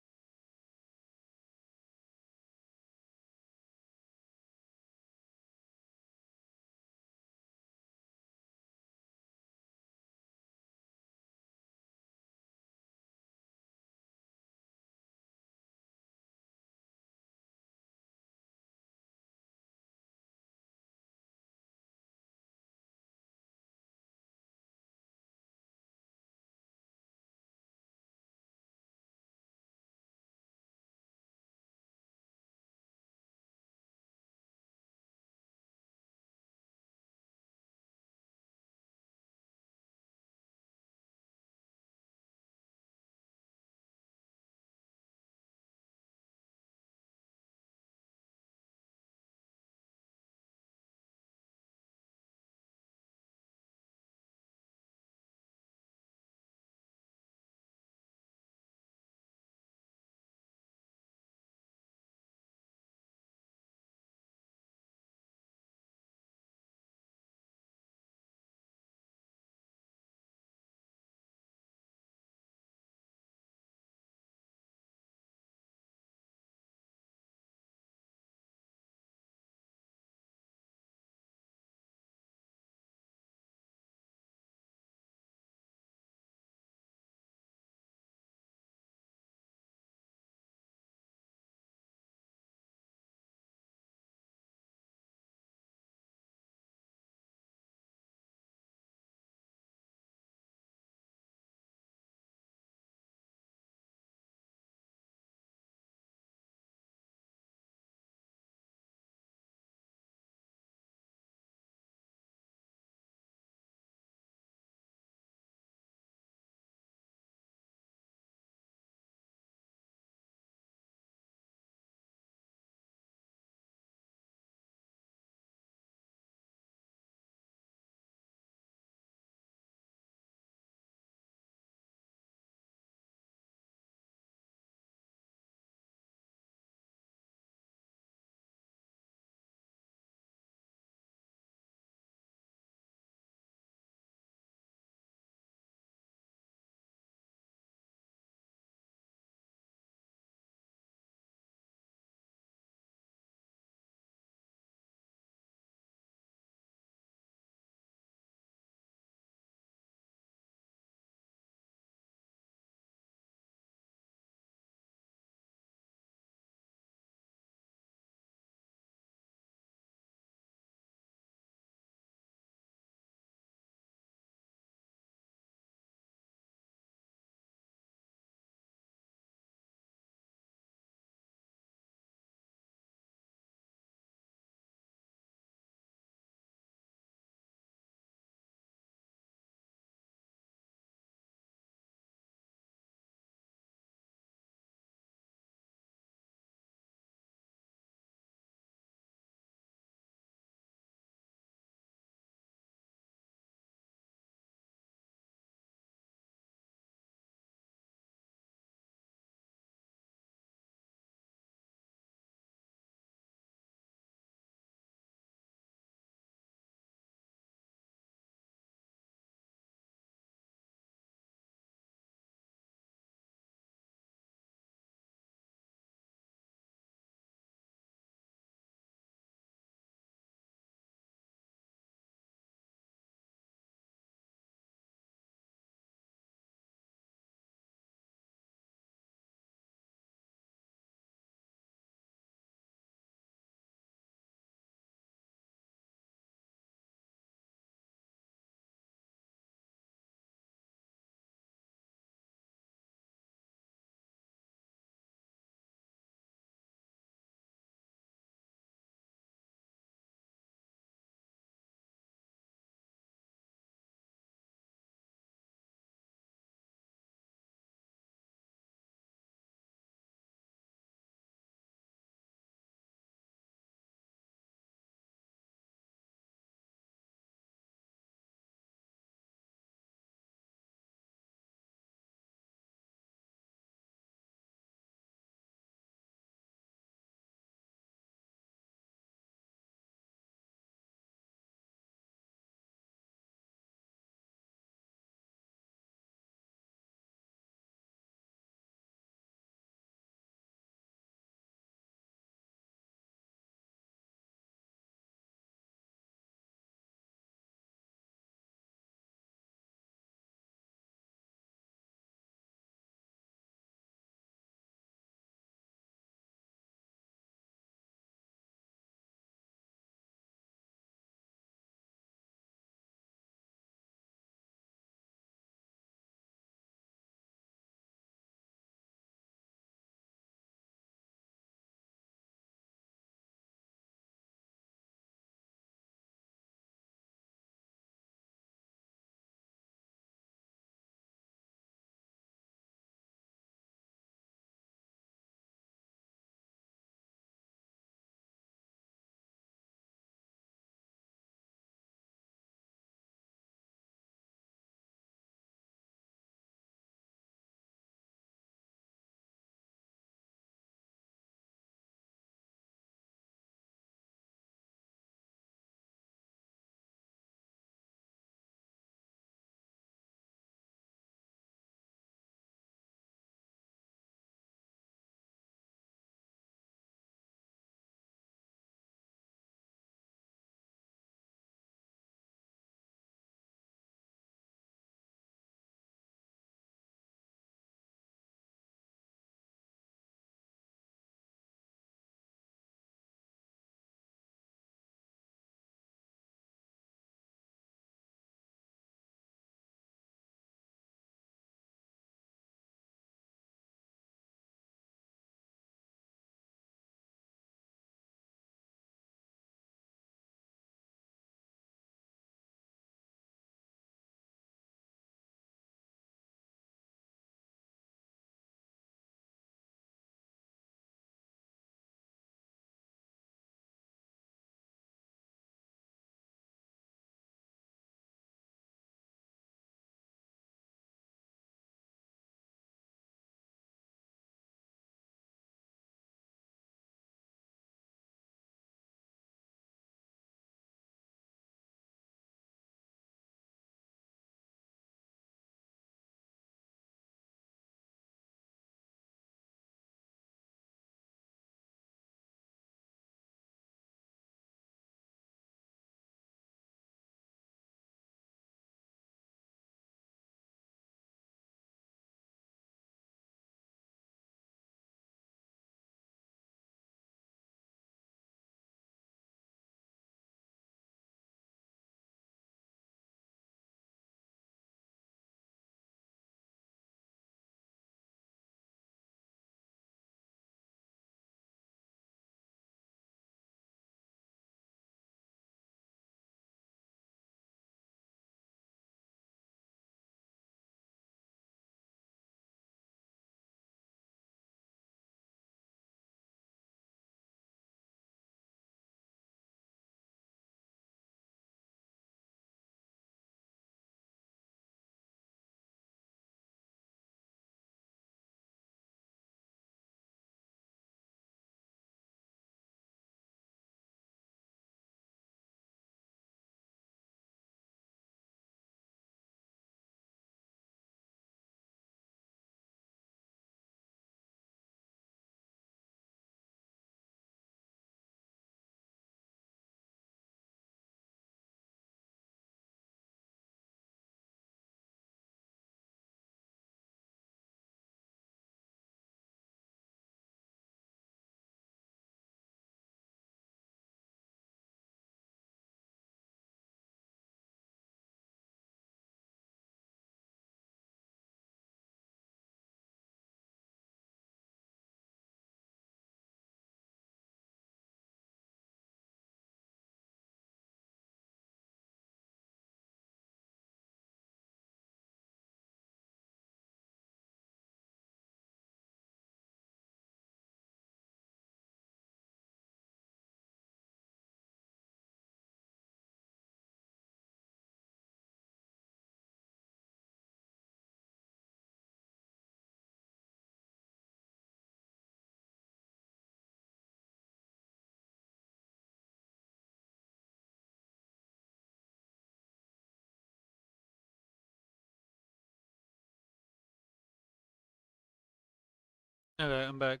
Okay, I'm back.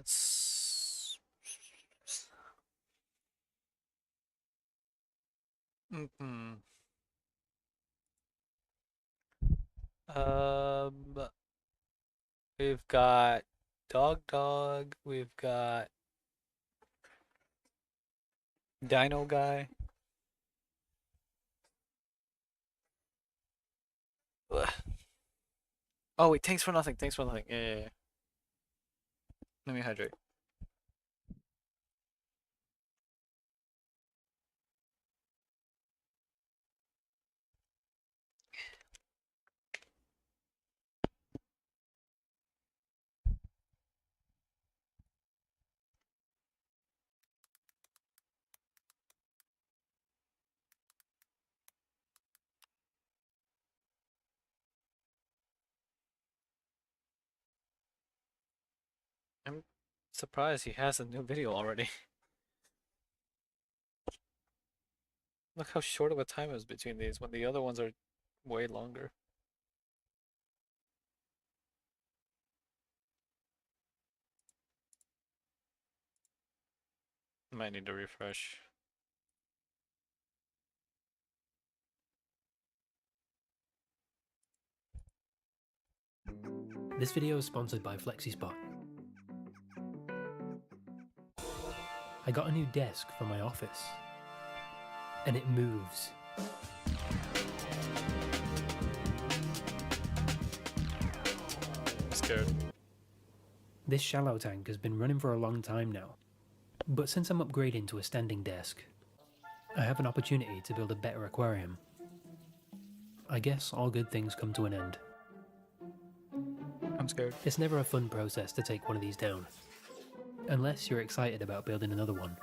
It's mm-hmm. Um, we've got Dog, we've got Dino Guy. Ugh. Oh wait, thanks for nothing. Thanks for nothing. Yeah. Let me hydrate. I'm surprised he has a new video already. Look how short of a time is between these when the other ones are way longer. Might need to refresh. This video is sponsored by FlexiSpot. I got a new desk for my office, and it moves. I'm scared. This shallow tank has been running for a long time now, but since I'm upgrading to a standing desk, I have an opportunity to build a better aquarium. I guess all good things come to an end. I'm scared. It's never a fun process to take one of these down, unless you're excited about building another one.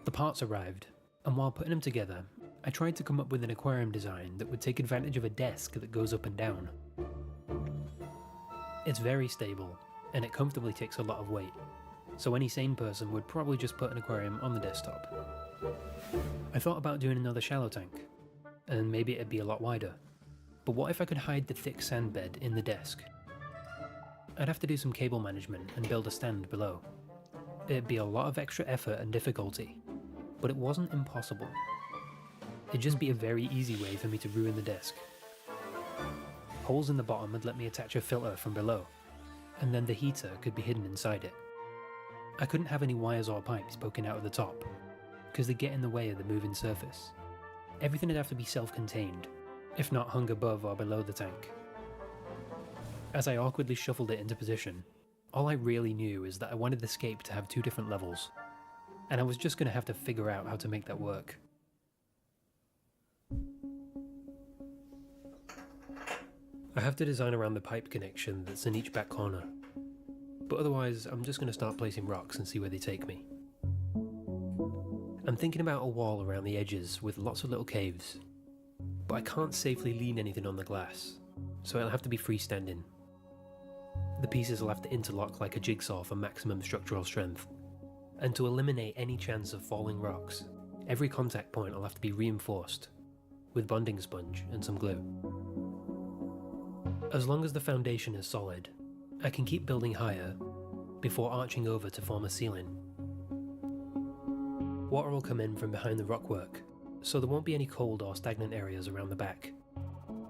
The parts arrived, and while putting them together, I tried to come up with an aquarium design that would take advantage of a desk that goes up and down. It's very stable, and it comfortably takes a lot of weight, so any sane person would probably just put an aquarium on the desktop. I thought about doing another shallow tank, and maybe it'd be a lot wider. But what if I could hide the thick sand bed in the desk? I'd have to do some cable management and build a stand below. It'd be a lot of extra effort and difficulty, but it wasn't impossible. It'd just be a very easy way for me to ruin the desk. Holes in the bottom would let me attach a filter from below, and then the heater could be hidden inside it. I couldn't have any wires or pipes poking out of the top, because they get in the way of the moving surface. Everything would have to be self-contained, if not hung above or below the tank. As I awkwardly shuffled it into position, all I really knew is that I wanted the scape to have 2 different levels, and I was just going to have to figure out how to make that work. I have to design around the pipe connection that's in each back corner, but otherwise I'm just going to start placing rocks and see where they take me. I'm thinking about a wall around the edges with lots of little caves, but I can't safely lean anything on the glass, so it'll have to be freestanding. The pieces will have to interlock like a jigsaw for maximum structural strength, and to eliminate any chance of falling rocks, every contact point will have to be reinforced with bonding sponge and some glue. As long as the foundation is solid, I can keep building higher before arching over to form a ceiling. Water will come in from behind the rockwork, so there won't be any cold or stagnant areas around the back.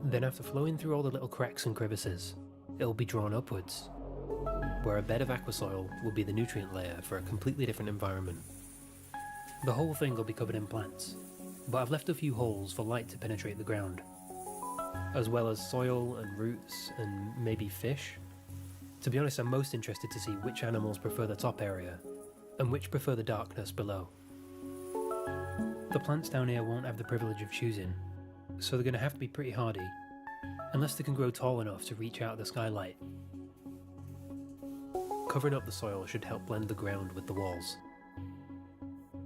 Then after flowing through all the little cracks and crevices, it will be drawn upwards, where a bed of aquasoil will be the nutrient layer for a completely different environment. The whole thing will be covered in plants, but I've left a few holes for light to penetrate the ground, as well as soil and roots and maybe fish. To be honest, I'm most interested to see which animals prefer the top area and which prefer the darkness below. The plants down here won't have the privilege of choosing, so they're going to have to be pretty hardy, unless they can grow tall enough to reach out the skylight. Covering up the soil should help blend the ground with the walls.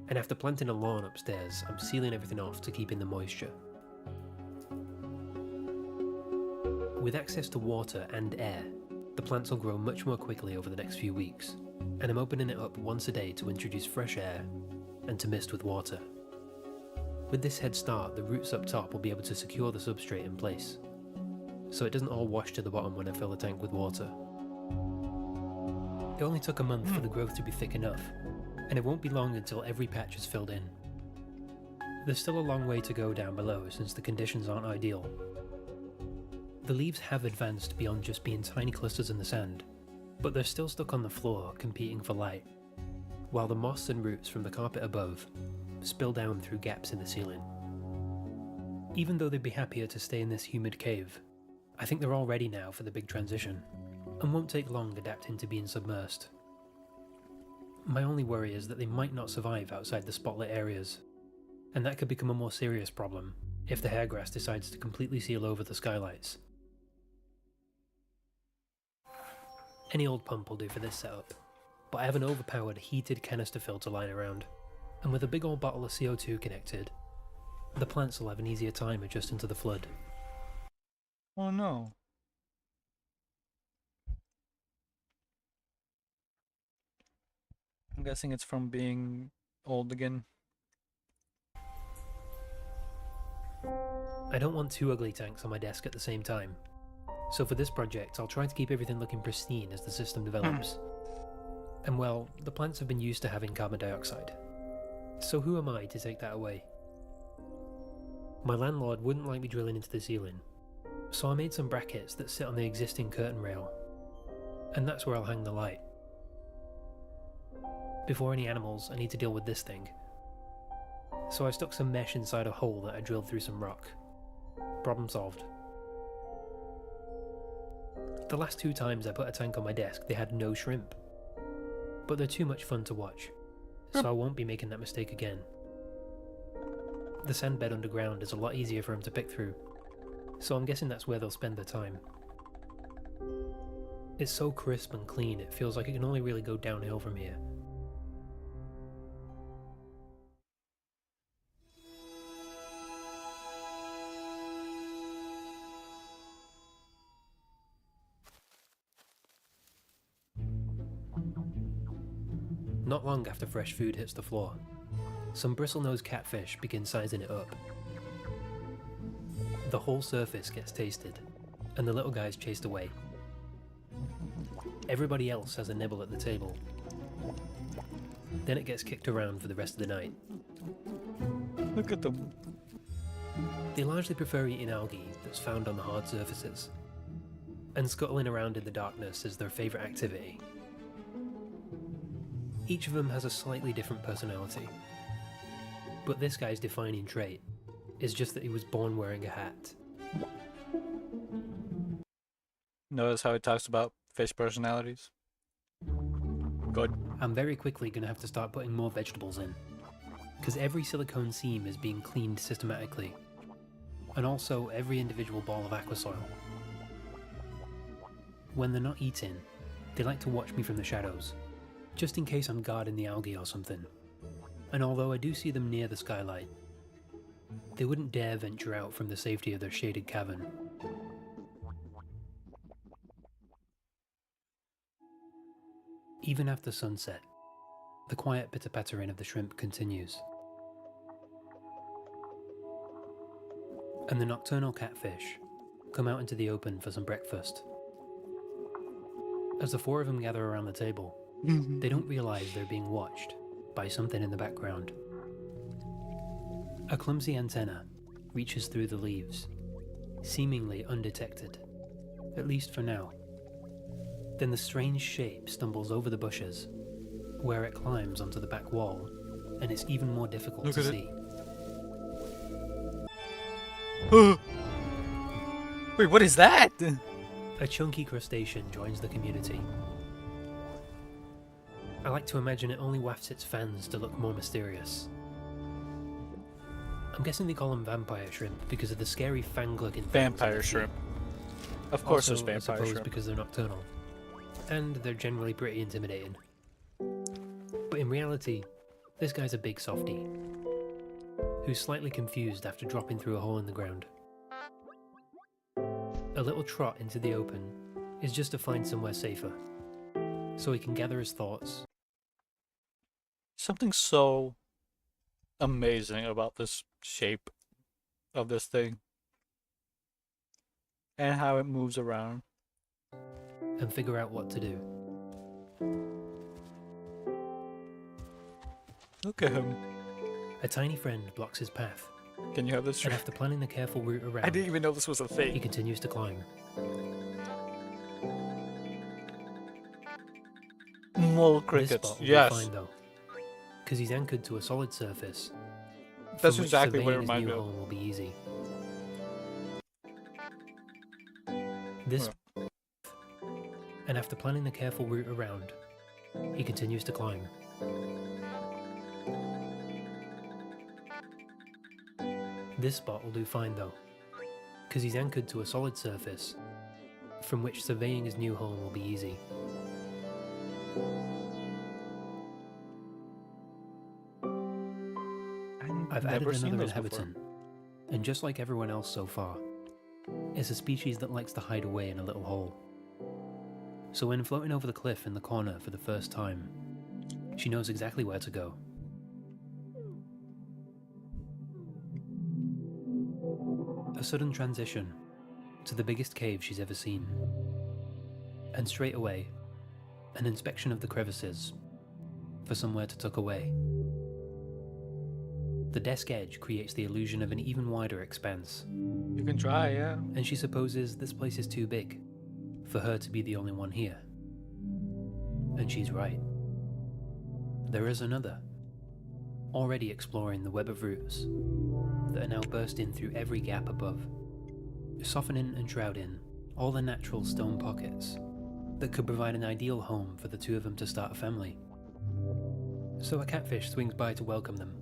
And after planting a lawn upstairs, I'm sealing everything off to keep in the moisture. With access to water and air, the plants will grow much more quickly over the next few weeks, and I'm opening it up once a day to introduce fresh air and to mist with water. With this head start, the roots up top will be able to secure the substrate in place, so it doesn't all wash to the bottom when I fill the tank with water. It only took a month for the growth to be thick enough, and it won't be long until every patch is filled in. There's still a long way to go down below since the conditions aren't ideal. The leaves have advanced beyond just being tiny clusters in the sand, but they're still stuck on the floor competing for light, while the moss and roots from the carpet above spill down through gaps in the ceiling. Even though they'd be happier to stay in this humid cave, I think they're all ready now for the big transition, and won't take long adapting to being submersed. My only worry is that they might not survive outside the spotlit areas, and that could become a more serious problem if the hairgrass decides to completely seal over the skylights. Any old pump will do for this setup, but I have an overpowered heated canister filter lying around, and with a big old bottle of CO2 connected, the plants will have an easier time adjusting to the flood. Oh no. I'm guessing it's from being old again. I don't want two ugly tanks on my desk at the same time, so for this project I'll try to keep everything looking pristine as the system develops. And well, the plants have been used to having carbon dioxide, so who am I to take that away? My landlord wouldn't like me drilling into the ceiling, so I made some brackets that sit on the existing curtain rail, and that's where I'll hang the light. Before any animals, I need to deal with this thing, so I stuck some mesh inside a hole that I drilled through some rock. Problem solved. The last 2 times I put a tank on my desk, they had no shrimp, but they're too much fun to watch, so I won't be making that mistake again. The sand bed underground is a lot easier for them to pick through, so I'm guessing that's where they'll spend their time. It's so crisp and clean, it feels like it can only really go downhill from here. Not long after fresh food hits the floor, some bristlenose catfish begin sizing it up. The whole surface gets tasted, and the little guy's chased away. Everybody else has a nibble at the table. Then it gets kicked around for the rest of the night. Look at them. They largely prefer eating algae that's found on the hard surfaces, and scuttling around in the darkness is their favourite activity. Each of them has a slightly different personality, but this guy's defining trait is just that he was born wearing a hat. Notice how he talks about fish personalities? Good. I'm very quickly going to have to start putting more vegetables in, because every silicone seam is being cleaned systematically, and also every individual ball of aqua soil. When they're not eating, they like to watch me from the shadows, just in case I'm guarding the algae or something. And although I do see them near the skylight, they wouldn't dare venture out from the safety of their shaded cavern. Even after sunset, the quiet pitter-pattering of the shrimp continues. And the nocturnal catfish come out into the open for some breakfast. As the 4 of them gather around the table, they don't realise they're being watched by something in the background. A clumsy antenna reaches through the leaves, seemingly undetected, at least for now. Then the strange shape stumbles over the bushes, where it climbs onto the back wall, and it's even more difficult to see. Wait, what is that? A chunky crustacean joins the community. I like to imagine it only wafts its fans to look more mysterious. I'm guessing they call them vampire shrimp because of the scary fang-looking Vampire shrimp. Of course also, there's vampire I suppose shrimp. because they're nocturnal. And they're generally pretty intimidating. But in reality, this guy's a big softie, who's slightly confused after dropping through a hole in the ground. A little trot into the open is just to find somewhere safer, so he can gather his thoughts. Something so amazing about this shape of this thing and how it moves around. And figure out what to do. Look at him. A tiny friend blocks his path, Can you have this? and after planning a careful route around, I didn't even know this was a he thing. continues to climb. Mole This crickets. spot will Yes. be fine though, because he's anchored to a solid surface. That's from which exactly what it surveying his reminded new me of. home will be easy. This, and after planning the careful route around, he continues to climb. This spot will do fine though, because he's anchored to a solid surface, from which surveying his new home will be easy. I've added never seen another those before. inhabitant, and just like everyone else so far, it's a species that likes to hide away in a little hole. So when floating over the cliff in the corner for the first time, she knows exactly where to go. A sudden transition to the biggest cave she's ever seen. And straight away, an inspection of the crevices for somewhere to tuck away. The desk edge creates the illusion of an even wider expanse, You can try, yeah. and she supposes this place is too big for her to be the only one here. And she's right. There is another, already exploring the web of roots that are now bursting through every gap above, softening and shrouding all the natural stone pockets that could provide an ideal home for the two of them to start a family. So a catfish swings by to welcome them.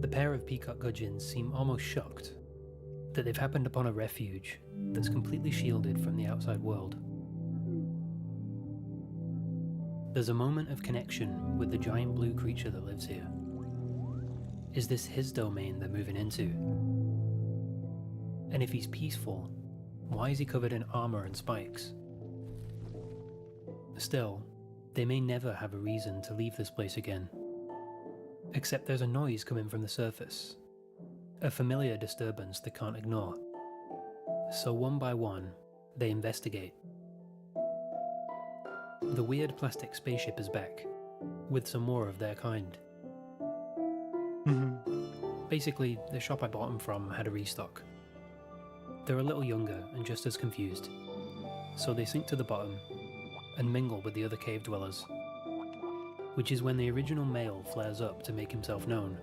The pair of peacock gudgeons seem almost shocked that they've happened upon a refuge that's completely shielded from the outside world. There's a moment of connection with the giant blue creature that lives here. Is this his domain they're moving into? And if he's peaceful, why is he covered in armor and spikes? Still, they may never have a reason to leave this place again. Except there's a noise coming from the surface. A familiar disturbance they can't ignore. So one by one, they investigate. The weird plastic spaceship is back, with some more of their kind. Basically, the shop I bought them from had a restock. They're a little younger and just as confused, so they sink to the bottom and mingle with the other cave dwellers, which is when the original male flares up to make himself known.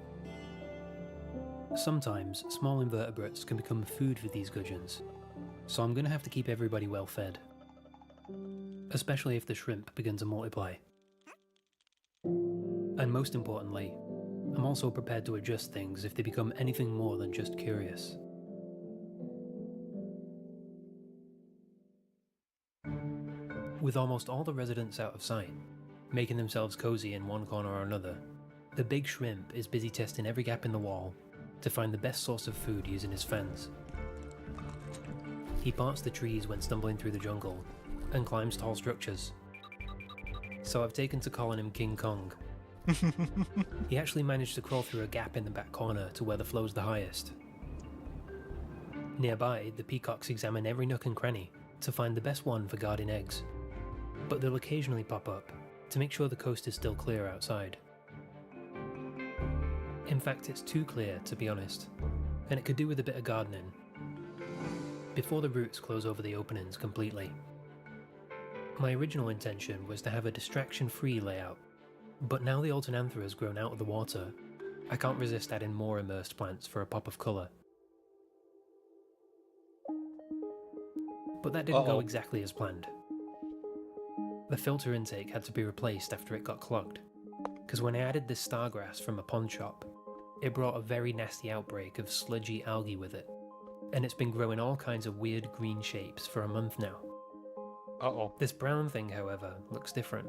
Sometimes, small invertebrates can become food for these gudgeons, so I'm going to have to keep everybody well fed. Especially if the shrimp begin to multiply. And most importantly, I'm also prepared to adjust things if they become anything more than just curious. With almost all the residents out of sight, making themselves cozy in one corner or another, the big shrimp is busy testing every gap in the wall to find the best source of food using his fans. He parts the trees when stumbling through the jungle and climbs tall structures. So I've taken to calling him King Kong. He actually managed to crawl through a gap in the back corner to where the flow's the highest. Nearby, the peacocks examine every nook and cranny to find the best one for guarding eggs, but they'll occasionally pop up to make sure the coast is still clear outside. In fact, it's too clear, to be honest, and it could do with a bit of gardening before the roots close over the openings completely. My original intention was to have a distraction-free layout, but now the Alternanther has grown out of the water, I can't resist adding more immersed plants for a pop of colour. But that didn't go exactly as planned. The filter intake had to be replaced after it got clogged, because when I added this stargrass from a pond shop, it brought a very nasty outbreak of sludgy algae with it, and it's been growing all kinds of weird green shapes for a month now. This brown thing, however, looks different.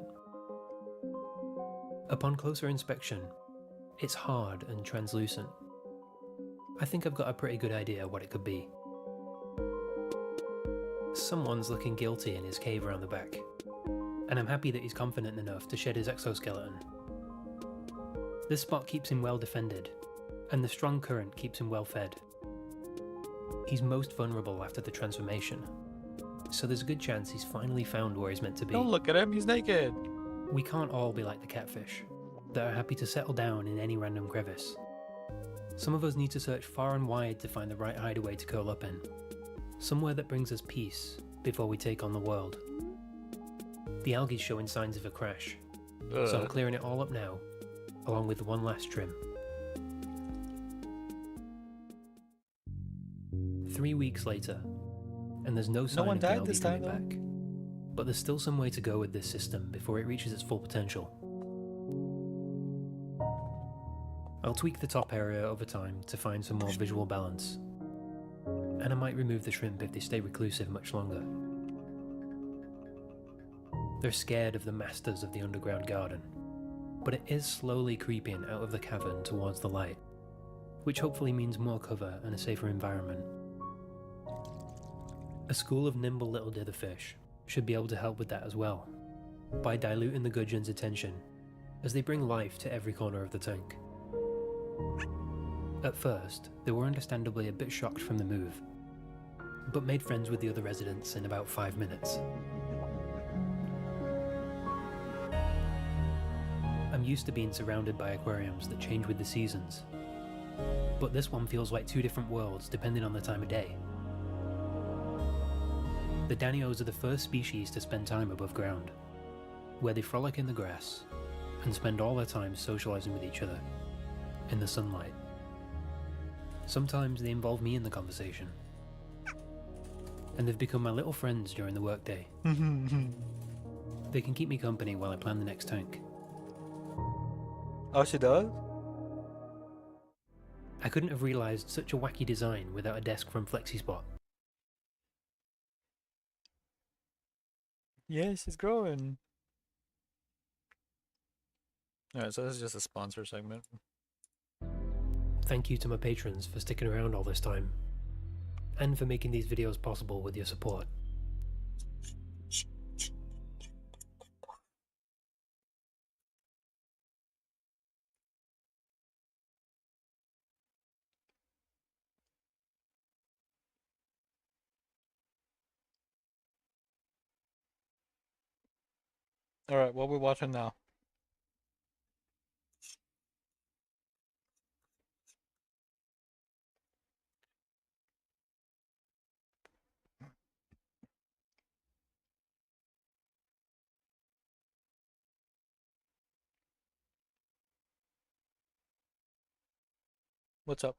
Upon closer inspection, it's hard and translucent. I think I've got a pretty good idea what it could be. Someone's looking guilty in his cave around the back, and I'm happy that he's confident enough to shed his exoskeleton. This spot keeps him well defended, and the strong current keeps him well fed. He's most vulnerable after the transformation, so there's a good chance he's finally found where he's meant to be. Don't look at him, he's naked. We can't all be like the catfish, that are happy to settle down in any random crevice. Some of us need to search far and wide to find the right hideaway to curl up in, somewhere that brings us peace before we take on the world. The algae's showing signs of a crash, so I'm clearing it all up now, along with one last trim. 3 weeks later, and there's no sign one of the died algae this time, coming back. But there's still some way to go with this system before it reaches its full potential. I'll tweak the top area over time to find some more visual balance. And I might remove the shrimp if they stay reclusive much longer. They're scared of the masters of the underground garden, but it is slowly creeping out of the cavern towards the light, which hopefully means more cover and a safer environment. A school of nimble little ditherfish should be able to help with that as well, by diluting the gudgeon's attention as they bring life to every corner of the tank. At first, they were understandably a bit shocked from the move, but made friends with the other residents in about 5 minutes. I'm used to being surrounded by aquariums that change with the seasons, but this one feels like 2 different worlds depending on the time of day. The Danios are the first species to spend time above ground, where they frolic in the grass and spend all their time socializing with each other in the sunlight. Sometimes they involve me in the conversation, and they've become my little friends during the workday. They can keep me company while I plan the next tank. Oh, she does? I couldn't have realised such a wacky design without a desk from FlexiSpot. Yeah, she's growing. Alright, so this is just a sponsor segment. Thank you to my patrons for sticking around all this time, and for making these videos possible with your support. Alright, what are we watching now? What's up?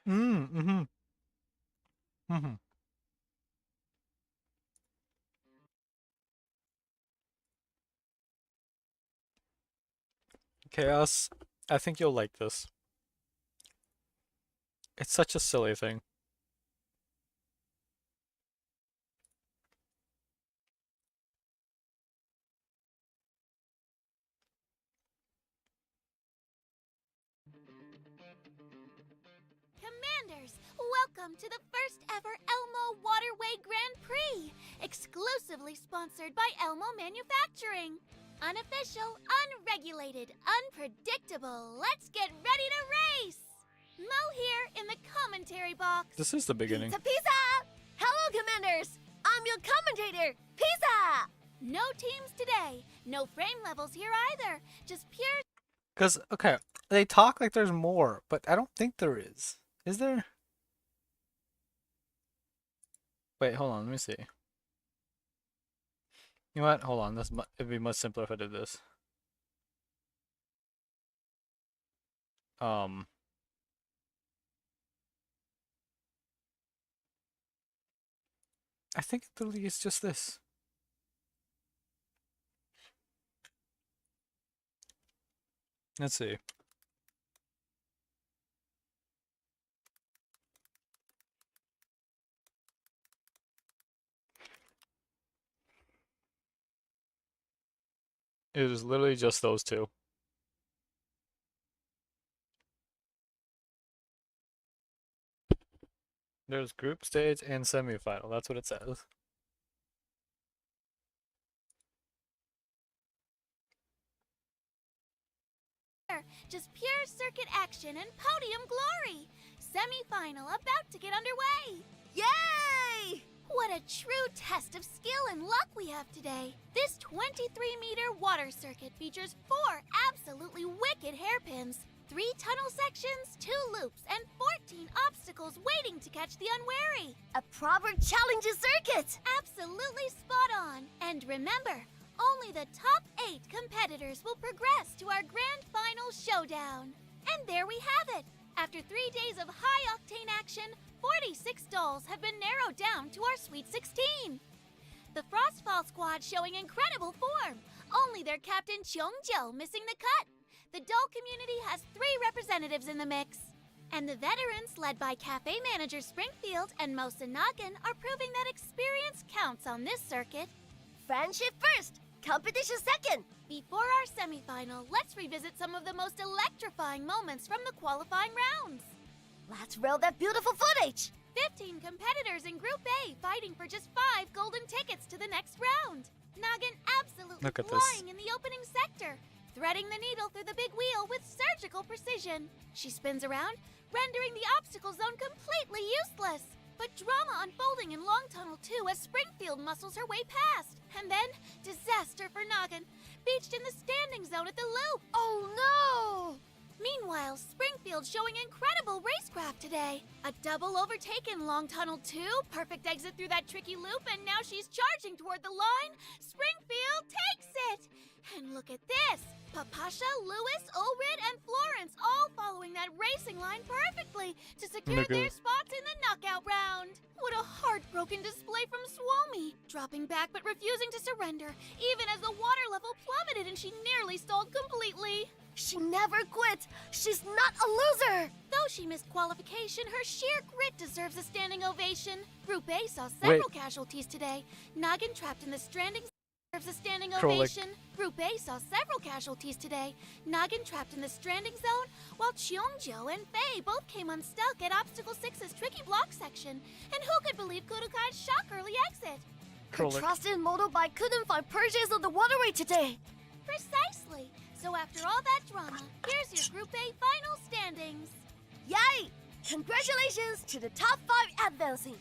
Mm-hmm. Mm-hmm. Chaos, I think you'll like this. It's such a silly thing. Commanders, welcome to the first ever Elmo Waterway Grand Prix, exclusively sponsored by Elmo Manufacturing. Unofficial, unregulated, unpredictable. Let's get ready to race! Mo here in the commentary box. This is the beginning. Pizza, pizza! Hello, Commanders! I'm your commentator, Pizza! No teams today. No frame levels here either. Just pure... Because, okay, they talk like there's more, but I don't think there is. Is there? Wait, hold on, let me see. You know what? Hold on, it'd be much simpler if I did this. I think it literally is just this. Let's see. It is literally just those two. There's group stage and semifinal. That's what it says. Just pure circuit action and podium glory. Semi-final about to get underway. Yay! What a true test of skill and luck we have today. This 23-meter water circuit features 4 absolutely wicked hairpins, 3 tunnel sections, 2 loops, and 14 obstacles waiting to catch the unwary. A proper challenging circuit! Absolutely spot on. And remember, only the top 8 competitors will progress to our grand final showdown. And there we have it. After 3 days of high-octane action, 46 dolls have been narrowed down to our Sweet 16. The Frostfall squad showing incredible form, only their captain Cheongjo missing the cut. The doll community has 3 representatives in the mix. And the veterans, led by cafe manager Springfield and Mosa Nagin, are proving that experience counts on this circuit. Friendship first, competition second. Before our semifinal, let's revisit some of the most electrifying moments from the qualifying rounds. Let's roll that beautiful footage. 15 competitors in Group A fighting for just 5 golden tickets to the next round. Nagin absolutely Look at this. flying in the opening sector, threading the needle through the big wheel with surgical precision. She spins around, rendering the obstacle zone completely useless. But drama unfolding in Long Tunnel 2 as Springfield muscles her way past. And then, disaster for Nagin, beached in the standing zone at the loop. Oh no! Meanwhile, Springfield showing incredible racecraft today. A double overtake in Long Tunnel 2, perfect exit through that tricky loop, and now she's charging toward the line. Springfield takes it! And look at this! Papasha, Lewis, Ulrid, and Florence all following that racing line perfectly to secure Look at their it. spots in the knockout round. What a heartbroken display from Suomi, dropping back but refusing to surrender, even as the water level plummeted and she nearly stalled completely. She never quit. She's not a loser. Though she missed qualification, her sheer grit deserves a standing ovation. Group A saw several casualties today. Nagin trapped in the stranding deserves a standing Krolik. ovation. Group A saw several casualties today. Nagin trapped in the stranding zone, while Cheongjo and Faye both came unstuck at Obstacle 6's tricky block section. And who could believe Kudokai's shock early exit? Her Krolik. trusted motorbike couldn't find purchase of the waterway today. Precisely. So after all that drama, here's your Group A final standings. Yay! Congratulations to the top 5 advancing.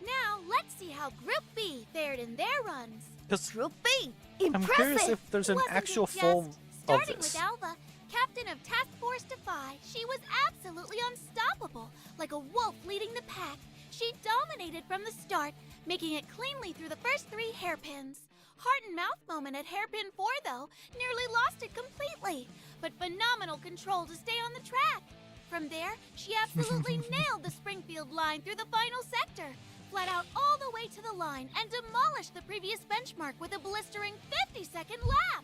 Now, let's see how Group B fared in their runs. Group B, I'm impressive. curious if there's an Wasn't actual it just? form of Starting this. with Alva, captain of Task Force Defy, she was absolutely unstoppable. Like a wolf leading the pack, she dominated from the start, making it cleanly through the first 3 hairpins. Heart and mouth moment at hairpin 4, though, nearly lost it completely. But phenomenal control to stay on the track. From there, she absolutely nailed the Springfield line through the final sector, flat out all the way to the line, and demolished the previous benchmark with a blistering 50-second lap.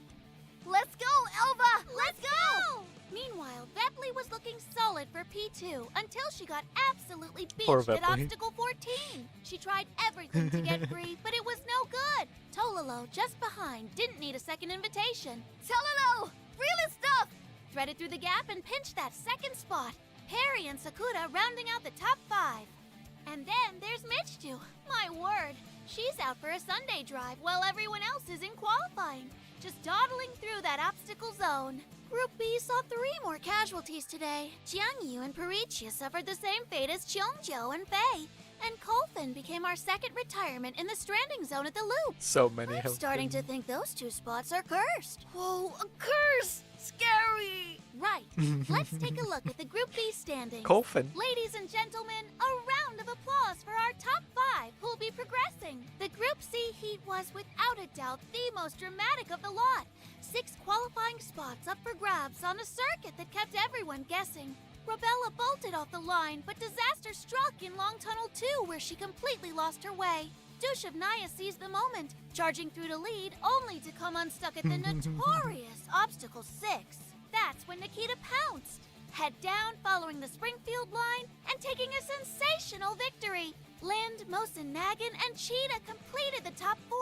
Let's go, Elva! Let's go! Meanwhile, Vepley was looking solid for P2 until she got absolutely Poor beached at Vepley. obstacle 14. She tried everything to get free, but it was no good. Tololo, just behind, didn't need a second invitation. Tololo! Really stuff! Threaded through the gap and pinched that second spot. Perry and Sakura rounding out the top 5. And then there's Michitu. My word, she's out for a Sunday drive while everyone else is in qualifying, just dawdling through that obstacle zone. Group B saw 3 more casualties today. Jiangyu and Parichia suffered the same fate as Cheongjo and Faye. And Kolfin became our second retirement in the stranding zone at the loop. So many I'm have starting been. to think those 2 spots are cursed. Whoa, a curse! Scary! Right. Let's take a look at the Group B standings. Coffin. Ladies and gentlemen, a round of applause for our top 5 who will be progressing. The Group C heat was without a doubt the most dramatic of the lot. 6 qualifying spots up for grabs on a circuit that kept everyone guessing. Rebella bolted off the line, but disaster struck in Long Tunnel 2 where she completely lost her way. Douche of Naya seized the moment, charging through to lead, only to come unstuck at the notorious Obstacle 6. That's when Nikita pounced. Head down following the Springfield line and taking a sensational victory. Lind, Mosin Nagin, and Cheetah completed the top 4,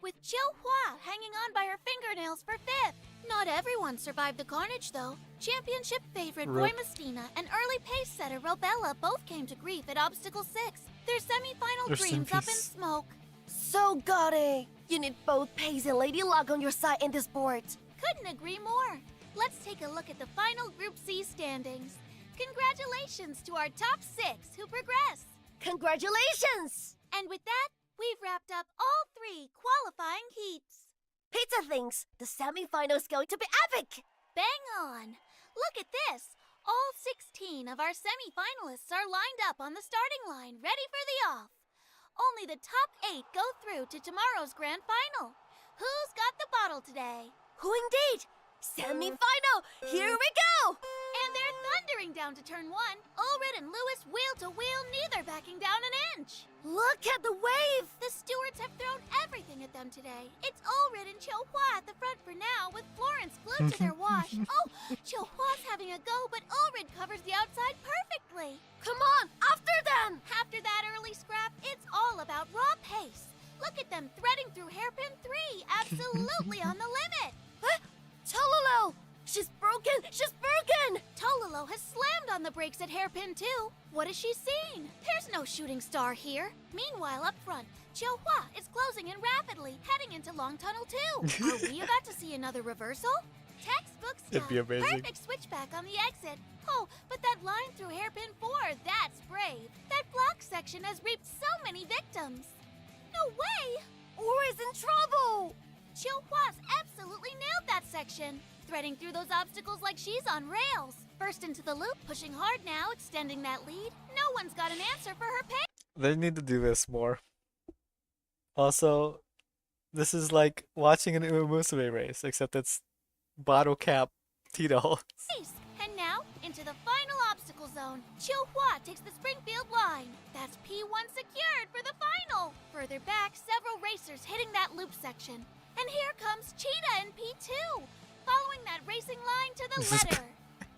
with Chiu Hua hanging on by her fingernails for 5th. Not everyone survived the carnage, though. Championship favorite Rip. Roy Mestina and early pace setter Robella both came to grief at Obstacle 6. Their semi-final Rest in dreams up in peace. smoke. So got it. You need both Pace and Lady Luck on your side in this sport. Couldn't agree more. Let's take a look at the final Group C standings. Congratulations to our top 6 who progressed. Congratulations! And with that, we've wrapped up all 3 qualifying heats. Pizza thinks the semifinal is going to be epic. Bang on! Look at this! All 16 of our semi-finalists are lined up on the starting line, ready for the off. Only the top 8 go through to tomorrow's grand final. Who's got the bottle today? Who indeed? Semifinal! Here we go! And they're thundering down to turn 1. Ulrid and Lewis wheel to wheel, neither backing down an inch. Look at the wave! The stewards have thrown everything at them today. It's Ulrid and Chilhua at the front for now, with Florence glued to their wash. Oh, Chilhua's having a go, but Ulrid covers the outside perfectly. Come on, after them! After that early scrap, it's all about raw pace. Look at them threading through hairpin 3, absolutely on the limit. Tololo! She's broken! She's broken! Tololo has slammed on the brakes at hairpin 2. What has she seen? There's no shooting star here. Meanwhile, up front, Chilhua is closing in rapidly, heading into Long Tunnel 2. Are we about to see another reversal? Textbook stuff. It'd be amazing. Perfect switchback on the exit. Oh, but that line through hairpin 4, that's brave. That block section has reaped so many victims. No way! Aura's in trouble! Chilhua's absolutely nailed that section, threading through those obstacles like she's on rails. First into the loop, pushing hard now, extending that lead. No one's got an answer for her pace. They need to do this more. Also, this is like watching an Umusume race, except it's bottle cap Tito. And now, into the final obstacle zone. Chilhua takes the Springfield line. That's P1 secured for the final. Further back, several racers hitting that loop section. And here comes Cheetah in P2, following that racing line to the letter.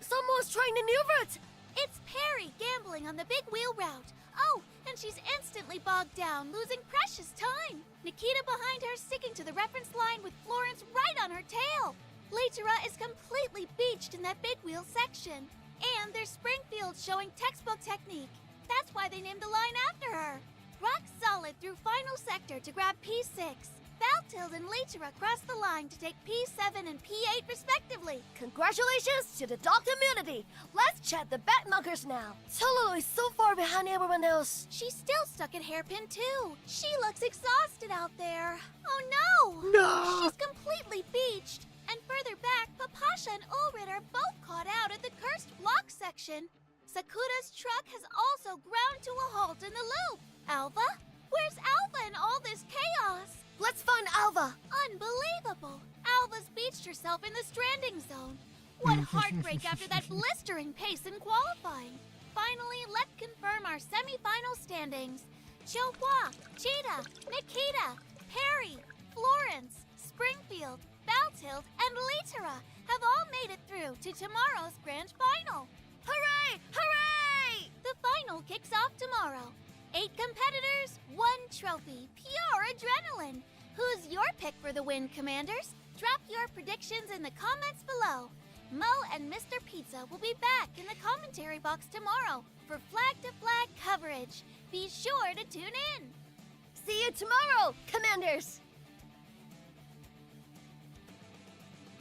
Someone's trying a new route! It's Perry gambling on the big wheel route. Oh, and she's instantly bogged down, losing precious time. Nikita behind her, sticking to the reference line with Florence right on her tail. Leitera is completely beached in that big wheel section. And there's Springfield showing textbook technique. That's why they named the line after her. Rock solid through final sector to grab P6. Valtild and Leitera cross the line to take P7 and P8 respectively. Congratulations to the dog community! Let's chat the backmarkers now. Tololo is so far behind everyone else. She's still stuck at hairpin 2. She looks exhausted out there. Oh no! No! She's completely beached. And further back, Papasha and Ulrid are both caught out at the cursed block section. Sakura's truck has also ground to a halt in the loop. Alva? Where's Alva in all this chaos? Let's find Alva. Unbelievable! Alva's beached herself in the stranding zone. What heartbreak after that blistering pace in qualifying. Finally, let's confirm our semi-final standings. Chilhua, Cheetah, Nikita, Perry, Florence, Springfield, Valtild, and Leitera have all made it through to tomorrow's grand final. Hooray! Hooray! The final kicks off tomorrow. 8 competitors, 1 trophy, pure adrenaline. Who's your pick for the win, Commanders? Drop your predictions in the comments below. Mo and Mr. Pizza will be back in the commentary box tomorrow for flag-to-flag coverage. Be sure to tune in. See you tomorrow, Commanders!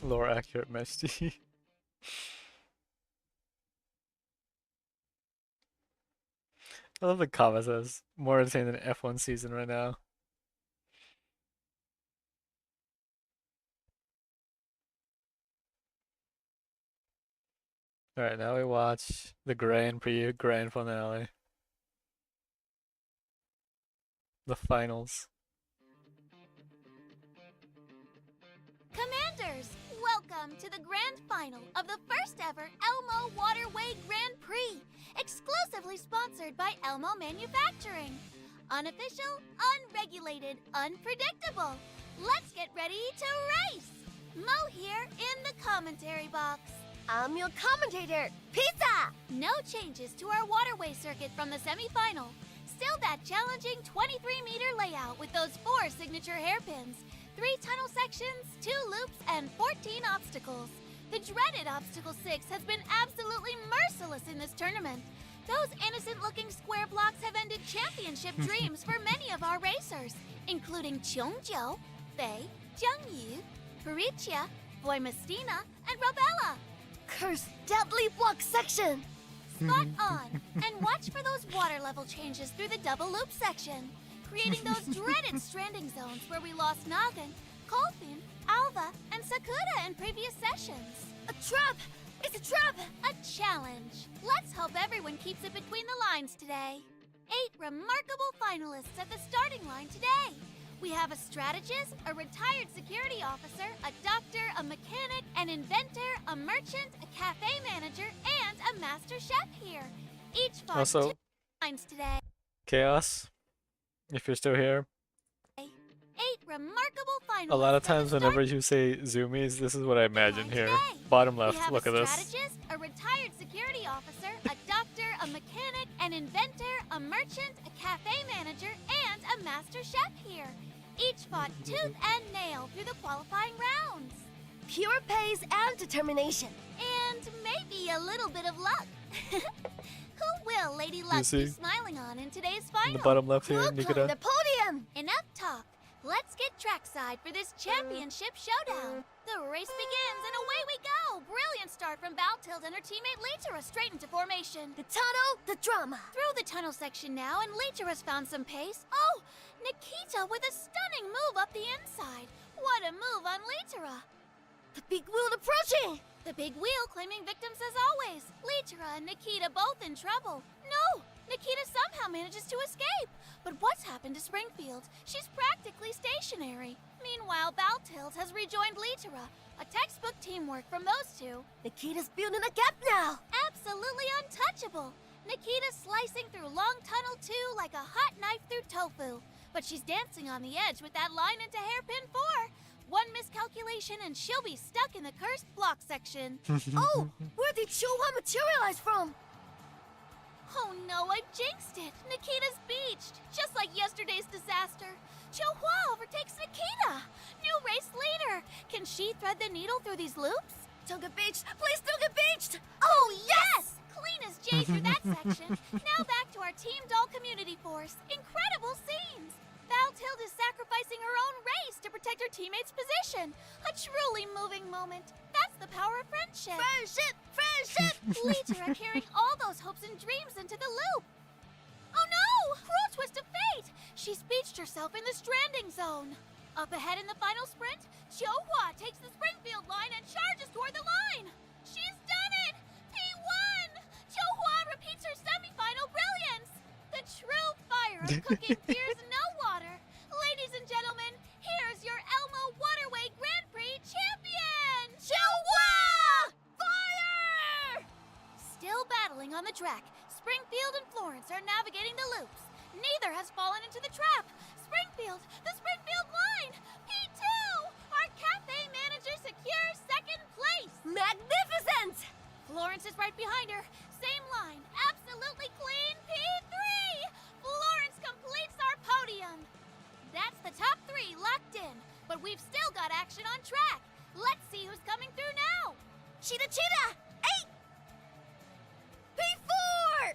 Lore accurate Mesty. I love the comments. That's more entertaining than F1 season right now. Alright, now we watch the Grand Prix Grand Finale. The finals. Commanders, welcome to the grand final of the first ever Elmo Waterway Grand Prix, exclusively sponsored by Elmo Manufacturing. Unofficial, unregulated, unpredictable. Let's get ready to race! Mo here in the commentary box. I'm your commentator, Pizza! No changes to our waterway circuit from the semi-final. Still that challenging 23-meter layout with those 4 signature hairpins. 3 tunnel sections, 2 loops, and 14 obstacles. The dreaded Obstacle 6 has been absolutely merciless in this tournament. Those innocent-looking square blocks have ended championship dreams for many of our racers, including Cheongjiu, Fei, Jiangyu, Paricia, Voimastina, and Robella. Cursed deadly block section! Spot on! And watch for those water level changes through the double loop section, creating those dreaded stranding zones where we lost Nagin, Kolfin, Alva, and Sakura in previous sessions. A trap! It's a trap! A challenge. Let's hope everyone keeps it between the lines today. 8 remarkable finalists at the starting line today. We have a strategist, a retired security officer, a doctor, a mechanic, an inventor, a merchant, a cafe manager, and a master chef here. Each fought Also, 2 lines today. Chaos, if you're still here. 8 remarkable finalists. A lot of at the times whenever starting you say zoomies, this is what I imagine here. today. Bottom We left, have look a at this. strategist, a retired security officer, a doctor, a mechanic, an inventor, a merchant, a cafe manager, and a master chef here. Each fought tooth and nail through the qualifying rounds. Pure pace and determination. And maybe a little bit of luck. Who will Lady Luck see? be smiling on in today's In final? the bottom left here, Who'll climb Nikita. the podium? Enough talk. Let's get trackside for this championship showdown. The race begins and away we go. Brilliant start from Baltild and her teammate Litera straight into formation. The tunnel, the drama. Through the tunnel section now, and Litera's found some pace. Oh, Nikita with a stunning move up the inside. What a move on Litera. The big wheel approaching. The big wheel claiming victims as always. Litera and Nikita both in trouble. No, Nikita somehow manages to escape. But what's happened to Springfield? She's practically stationary. Meanwhile, Baltild has rejoined Litera. A textbook teamwork from those two. Nikita's building a gap now. Absolutely untouchable. Nikita slicing through long tunnel 2 like a hot knife through tofu. But she's dancing on the edge with that line into hairpin 4. One miscalculation and she'll be stuck in the cursed block section. Oh, where did Chua materialize from? Oh no, I jinxed it! Nikita's beached, just like yesterday's disaster. Chihua overtakes Nikita! New race leader! Can she thread the needle through these loops? Don't get beached! Please don't get beached! Oh yes! Clean as J through that section. Now back to our Team Doll community force. Incredible scenes! Baltild is sacrificing her own race to protect her teammate's position. A truly moving moment. That's the power of friendship. Friendship! Friendship! Litera carrying all those hopes and dreams into the loop. Oh no! Cruel twist of fate! She's beached herself in the stranding zone. Up ahead in the final sprint, Chihua takes the Springfield line and charges toward the line. She's done it! P1! Chihua repeats her semifinal brilliance. The true fire of cooking fears no water. Ladies and gentlemen, here's your Elmo Waterway Grand Prix champion, Chihua! Fire! Still battling on the track, Springfield and Florence are navigating the loops. Neither has fallen into the trap. Springfield, the Springfield line! P2! Our cafe manager secures second place! Magnificent! Florence is right behind her. Same line, absolutely clean P3! Florence completes our podium. That's the top 3 locked in, but we've still got action on track. Let's see who's coming through now. Cheetah Cheetah! 8! P4!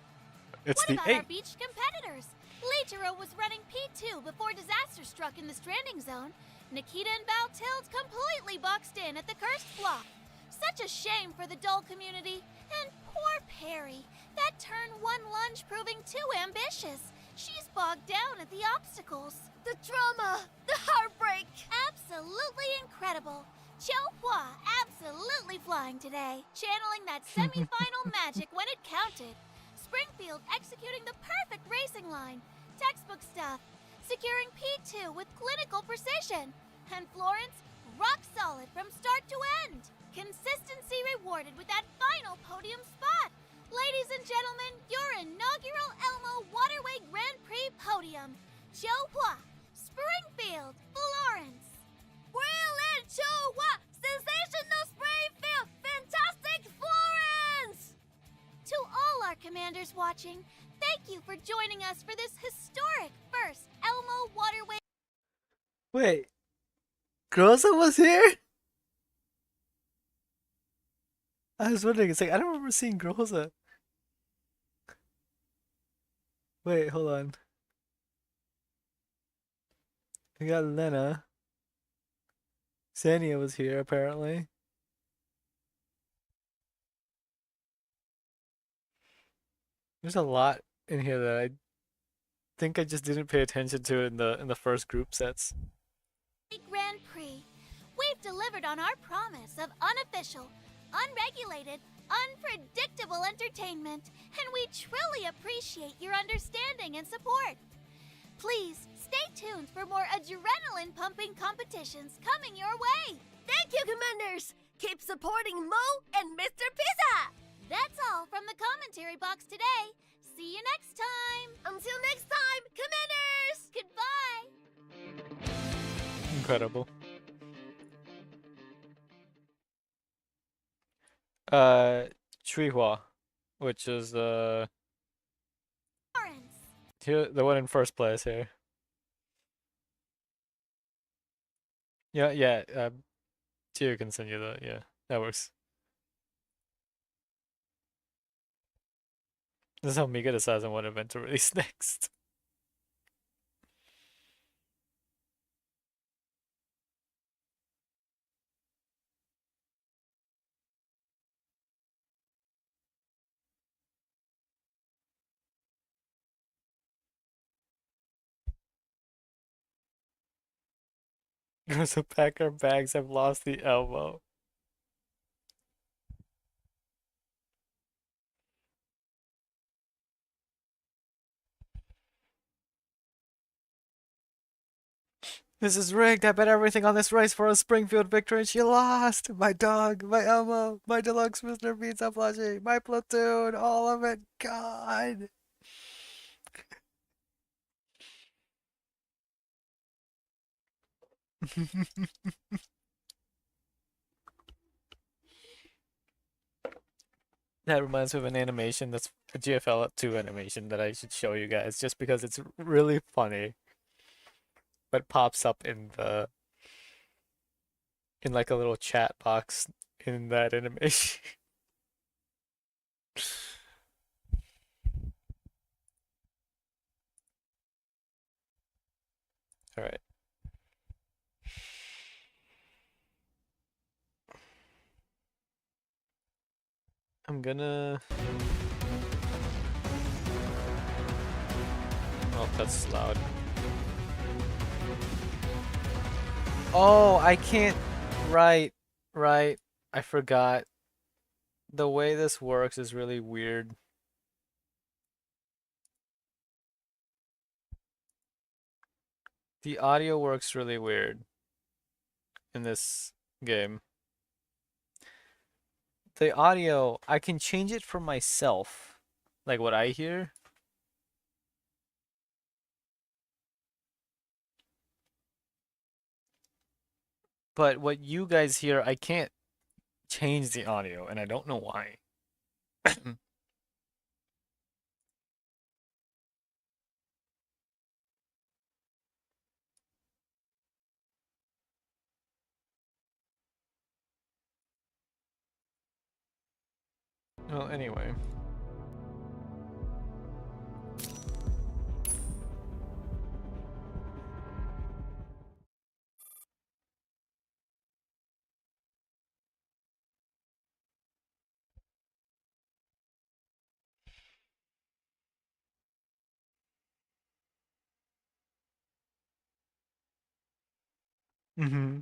It's What the about our 8. beached competitors? Litera was running P2 before disaster struck in the stranding zone. Nikita and Baltild completely boxed in at the cursed block. Such a shame for the doll community. And poor Perry. That turn 1 lunge proving too ambitious. She's bogged down at the obstacles. The drama! The heartbreak! Absolutely incredible. Chihua absolutely flying today, channeling that semi-final magic when it counted. Springfield executing the perfect racing line, textbook stuff, securing P2 with clinical precision, and Florence rock solid from start to end. Consistency rewarded with that final podium spot. Ladies and gentlemen, your inaugural Elmo Waterway Grand Prix podium. Chihua, Springfield, Florence. Brilliant Chua! Sensational Springfield! Fantastic Florence! To all our commanders watching, thank you for joining us for this historic first Elmo Waterway. Wait. Groza was here? I was wondering, it's like I don't remember seeing Groza. Wait, hold on. We got Lena. Sania was here apparently. There's a lot in here that I think I just didn't pay attention to in the first group sets. Grand Prix. We've delivered on our promise of unofficial, unregulated, unpredictable entertainment, and we truly appreciate your understanding and support. Please stay tuned for more adrenaline-pumping competitions coming your way. Thank you, Commanders! Keep supporting Mo and Mr. Pizza! That's all from the commentary box today. See you next time. Until next time, Commanders! Goodbye. Incredible. Shuihua, which is Lawrence. here the one in first place here. Yeah. Tio can send you the that works. This is how Mika decides on what event to release next. Goes to pack our bags. I've lost the elbow. This is rigged. I bet everything on this race for a Springfield victory and she lost. My dog, my Elmo, my deluxe Mr. Pizza plushie, my platoon, all of it gone. That reminds me of an animation that's a GFL2 animation that I should show you guys just because it's really funny. But pops up in like a little chat box in that animation. All right. I'm gonna. Oh, that's loud. Oh, I can't. Right. I forgot. The way this works is really weird. The audio works really weird in this game. The audio, I can change it for myself, like what I hear. But what you guys hear, I can't change the audio, and I don't know why. Well, anyway. Mm-hmm.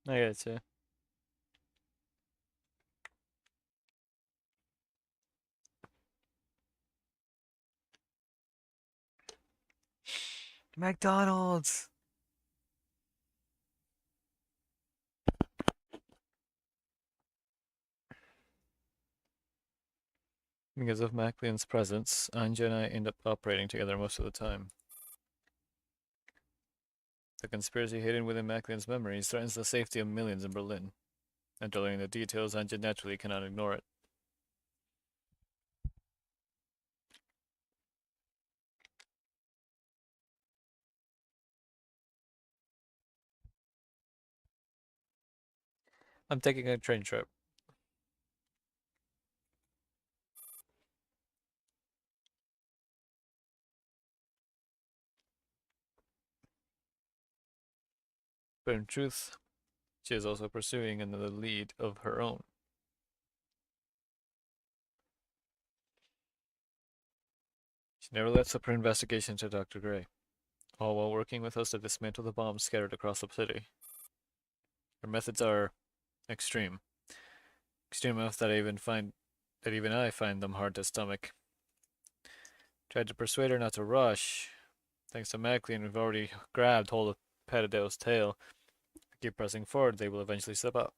I gotcha. McDonald's! Because of Maclean's presence, Anja and I end up operating together most of the time. The conspiracy hidden within Maclean's memories threatens the safety of millions in Berlin. After learning the details, Anja naturally cannot ignore it. I'm taking a train trip. But in truth, she is also pursuing another lead of her own. She never lets up her investigation to Dr. Gray, all while working with us to dismantle the bombs scattered across the city. Her methods are extreme. Extreme enough that even I find them hard to stomach. Tried to persuade her not to rush. Thanks to Maclean, we've already grabbed hold of Pettidail's tail. If we keep pressing forward, they will eventually slip up.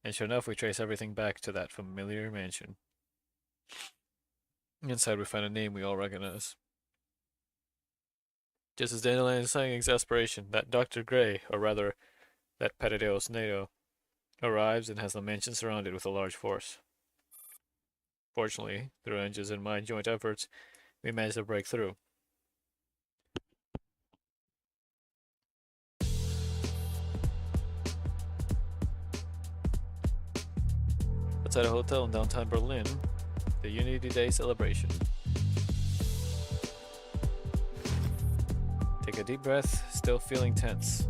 And sure enough, we trace everything back to that familiar mansion. Inside, we find a name we all recognize. Just as Dandelion is sighing exasperation, that Dr. Gray, or rather, that Pettidail's NATO, arrives and has the mansion surrounded with a large force. Fortunately, through Ange's and my joint efforts, we managed to break through. Outside a hotel in downtown Berlin, the Unity Day celebration. Take a deep breath, still feeling tense.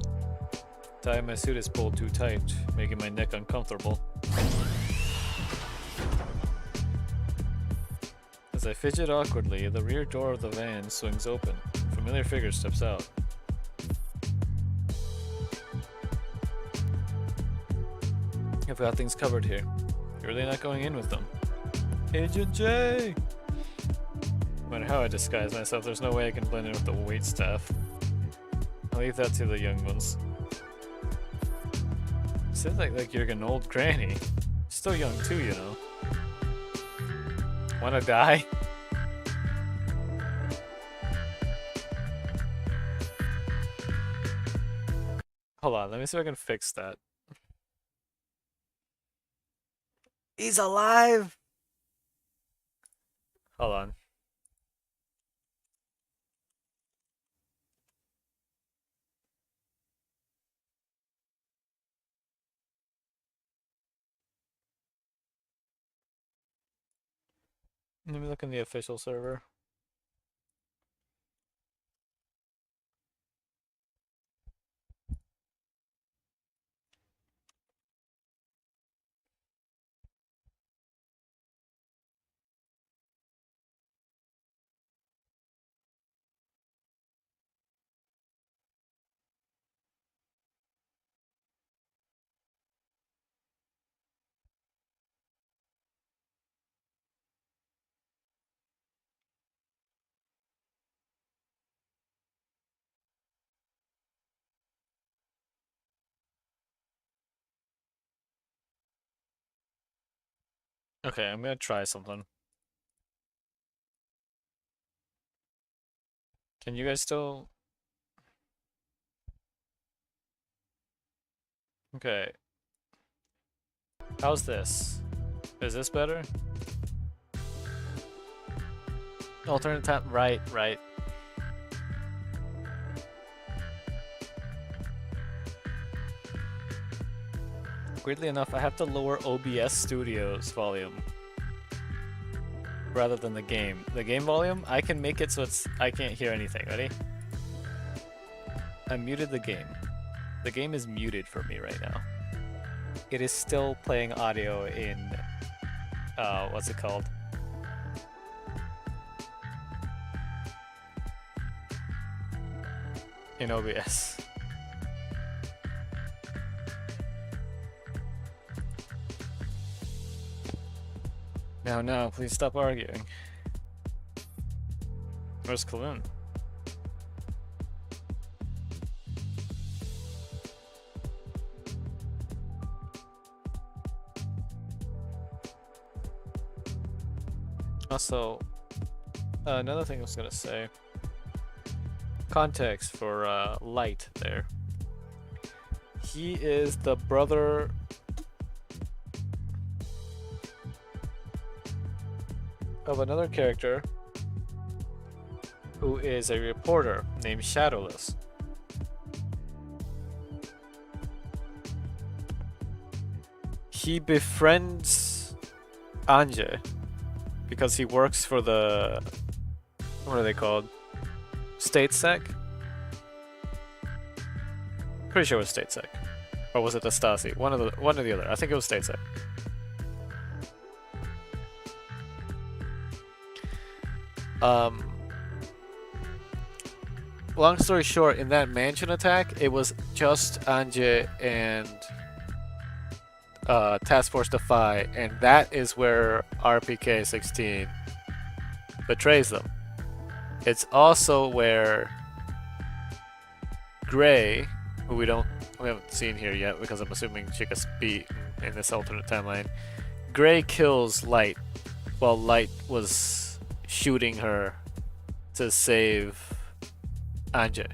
Tie my suit is pulled too tight, making my neck uncomfortable. As I fidget awkwardly, the rear door of the van swings open. A familiar figure steps out. I've got things covered here. You're really not going in with them. Agent J! No matter how I disguise myself, there's no way I can blend in with the waitstaff. I'll leave that to the young ones. Sounds like you're an old granny. Still young too, you know. Wanna die? Hold on, let me see if I can fix that. He's alive! Hold on. Let me look in the official server. Okay, I'm gonna try something. Can you guys still... Okay. How's this? Is this better? Alternate time, right. Weirdly enough, I have to lower OBS Studio's volume rather than the game. The game volume, I can make it so I can't hear anything. Ready? I muted the game. The game is muted for me right now. It is still playing audio in, what's it called? In OBS. Now, please stop arguing. Where's Kalun? Also, another thing I was gonna say. Context for Light there. He is the brother of another character who is a reporter named Shadowless. he befriends Anje because he works for the, what are they called? State Sec? Pretty sure it was State Sec. Or was it the Stasi? One or the other. I think it was State Sec. Long story short, in that mansion attack, it was just Anje and Task Force Defy, and that is where RPK-16 betrays them. It's also where Gray, who we haven't seen here yet because I'm assuming she gets beat in this alternate timeline. Gray kills Light while Light was shooting her to save Anje.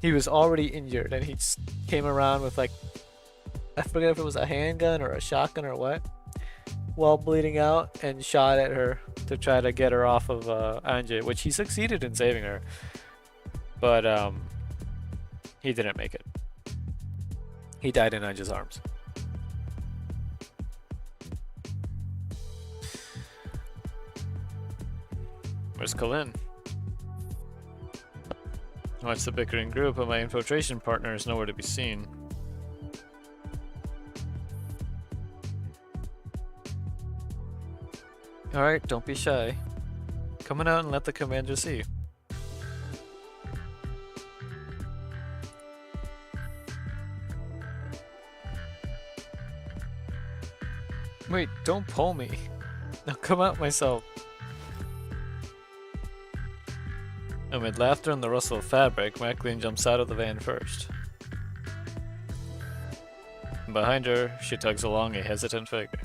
He was already injured and he just came around with like, I forget if it was a handgun or a shotgun or what, while bleeding out, and shot at her to try to get her off of Anje, which he succeeded in saving her. But he didn't make it. He died in Anje's arms. Where's Colin? Watch the bickering group, but my infiltration partner is nowhere to be seen. Alright, don't be shy. Come on out and let the commander see. Wait, don't pull me. I'll come out myself. Amid laughter and the rustle of fabric, Maclean jumps out of the van first. Behind her, she tugs along a hesitant figure.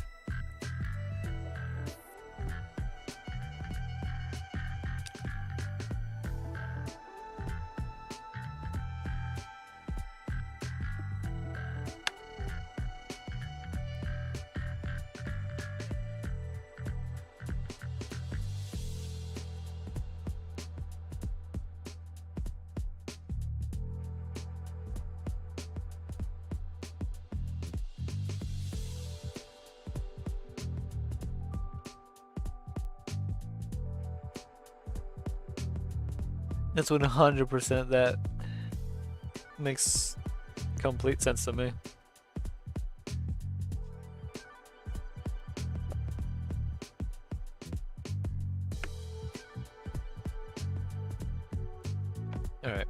That's 100% that makes complete sense to me. Alright.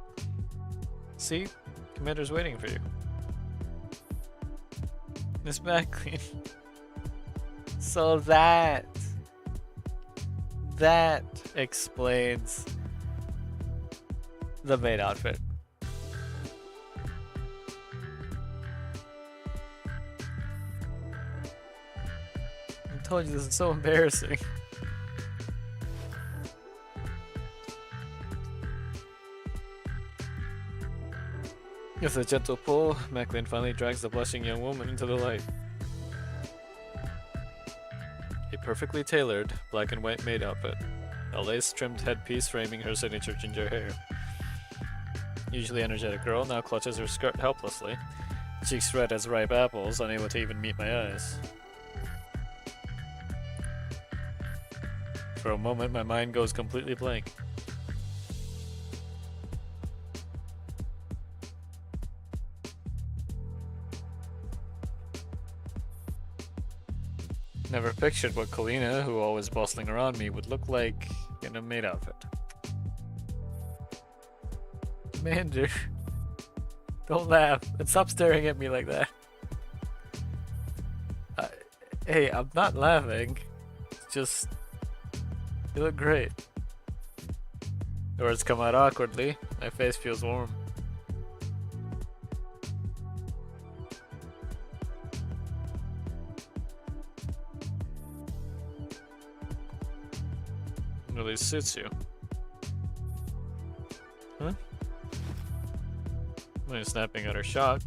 See? Commander's waiting for you. Miss Maclean. So that explains the maid outfit. I told you this is so embarrassing. With a gentle pull, Maclean finally drags the blushing young woman into the light. A perfectly tailored black and white maid outfit, a lace-trimmed headpiece framing her signature ginger hair. Usually energetic girl now clutches her skirt helplessly, cheeks red as ripe apples, unable to even meet my eyes. For a moment, my mind goes completely blank. Never pictured what Kalina, who always bustling around me, would look like in a maid outfit. Commander, don't laugh and stop staring at me like that. Hey, I'm not laughing. It's just, you look great. The words come out awkwardly. My face feels warm. Really suits you. Huh? I'm snapping at her shock.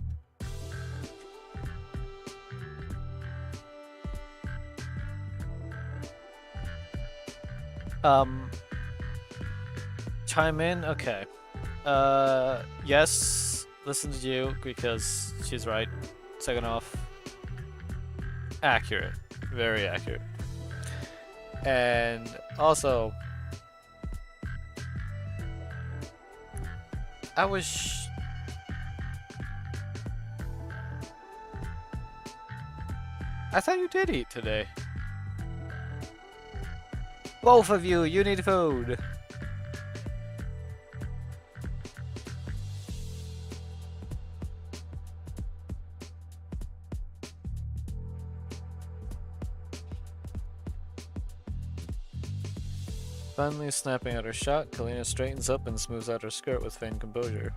Chime in? Okay. Yes, listen to you because she's right. Second off, accurate. Very accurate. And also, I thought you did eat today. Both of you, you need food. Finally snapping out her shot, Kalina straightens up and smooths out her skirt with feigned composure.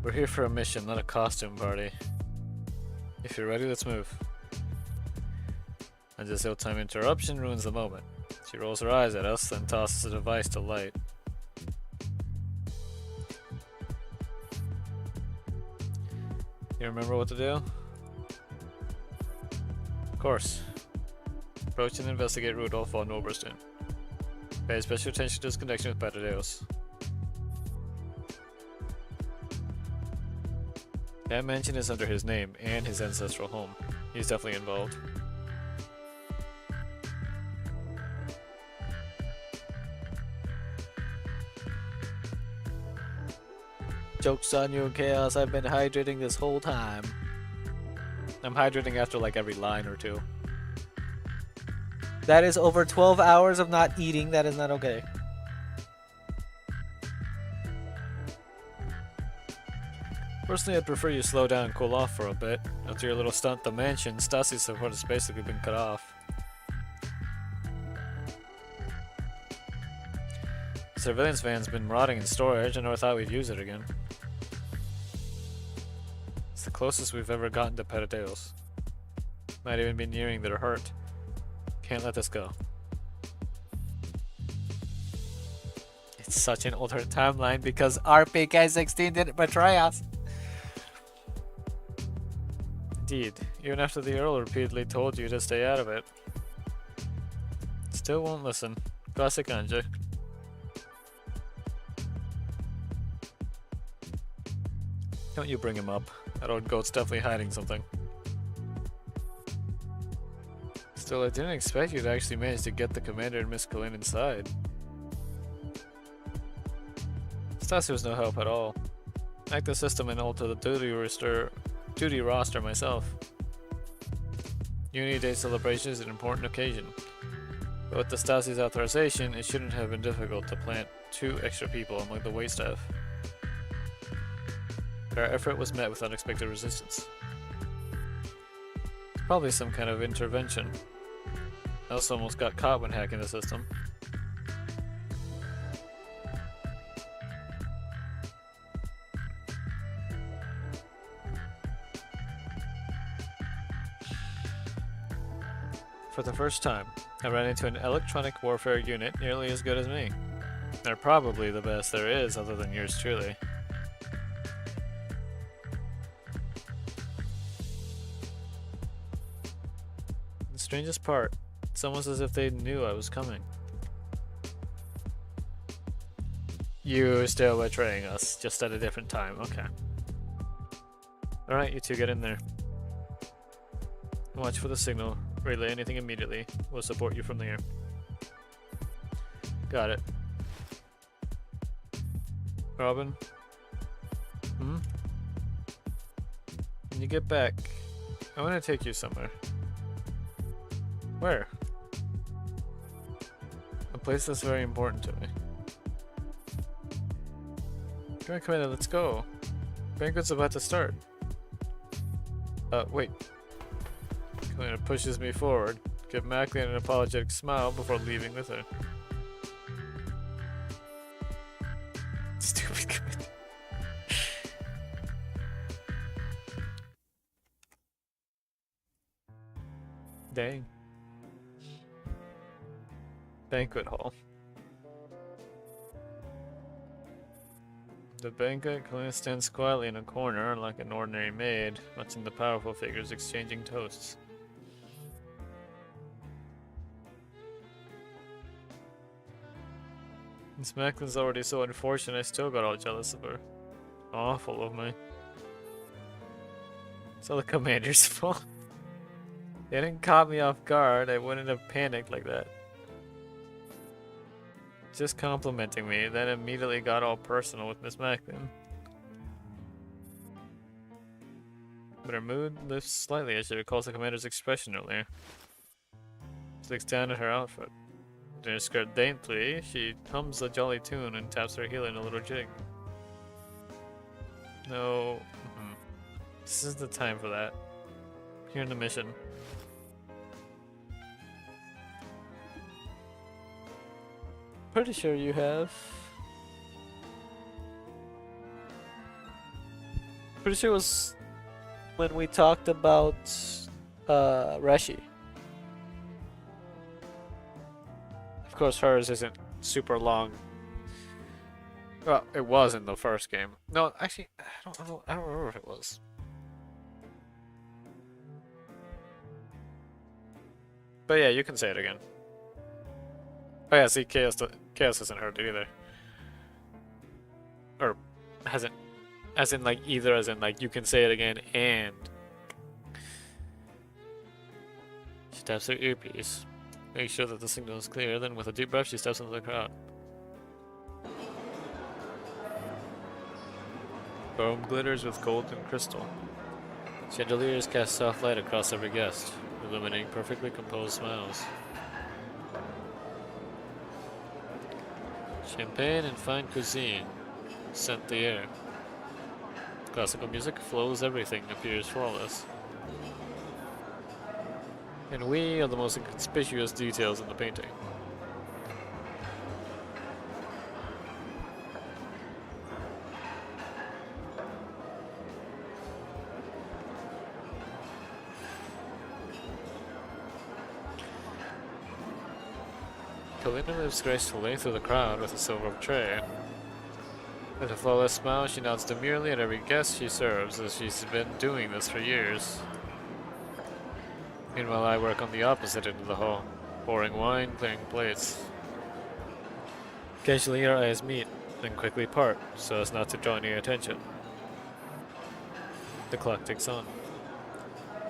We're here for a mission, not a costume party. If you're ready, let's move. And this ill-timed interruption ruins the moment. She rolls her eyes at us, then tosses a device to light. You remember what to do? Of course. Approach and investigate Rudolph von Oberstein. Pay special attention to his connection with Patadeus. That mansion is under his name and his ancestral home. He's definitely involved. Joke's on you, Chaos. I've been hydrating this whole time. I'm hydrating after like every line or two. That is over 12 hours of not eating. That is not okay. Personally, I'd prefer you slow down and cool off for a bit. After your little stunt at the mansion, Stassi's support has basically been cut off. The surveillance van's been rotting in storage. I never thought we'd use it again. It's the closest we've ever gotten to Patadeus. Might even be nearing their heart. Can't let this go. It's such an alternate timeline because RPK-16 didn't betray us. Indeed, even after the Earl repeatedly told you to stay out of it. Still won't listen. Classic Anja. Don't you bring him up. That old goat's definitely hiding something. Still, I didn't expect you to actually manage to get the commander and Miss Kalin inside. Stassi was no help at all. Hack the system and alter the duty roster myself. Unity Day celebration is an important occasion. But with the Stasi's authorization, it shouldn't have been difficult to plant 2 extra people among the waitstaff. But our effort was met with unexpected resistance. Probably some kind of intervention. I also almost got caught when hacking the system. For the first time, I ran into an electronic warfare unit nearly as good as me. They're probably the best there is other than yours truly. The strangest part, it's almost as if they knew I was coming. You're still betraying us, just at a different time, okay. Alright, you two get in there. Watch for the signal. Relay anything immediately. We'll support you from the air. Got it. Robin? When you get back, I want to take you somewhere. Where? A place that's very important to me. Come on, Commander, let's go. Banquet's about to start. Wait. Commander pushes me forward, give Macklin an apologetic smile before leaving with her. Stupid Commander. Dang. Banquet hall. The banquet, Kalina stands quietly in a corner like an ordinary maid, watching the powerful figures exchanging toasts. Miss Macklin's already so unfortunate, I still got all jealous of her. Awful of me. It's all the commander's fault. They didn't caught me off guard, I wouldn't have panicked like that. Just complimenting me, then immediately got all personal with Miss Macklin. But her mood lifts slightly as she recalls the commander's expression earlier. She looks down at her outfit. In her skirt daintily, she hums a jolly tune and taps her heel in a little jig. No, this is the time for that. Here in the mission. Pretty sure you have. Pretty sure it was when we talked about Reshi. Of course, hers isn't super long. Well, it was in the first game. No, actually, I don't remember if it was. But yeah, you can say it again. Oh yeah, see, Chaos hasn't heard it either. Or hasn't, as in like either, as in like you can say it again and. She taps her earpiece. Make sure that the signal is clear, then with a deep breath she steps into the crowd. The room glitters with gold and crystal. Chandeliers cast soft light across every guest, illuminating perfectly composed smiles. Champagne and fine cuisine scent the air. Classical music flows, everything appears flawless. And we are the most inconspicuous details in the painting. Kalina moves gracefully through the crowd with a silver tray. With a flawless smile, she nods demurely at every guest she serves, as she's been doing this for years. Meanwhile, I work on the opposite end of the hall, pouring wine, clearing plates. Occasionally, our eyes meet, then quickly part, so as not to draw any attention. The clock ticks on.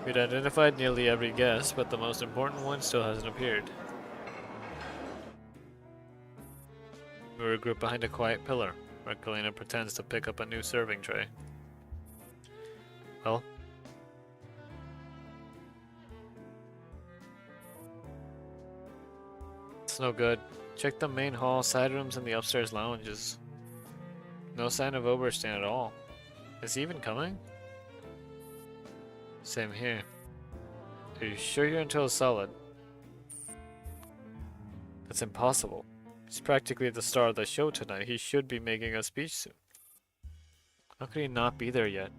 We'd identified nearly every guest, but the most important one still hasn't appeared. We regroup behind a quiet pillar, where Kalina pretends to pick up a new serving tray. Well? It's no good. Check the main hall, side rooms, and the upstairs lounges. No sign of Oberstein at all. Is he even coming? Same here. Are you sure your intel is solid? That's impossible. He's practically the star of the show tonight. He should be making a speech soon. How could he not be there yet?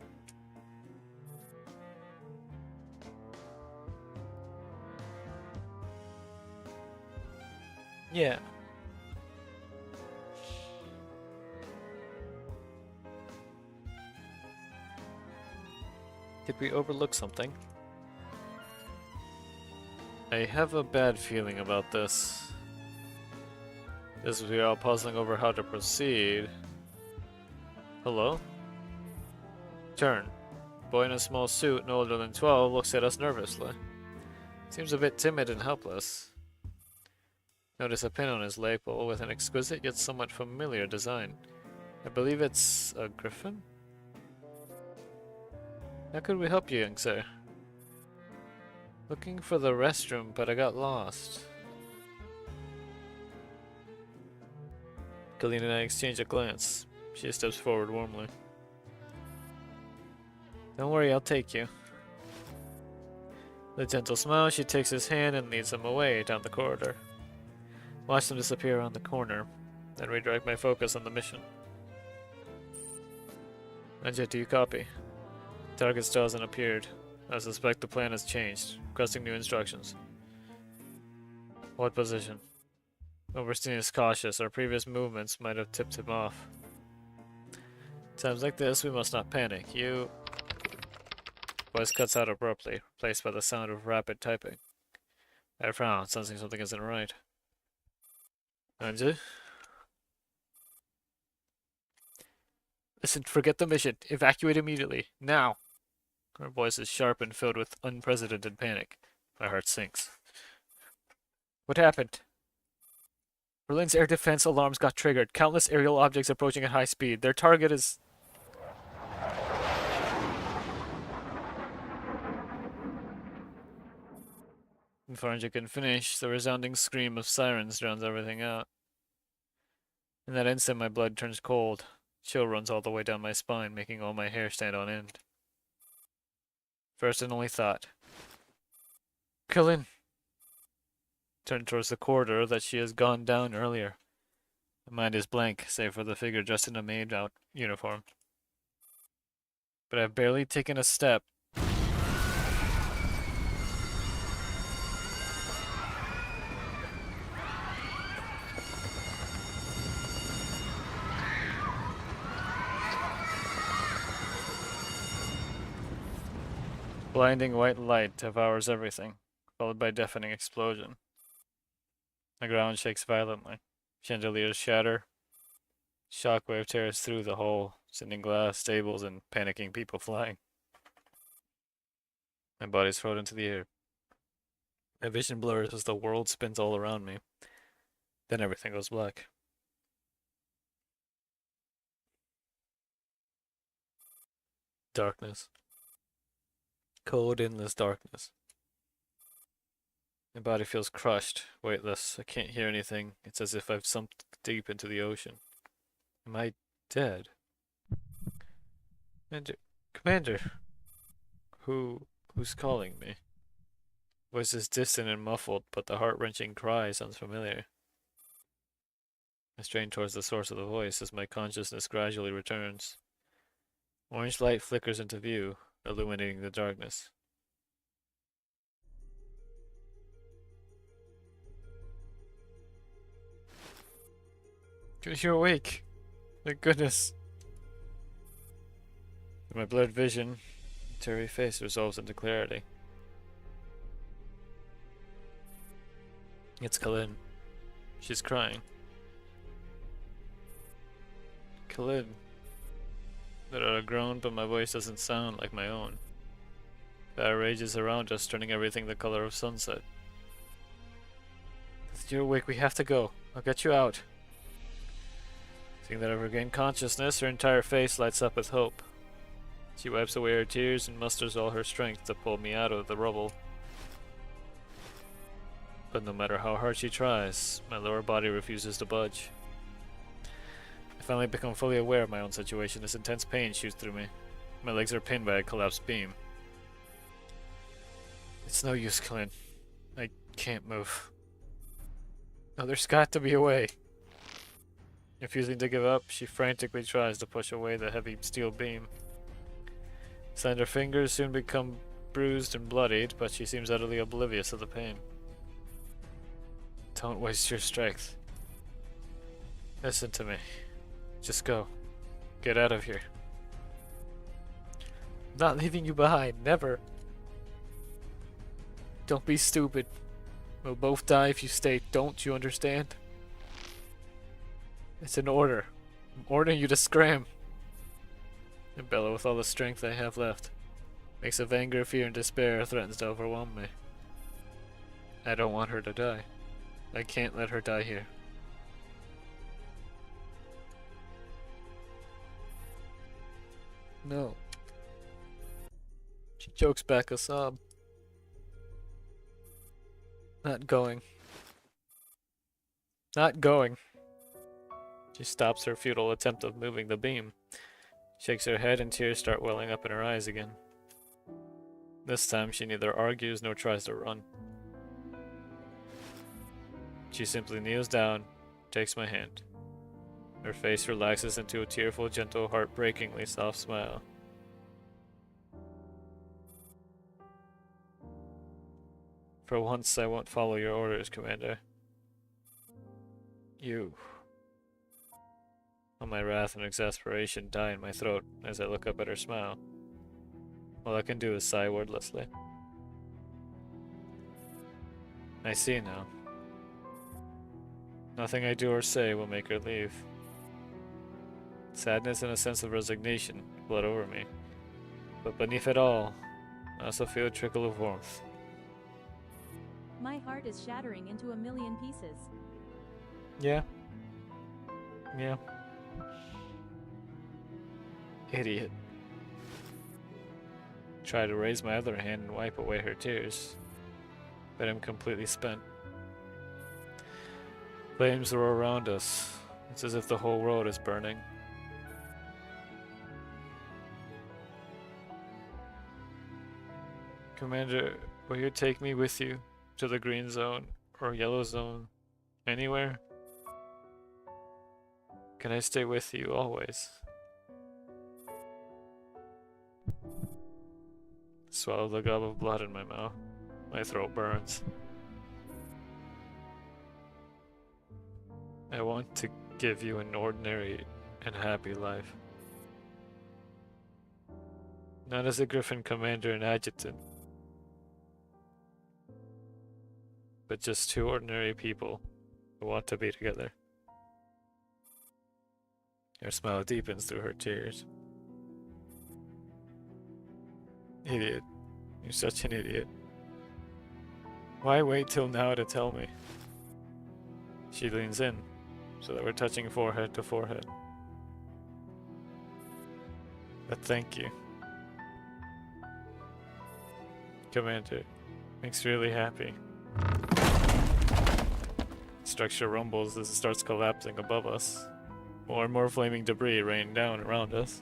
Yeah. Did we overlook something? I have a bad feeling about this. As we are all puzzling over how to proceed. Hello? Turn. Boy in a small suit, no older than 12, looks at us nervously. Seems a bit timid and helpless. Notice a pin on his leg pole with an exquisite yet somewhat familiar design. I believe it's a griffin? How could we help you, young sir? Looking for the restroom, but I got lost. Kalina and I exchange a glance. She steps forward warmly. Don't worry, I'll take you. With a gentle smile, she takes his hand and leads him away down the corridor. Watch them disappear around the corner, then redirect my focus on the mission. Anja, do you copy? Target still hasn't appeared. I suspect the plan has changed. Requesting new instructions. What position? Oberstein is cautious. Our previous movements might have tipped him off. Times like this, we must not panic. You... Voice cuts out abruptly, replaced by the sound of rapid typing. I frown, sensing something isn't right. Anja? Listen, forget the mission. Evacuate immediately. Now. Her voice is sharp and filled with unprecedented panic. My heart sinks. What happened? Berlin's air defense alarms got triggered. Countless aerial objects approaching at high speed. Their target is... Before I can finish, the resounding scream of sirens drowns everything out. In that instant, my blood turns cold. Chill runs all the way down my spine, making all my hair stand on end. First and only thought. Killin! Turn towards the corridor that she has gone down earlier. My mind is blank, save for the figure dressed in a maid-out uniform. But I've barely taken a step. Blinding white light devours everything, followed by deafening explosion. The ground shakes violently. Chandeliers shatter. Shockwave tears through the hole, sending glass, stables, and panicking people flying. My body's thrown into the air. My vision blurs as the world spins all around me. Then everything goes black. Darkness. Cold, endless darkness. My body feels crushed, weightless. I can't hear anything. It's as if I've sunk deep into the ocean. Am I dead? Commander. Who's calling me? Voice is distant and muffled, but the heart-wrenching cry sounds familiar. I strain towards the source of the voice as my consciousness gradually returns. Orange light flickers into view, illuminating the darkness. You're awake. Thank goodness. In my blurred vision, Terry face resolves into clarity. It's Kalin. She's crying. Kalin. There are a groan, but my voice doesn't sound like my own. Fire rages around us, turning everything the color of sunset. If you're awake, we have to go. I'll get you out. Seeing that I've regained consciousness, her entire face lights up with hope. She wipes away her tears and musters all her strength to pull me out of the rubble. But no matter how hard she tries, my lower body refuses to budge. I finally become fully aware of my own situation as intense pain shoots through me. My legs are pinned by a collapsed beam. It's no use, Clint. I can't move. No, there's got to be a way. Refusing to give up, she frantically tries to push away the heavy steel beam. Slender fingers soon become bruised and bloodied, but she seems utterly oblivious of the pain. Don't waste your strength. Listen to me. Just go. Get out of here. I'm not leaving you behind. Never. Don't be stupid. We'll both die if you stay. Don't you understand? It's an order. I'm ordering you to scram. I bellow with all the strength I have left. Mix of anger, fear, and despair threatens to overwhelm me. I don't want her to die. I can't let her die here. No. She chokes back a sob. Not going. Not going. She stops her futile attempt of moving the beam. Shakes her head and tears start welling up in her eyes again. This time she neither argues nor tries to run. She simply kneels down, takes my hand. Her face relaxes into a tearful, gentle, heartbreakingly soft smile. For once, I won't follow your orders, Commander. You. All my wrath and exasperation die in my throat as I look up at her smile. All I can do is sigh wordlessly. I see now. Nothing I do or say will make her leave. Sadness and a sense of resignation flood over me. But beneath it all, I also feel a trickle of warmth. My heart is shattering into a million pieces. Yeah. Yeah. Idiot. Try to raise my other hand and wipe away her tears, but I'm completely spent. Flames roar around us. It's as if the whole world is burning. Commander, will you take me with you to the green zone or yellow zone? Anywhere? Can I stay with you always? Swallow the gob of blood in my mouth. My throat burns. I want to give you an ordinary and happy life. Not as a Griffin commander and adjutant, but just two ordinary people who want to be together. Her smile deepens through her tears. Idiot. You're such an idiot. Why wait till now to tell me? She leans in, so that we're touching forehead to forehead. But thank you. Commander, makes me really happy. Structure rumbles as it starts collapsing above us. More and more flaming debris rain down around us.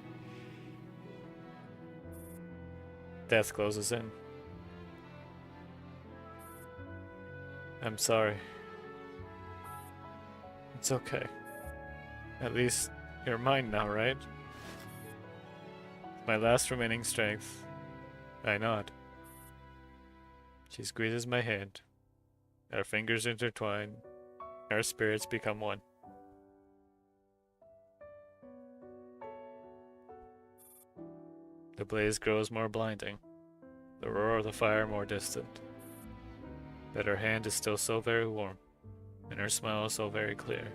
Death closes in. I'm sorry. It's okay. At least you're mine now, right? My last remaining strength. I nod. She squeezes my hand. Our fingers intertwine. Our spirits become one. The blaze grows more blinding, the roar of the fire more distant. But her hand is still so very warm, and her smile so very clear.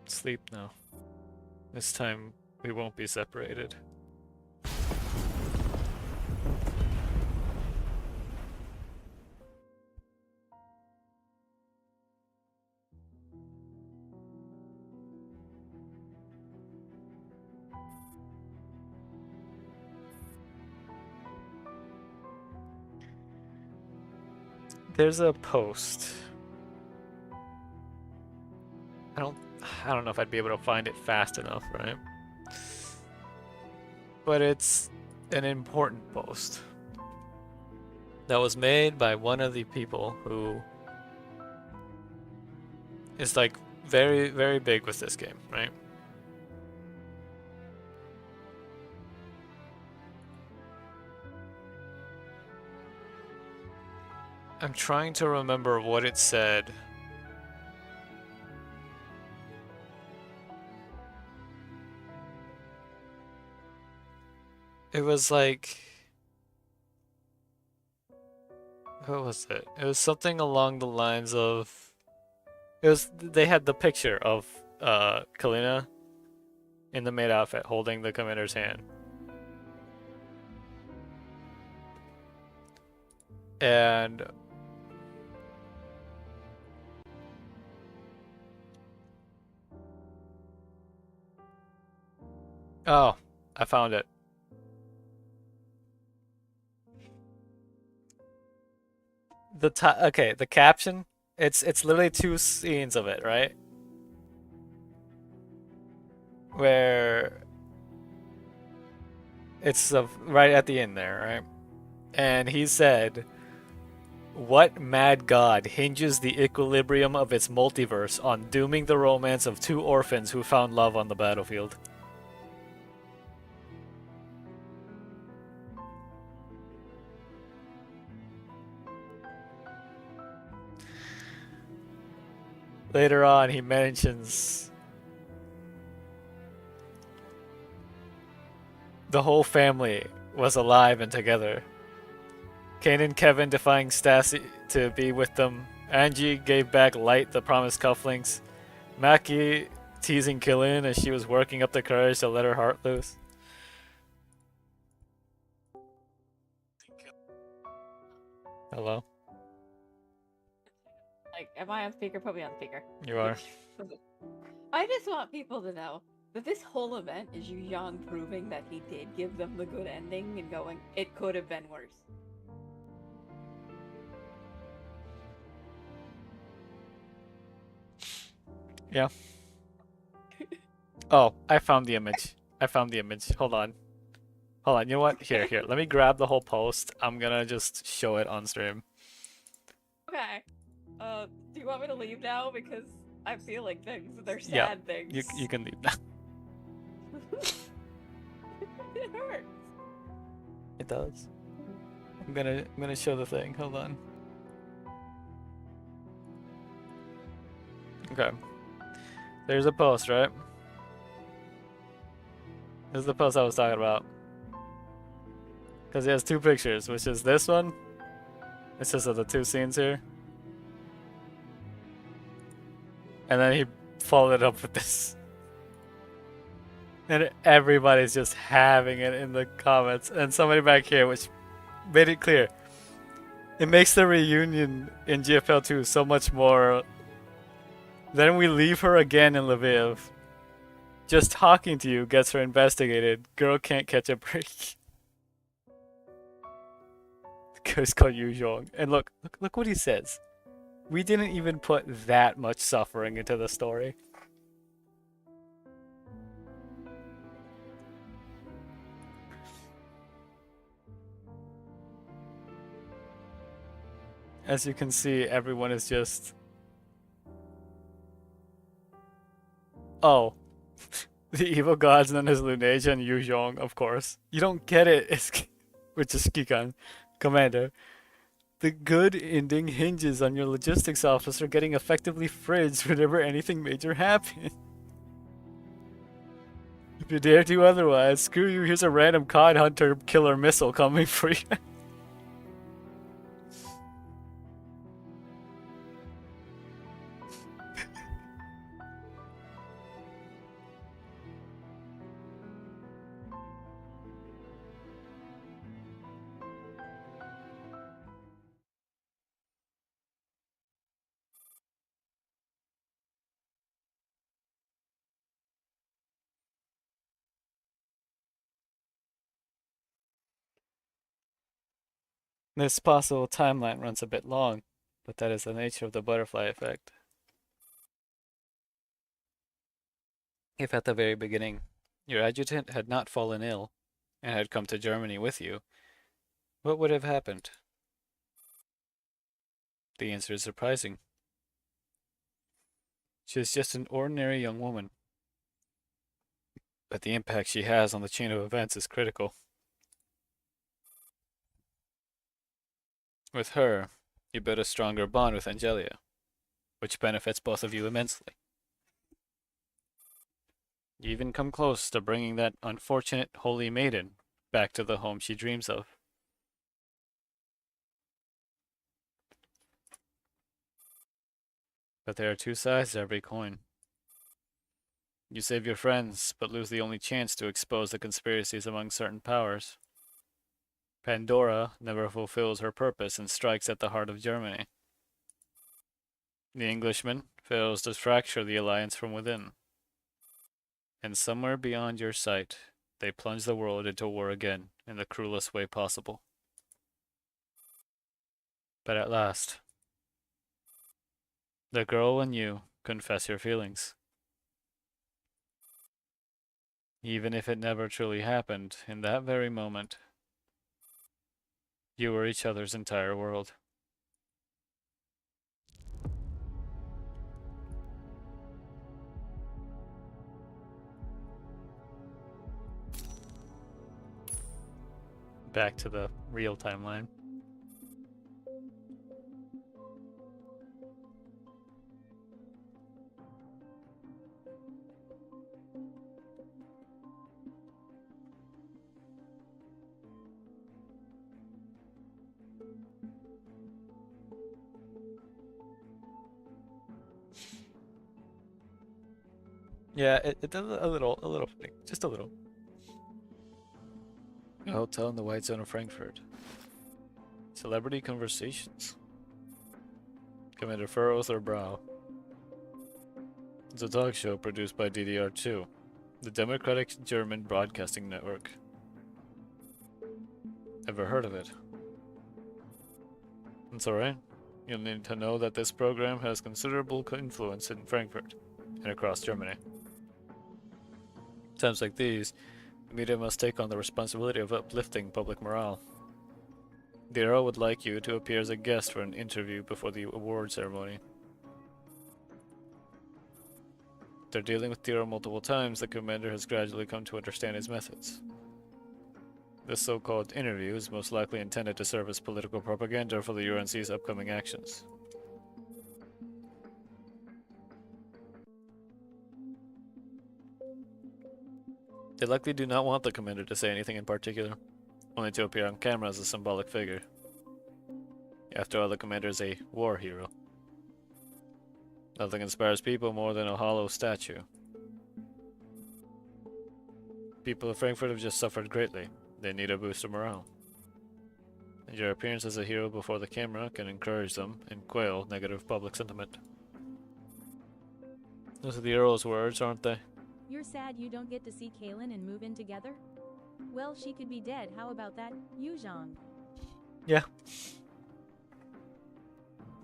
Sleep now. This time we won't be separated. There's a post. I don't know if I'd be able to find it fast enough, right? But it's an important post that was made by one of the people who is like very, very big with this game, right? I'm trying to remember what it said. It was like... What was it? It was something along the lines of... They had the picture of Kalina in the maid outfit holding the commander's hand. And... Oh, I found it. Okay, the caption, it's literally two scenes of it, right? Where it's right at the end there, right? And he said, "What mad god hinges the equilibrium of its multiverse on dooming the romance of two orphans who found love on the battlefield?" Later on, he mentions the whole family was alive and together. Kane and Kevin defying Stassi to be with them. Angie gave back Light the promised cufflinks. Maki teasing Killin as she was working up the courage to let her heart loose. Hello? Like, am I on speaker? Put me on speaker. You are. I just want people to know that this whole event is Yu Zhang proving that he did give them the good ending and going, it could have been worse. Yeah. Oh, I found the image. I found the image. Hold on. Hold on. You know what? Here. Let me grab the whole post. I'm gonna just show it on stream. Okay. Do you want me to leave now? Because I'm feeling things. They're Yeah. sad things. You can leave now. It hurts. It does. I'm gonna show the thing. Hold on. Okay. There's a post, right? This is the post I was talking about. Because he has two pictures, which is this one. It's just of the two scenes here. And then he followed it up with this. And everybody's just having it in the comments. And somebody back here, which made it clear. It makes the reunion in GFL2 so much more. Then we leave her again in Lviv. Just talking to you gets her investigated. Girl can't catch a break. The guy's called Yu Zhong. And look what he says. We didn't even put that much suffering into the story. As you can see, everyone is just... Oh. The evil god's known as Lunasia and Yu Zhong, of course. You don't get it, which is Kikan, Commander. The good ending hinges on your logistics officer getting effectively fridged whenever anything major happens. If you dare do otherwise, screw you, here's a random COD hunter killer missile coming for you. This possible timeline runs a bit long, but that is the nature of the butterfly effect. If at the very beginning your adjutant had not fallen ill and had come to Germany with you, what would have happened? The answer is surprising. She is just an ordinary young woman, but the impact she has on the chain of events is critical. With her, you build a stronger bond with Angelia, which benefits both of you immensely. You even come close to bringing that unfortunate holy maiden back to the home she dreams of. But there are two sides to every coin. You save your friends, but lose the only chance to expose the conspiracies among certain powers. Pandora never fulfills her purpose and strikes at the heart of Germany. The Englishman fails to fracture the alliance from within. And somewhere beyond your sight, they plunge the world into war again in the cruelest way possible. But at last, the girl and you confess your feelings. Even if it never truly happened, in that very moment, you were each other's entire world. Back to the real timeline. Yeah, it does a little just a little. A hotel in the white zone of Frankfurt. Celebrity Conversations. Commander furrows her brow. It's a talk show produced by DDR2, the Democratic German Broadcasting Network. Ever heard of it? It's alright. You'll need to know that this program has considerable influence in Frankfurt and across Germany. Times like these, the media must take on the responsibility of uplifting public morale. The Earl would like you to appear as a guest for an interview before the award ceremony. After dealing with the Earl multiple times, the commander has gradually come to understand his methods. This so-called interview is most likely intended to serve as political propaganda for the UNC's upcoming actions. They likely do not want the commander to say anything in particular, only to appear on camera as a symbolic figure. After all, the commander is a war hero. Nothing inspires people more than a hollow statue. People of Frankfurt have just suffered greatly. They need a boost of morale. And your appearance as a hero before the camera can encourage them and quell negative public sentiment. Those are the Earl's words, aren't they? You're sad you don't get to see Kaylin and move in together? Well, she could be dead. How about that, Yuzhong? Yeah.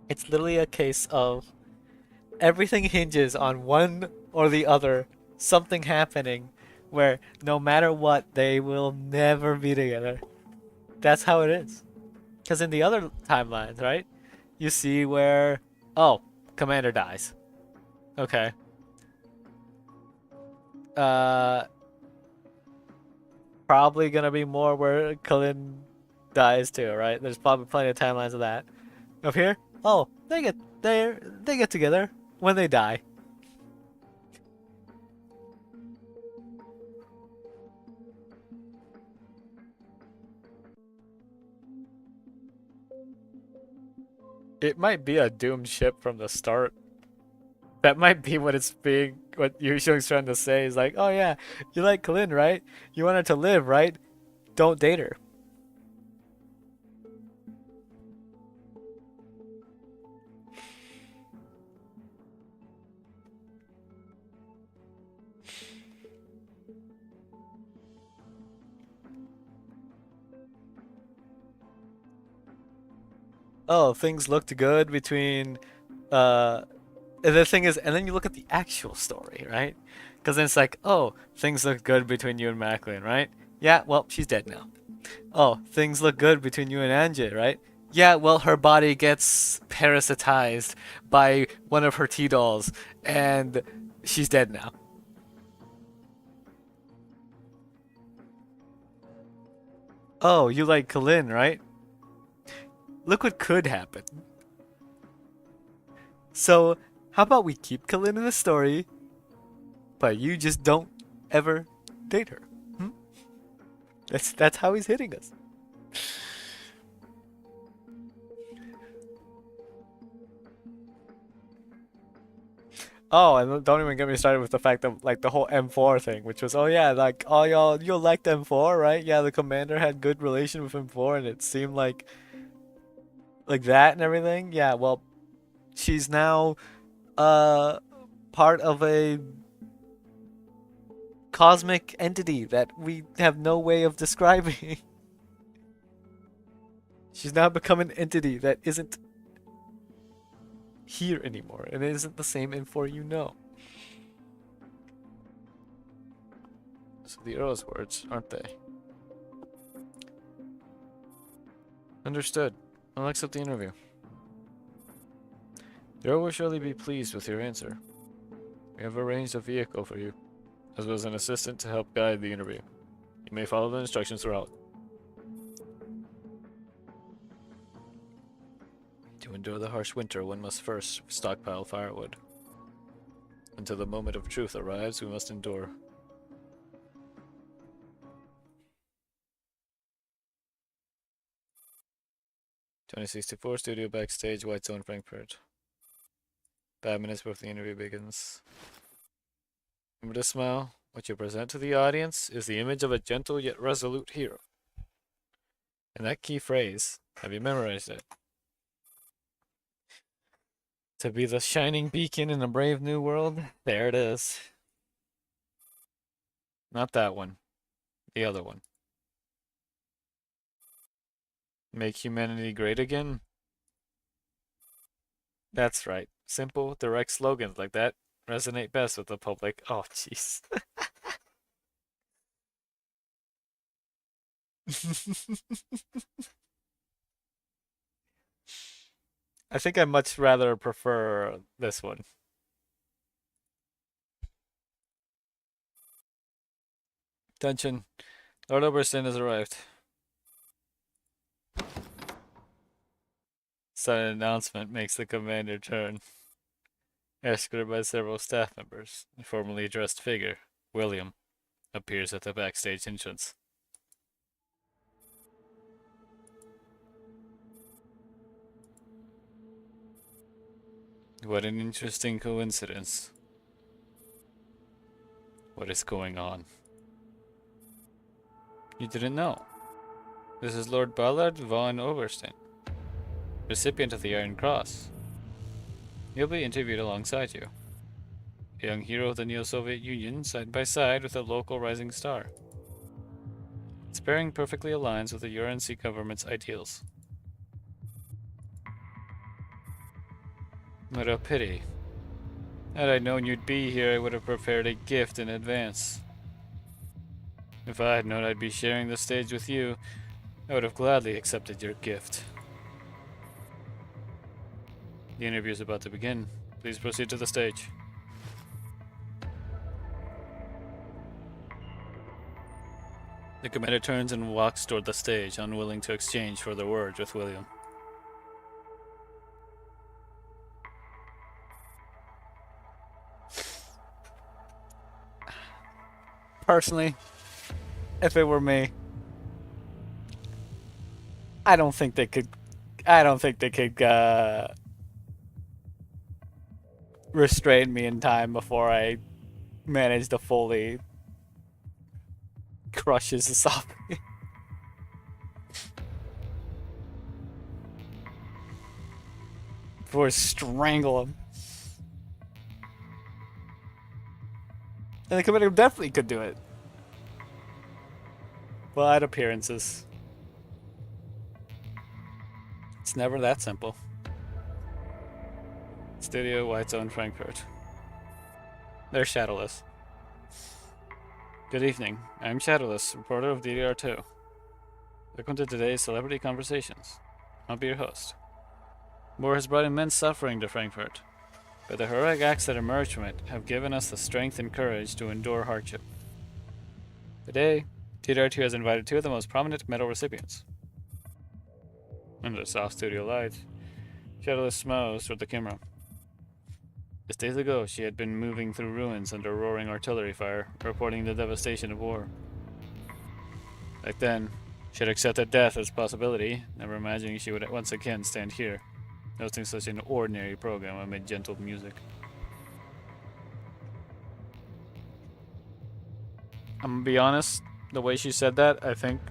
It's literally a case of everything hinges on one or the other, something happening where no matter what, they will never be together. That's how it is. Because in the other timelines, right? You see where, oh, Commander dies. Okay. Probably gonna be more where Kalin dies too, right? There's probably plenty of timelines of that. Up here, oh, they get together when they die. It might be a doomed ship from the start. That might be what Yu Xiong's trying to say is like, oh yeah, you like Kalin, right? You want her to live, right? Don't date her. Oh, things looked good between and the thing is, and then you look at the actual story, right? Because then it's like, oh, things look good between you and Macklin, right? Yeah, well, she's dead now. Oh, things look good between you and Anje, right? Yeah, well, her body gets parasitized by one of her T-dolls, and she's dead now. Oh, you like Kalin, right? Look what could happen. So, how about we keep Kalin in the story, but you just don't ever date her? Hmm? That's how he's hitting us. Oh, and don't even get me started with the fact that like the whole M4 thing, which was, oh yeah, like all you liked M4, right? Yeah, the commander had good relation with M4, and it seemed like that and everything. Yeah, well, she's now part of a cosmic entity that we have no way of describing. She's now become an entity that isn't here anymore, and it isn't the same M4 you know. So the Earl's words, aren't they? Understood. I'll accept the interview. The Earl will surely be pleased with your answer. We have arranged a vehicle for you, as well as an assistant to help guide the interview. You may follow the instructions throughout. To endure the harsh winter, one must first stockpile firewood. Until the moment of truth arrives, we must endure. "2064 Studio Backstage, White Zone, Frankfurt. 5 minutes before the interview begins. Remember to smile. What you present to the audience is the image of a gentle yet resolute hero." And that key phrase, Have you memorized it? To be the shining beacon in a brave new world? There it is. Not that one. The other one. Make humanity great again? That's right. Simple, direct slogans like that resonate best with the public. Oh, jeez. I think I much rather prefer this one. Attention. Lord Oberstein has arrived. Sudden announcement makes the commander turn. Escorted by several staff members, a formally addressed figure, William, appears at the backstage entrance. What an interesting coincidence. What is going on? You didn't know. This is Lord Ballard von Oberstein, recipient of the Iron Cross. He'll be interviewed alongside you. A young hero of the Neo-Soviet Union, side by side with a local rising star. Its pairing perfectly aligns with the URNC government's ideals. What a pity. Had I known you'd be here, I would have prepared a gift in advance. If I had known I'd be sharing the stage with you, I would have gladly accepted your gift. The interview is about to begin. Please proceed to the stage. The commander turns and walks toward the stage, unwilling to exchange further words with William. Personally, if it were me, I don't think they could restrain me in time before I managed to fully crush his esophagus. Before I strangle him. And the commander definitely could do it. But appearances. It's never that simple. Studio White Zone Frankfurt. They're Shadowless. Good evening. I'm Shadowless, reporter of DDR2. Welcome to today's Celebrity Conversations. I'll be your host. War has brought immense suffering to Frankfurt, but the heroic acts that emerged from it have given us the strength and courage to endure hardship. Today, DDR2 has invited two of the most prominent medal recipients. Under the soft studio light, Shadowless smiles toward the camera. Just days ago, she had been moving through ruins under roaring artillery fire, reporting the devastation of war. Back then, she had accepted death as a possibility, never imagining she would once again stand here, hosting such an ordinary program amid gentle music. I'm gonna be honest, the way she said that, I think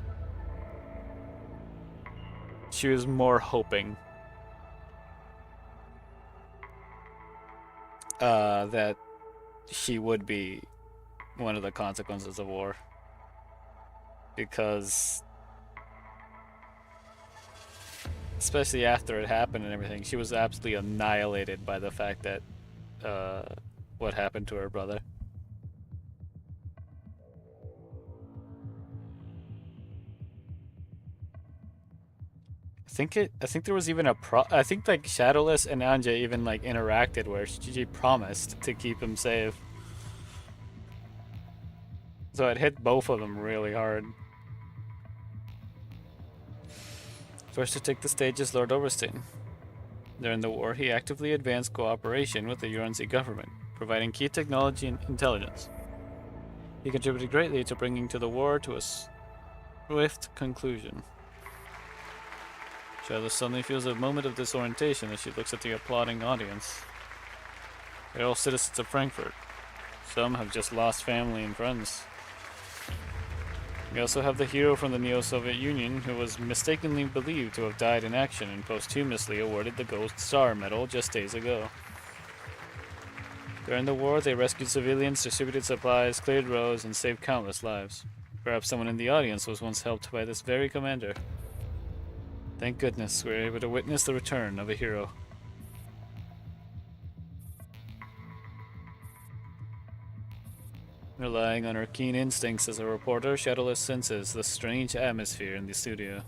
she was more hoping that she would be one of the consequences of war. Because, especially after it happened and everything, she was absolutely annihilated by the fact that what happened to her brother. I think there was even I think like Shadowless and Anja even like interacted where she promised to keep him safe. So it hit both of them really hard. First to take the stage is Lord Oberstein. During the war, he actively advanced cooperation with the URNC government, providing key technology and intelligence. He contributed greatly to bringing the war to a swift conclusion. Shadowless suddenly feels a moment of disorientation as she looks at the applauding audience. They're all citizens of Frankfurt. Some have just lost family and friends. We also have the hero from the Neo-Soviet Union who was mistakenly believed to have died in action and posthumously awarded the Gold Star Medal just days ago. During the war, they rescued civilians, distributed supplies, cleared roads, and saved countless lives. Perhaps someone in the audience was once helped by this very commander. Thank goodness we were able to witness the return of a hero. Relying on her keen instincts as a reporter, Shadowless senses the strange atmosphere in the studio.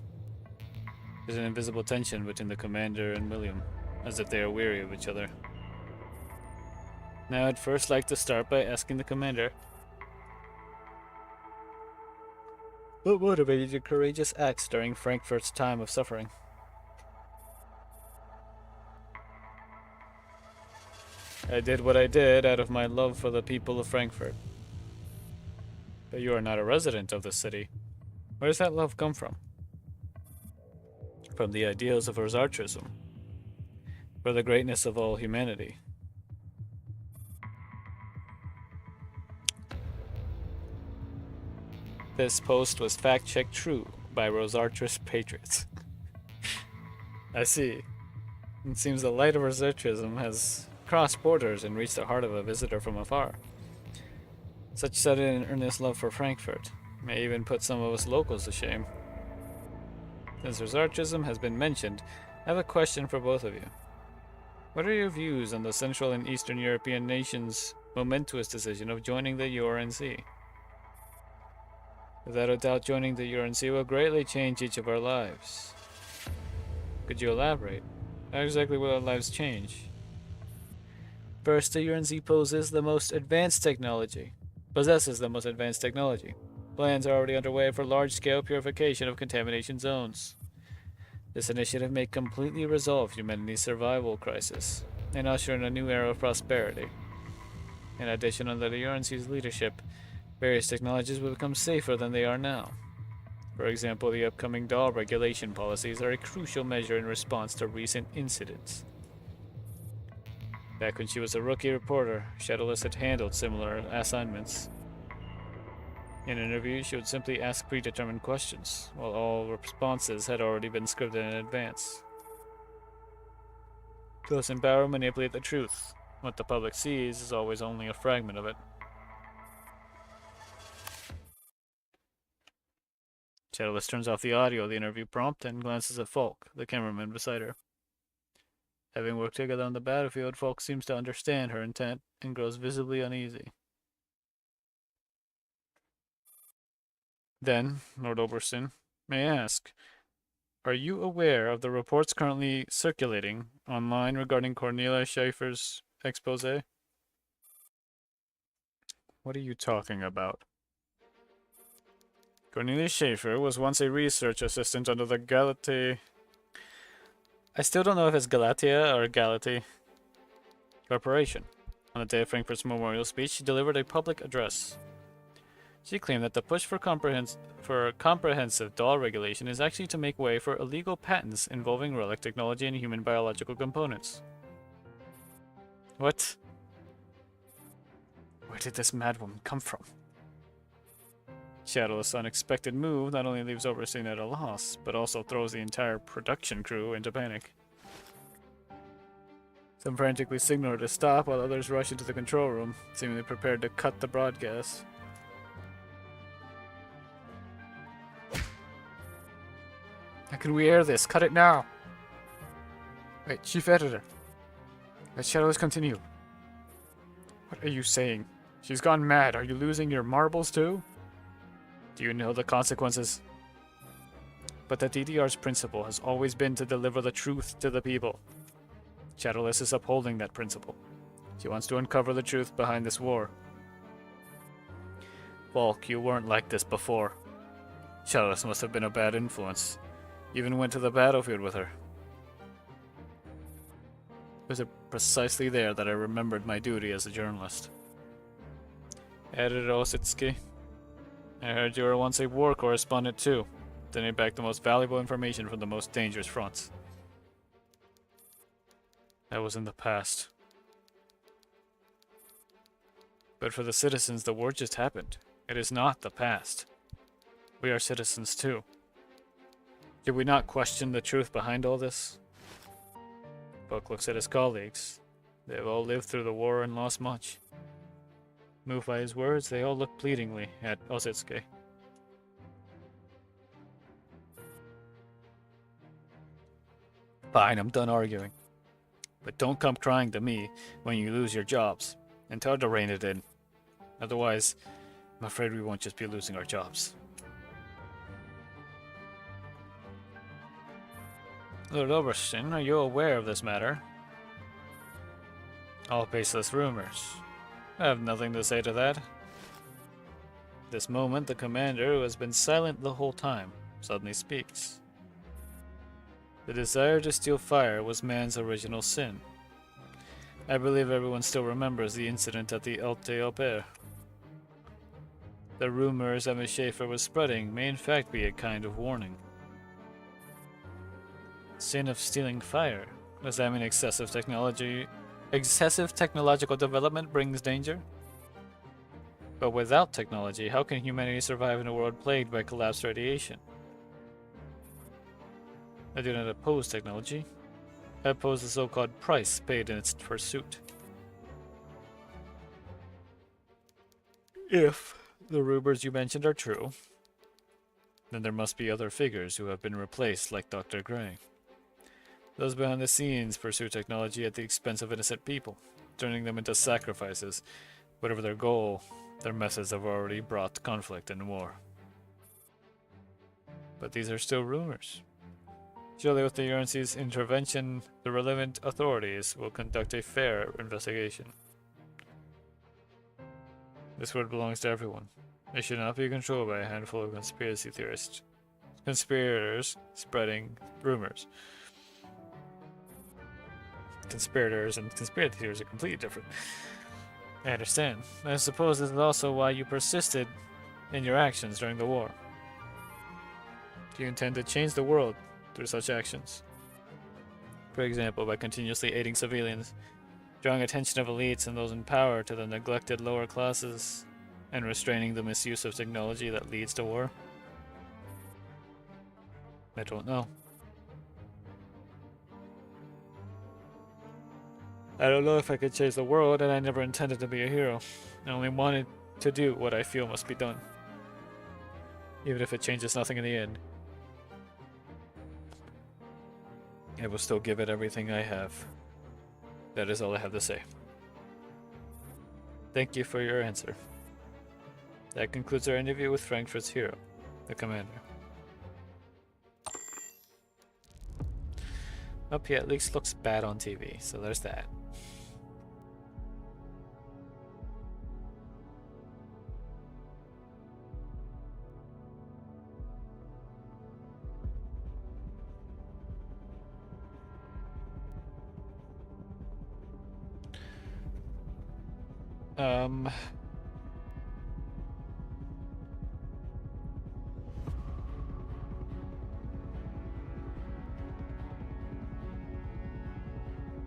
There's an invisible tension between the commander and William, as if they are weary of each other. Now I'd first like to start by asking the commander, what motivated your courageous acts during Frankfurt's time of suffering? I did what I did out of my love for the people of Frankfurt. But you are not a resident of the city. Where does that love come from? From the ideals of Rosartrism, for the greatness of all humanity. This post was fact-checked true by Rosartrist patriots. I see. It seems the light of Rosartrism has crossed borders and reached the heart of a visitor from afar. Such sudden and earnest love for Frankfurt may even put some of us locals to shame. Since Rosartrism has been mentioned, I have a question for both of you. What are your views on the Central and Eastern European nations' momentous decision of joining the URNC? Without a doubt, joining the URNC will greatly change each of our lives. Could you elaborate? How exactly will our lives change? First, the URNC possesses the most advanced technology. Plans are already underway for large-scale purification of contamination zones. This initiative may completely resolve humanity's survival crisis and usher in a new era of prosperity. In addition, under the URNC's leadership, various technologies will become safer than they are now. For example, the upcoming doll regulation policies are a crucial measure in response to recent incidents. Back when she was a rookie reporter, Shadowless had handled similar assignments. In interviews, she would simply ask predetermined questions, while all responses had already been scripted in advance. Thus, empower and manipulate the truth. What the public sees is always only a fragment of it. Shadowless turns off the audio of the interview prompt and glances at Falk, the cameraman beside her. Having worked together on the battlefield, Falk seems to understand her intent and grows visibly uneasy. Then, Lord Oberson, may I ask, are you aware of the reports currently circulating online regarding Cornelia Schaefer's expose? What are you talking about? Cornelia Schaefer was once a research assistant under the Galati... I still don't know if it's Galatia or Galati Corporation. On the day of Frankfurt's memorial speech, she delivered a public address. She claimed that the push for comprehensive doll regulation is actually to make way for illegal patents involving relic technology and human biological components. What? Where did this madwoman come from? Shadowless' unexpected move not only leaves Overseer at a loss, but also throws the entire production crew into panic. Some frantically signal her to stop, while others rush into the control room, seemingly prepared to cut the broadcast. How can we air this? Cut it now! Wait, Chief Editor. Let Shadowless continue. What are you saying? She's gone mad. Are you losing your marbles too? Do you know the consequences? But the DDR's principle has always been to deliver the truth to the people. Shadowless is upholding that principle. She wants to uncover the truth behind this war. Falk, you weren't like this before. Shadowless must have been a bad influence. Even went to the battlefield with her. It was precisely there that I remembered my duty as a journalist. Editor Ositsky, I heard you were once a war correspondent too, sending back the most valuable information from the most dangerous fronts. That was in the past. But for the citizens, the war just happened. It is not the past. We are citizens too. Did we not question the truth behind all this? Buck looks at his colleagues. They have all lived through the war and lost much. Moved by his words, they all look pleadingly at Ozitsuke. Fine, I'm done arguing. But don't come crying to me when you lose your jobs, and tell to rein it in. Otherwise, I'm afraid we won't just be losing our jobs. Lord Oberstein, are you aware of this matter? All baseless rumors. I have nothing to say to that. This moment, the commander, who has been silent the whole time, suddenly speaks. The desire to steal fire was man's original sin. I believe everyone still remembers the incident at the Alte Aubert. The rumors that Miss Schaefer was spreading may in fact be a kind of warning. Sin of stealing fire? Does that mean excessive technological development brings danger? But without technology, how can humanity survive in a world plagued by collapsed radiation? I do not oppose technology. I oppose the so-called price paid in its pursuit. If the rumors you mentioned are true, then there must be other figures who have been replaced like Dr. Gray. Those behind the scenes pursue technology at the expense of innocent people, turning them into sacrifices. Whatever their goal, their methods have already brought conflict and war. But these are still rumors. Surely with the UNC's intervention, the relevant authorities will conduct a fair investigation. This word belongs to everyone. It should not be controlled by a handful of conspiracy theorists. Conspirators spreading rumors. Conspirators and conspiracy theories are completely different. I understand. I suppose this is also why you persisted in your actions during the war. Do you intend to change the world through such actions? For example, by continuously aiding civilians, drawing attention of elites and those in power to the neglected lower classes, and restraining the misuse of technology that leads to war? I don't know. I don't know if I could change the world, and I never intended to be a hero. I only wanted to do what I feel must be done. Even if it changes nothing in the end. I will still give it everything I have. That is all I have to say. Thank you for your answer. That concludes our interview with Frankfurt's hero, the commander. Up here, at least looks bad on TV, so there's that.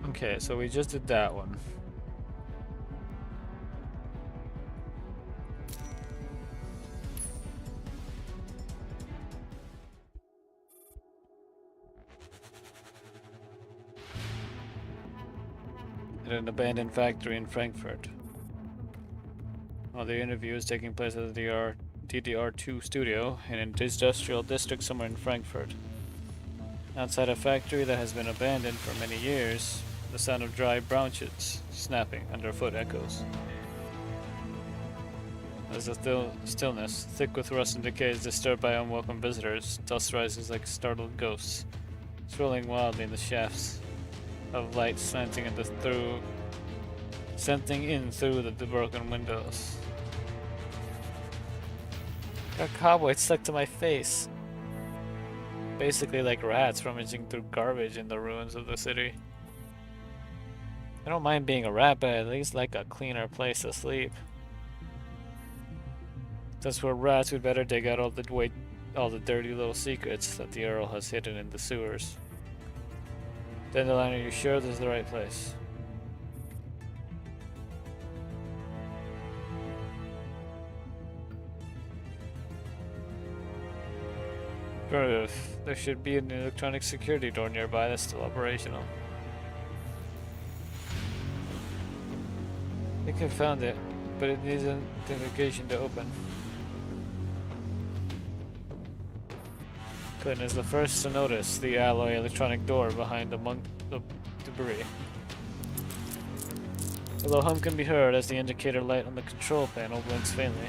Okay, so we just did that one. At an abandoned factory in Frankfurt. While the interview is taking place at the DDR2 studio in an industrial district somewhere in Frankfurt. Outside a factory that has been abandoned for many years, the sound of dry branches snapping underfoot echoes. As the stillness, thick with rust and decay, is disturbed by unwelcome visitors, dust rises like startled ghosts, swirling wildly in the shafts of light slanting in through the broken windows. Got cobwebs stuck to my face. Basically like rats rummaging through garbage in the ruins of the city. I don't mind being a rat, but at least like a cleaner place to sleep. Since we're rats, we'd better dig out all the dirty little secrets that the Earl has hidden in the sewers. Dandelion, are you sure this is the right place? Affirmative. There should be an electronic security door nearby that's still operational. I think I found it, but it needs identification to open. Clinton is the first to notice the alloy electronic door behind among the debris. A low hum can be heard as the indicator light on the control panel blinks faintly.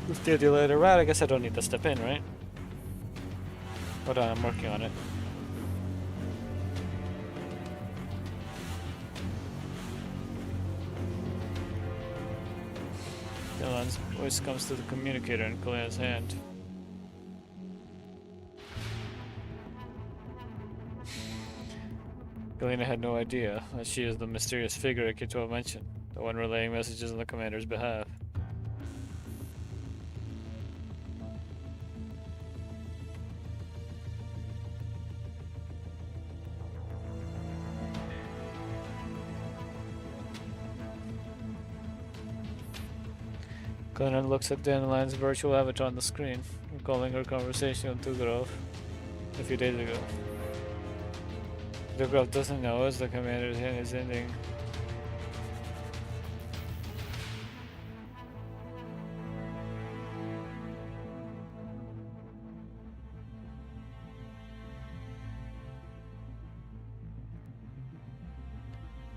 With the lighter right, I guess I don't need to step in, right? Hold on, I'm working on it. Dylan's voice comes to the communicator in Kalena's hand. Galena had no idea that she is the mysterious figure Akito mentioned, the one relaying messages on the commander's behalf. Galena looks at Dandelion's virtual avatar on the screen, recalling her conversation with Tugarov a few days ago. Tugarov doesn't know as the commander's hand is ending.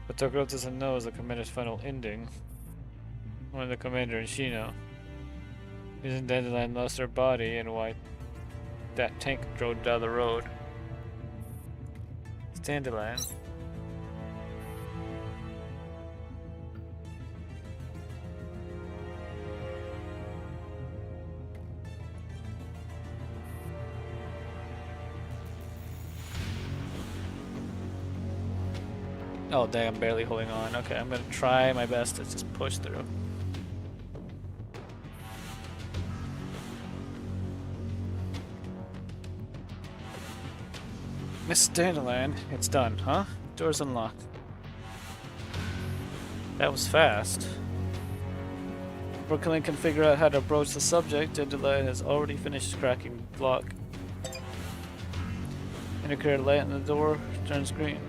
But Tugarov doesn't know as the commander's final ending. When the commander and she know. Reason Dandelion lost her body and why that tank drove down the road. It's Dandelion. Oh dang, I'm barely holding on. Okay, I'm gonna try my best to just push through. Miss Dandelion, it's done, huh? Door's unlocked. That was fast. Brooklyn can figure out how to approach the subject. Dandelion has already finished cracking the lock. Indicator light on the door turns green.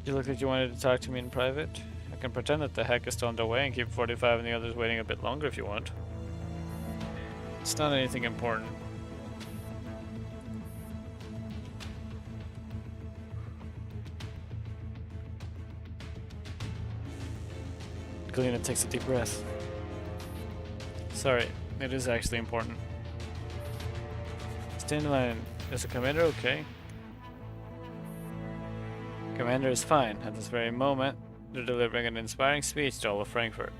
You look like you wanted to talk to me in private. I can pretend that the hack is still underway and keep 45 and the others waiting a bit longer if you want. It's not anything important. Galena takes a deep breath. Sorry, it is actually important. Dandelion, is the commander okay? Commander is fine. At this very moment, they're delivering an inspiring speech to all of Frankfurt.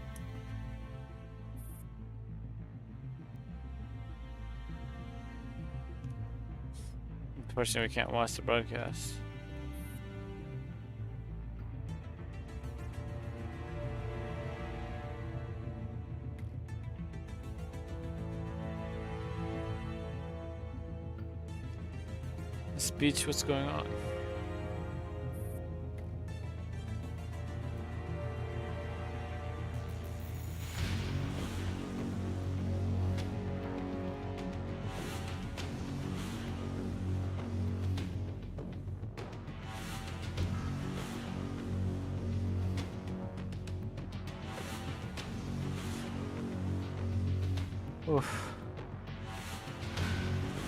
Unfortunately, we can't watch the broadcast. The speech, what's going on? Oof.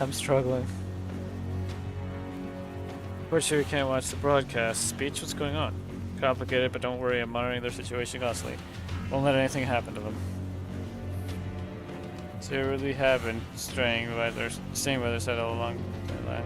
I'm struggling. Fortunately, we can't watch the broadcast. Speech, what's going on? Complicated, but don't worry, I'm monitoring their situation constantly. Won't let anything happen to them. So you really have been staying by their side all along their line.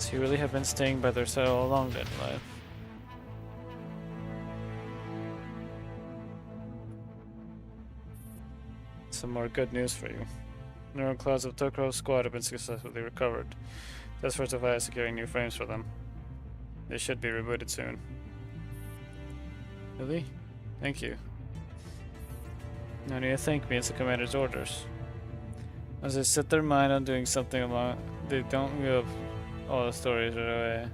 So you really have been staying by their side all along then, Live. Some more good news for you. Neural clouds of Tokuro's squad have been successfully recovered. That's for Tobias securing new frames for them. They should be rebooted soon. Really? Thank you. No need to thank me, it's the commander's orders. As they set their mind on doing something along, they don't give all the stories right away.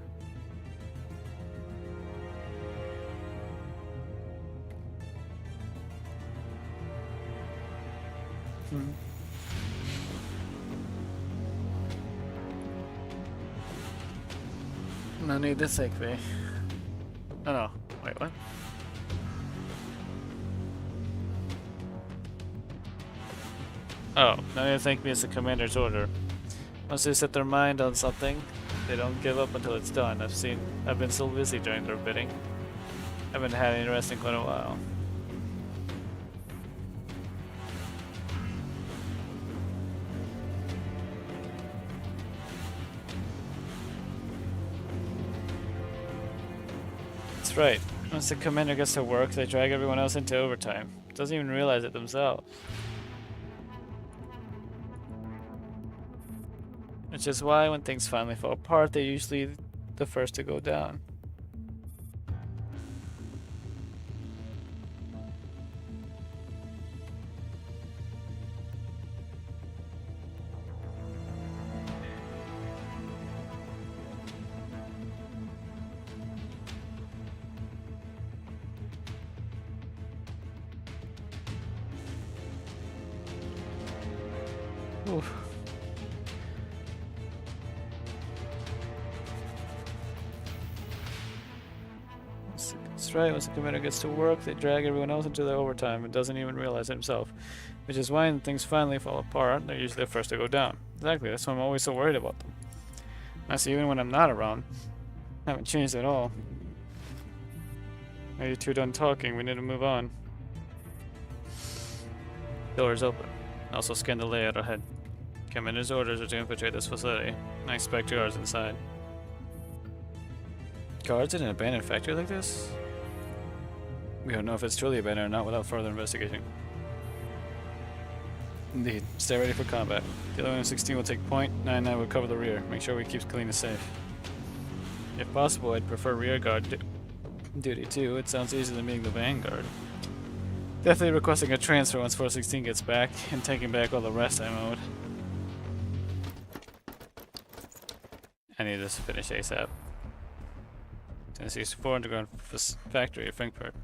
No need to thank me. Oh no, wait, what? Oh, no need to thank me as the commander's order. Once they set their mind on something, they don't give up until it's done. I've been so busy during their bidding. I haven't had any rest in quite a while. That's right. Once the commander gets to work, they drag everyone else into overtime. Doesn't even realize it themselves. Which is why when things finally fall apart, they're usually the first to go down. Oof. That's right, once the commander gets to work, they drag everyone else into their overtime and doesn't even realize it himself. Which is why when things finally fall apart, they're usually the first to go down. Exactly, that's why I'm always so worried about them. I see, even when I'm not around, I haven't changed at all. Are you two done talking? We need to move on. Doors open. Also scan the layout ahead. Commander's orders are to infiltrate this facility. I expect guards inside. Guards in an abandoned factory like this? We don't know if it's truly abandoned or not without further investigation. Indeed. Stay ready for combat. The 1116 will take point, 99 will cover the rear. Make sure we keep clean and safe. If possible, I'd prefer rear guard duty too. It sounds easier than being the vanguard. Definitely requesting a transfer once 416 gets back, and taking back all the rest I owed. I need this to finish ASAP. Tennessee's 4 underground factory at Frankfurt.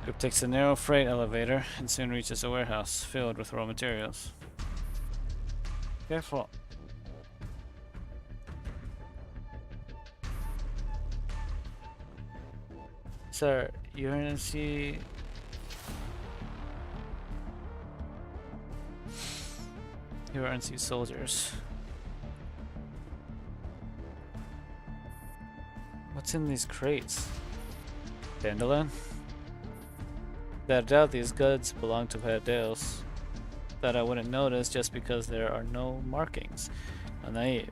Group takes a narrow freight elevator and soon reaches a warehouse filled with raw materials. Careful. Sir, you're gonna see. You are NC soldiers. What's in these crates? Dandelion? I doubt these goods belong to Paradales. That I wouldn't notice just because there are no markings. I'm naive.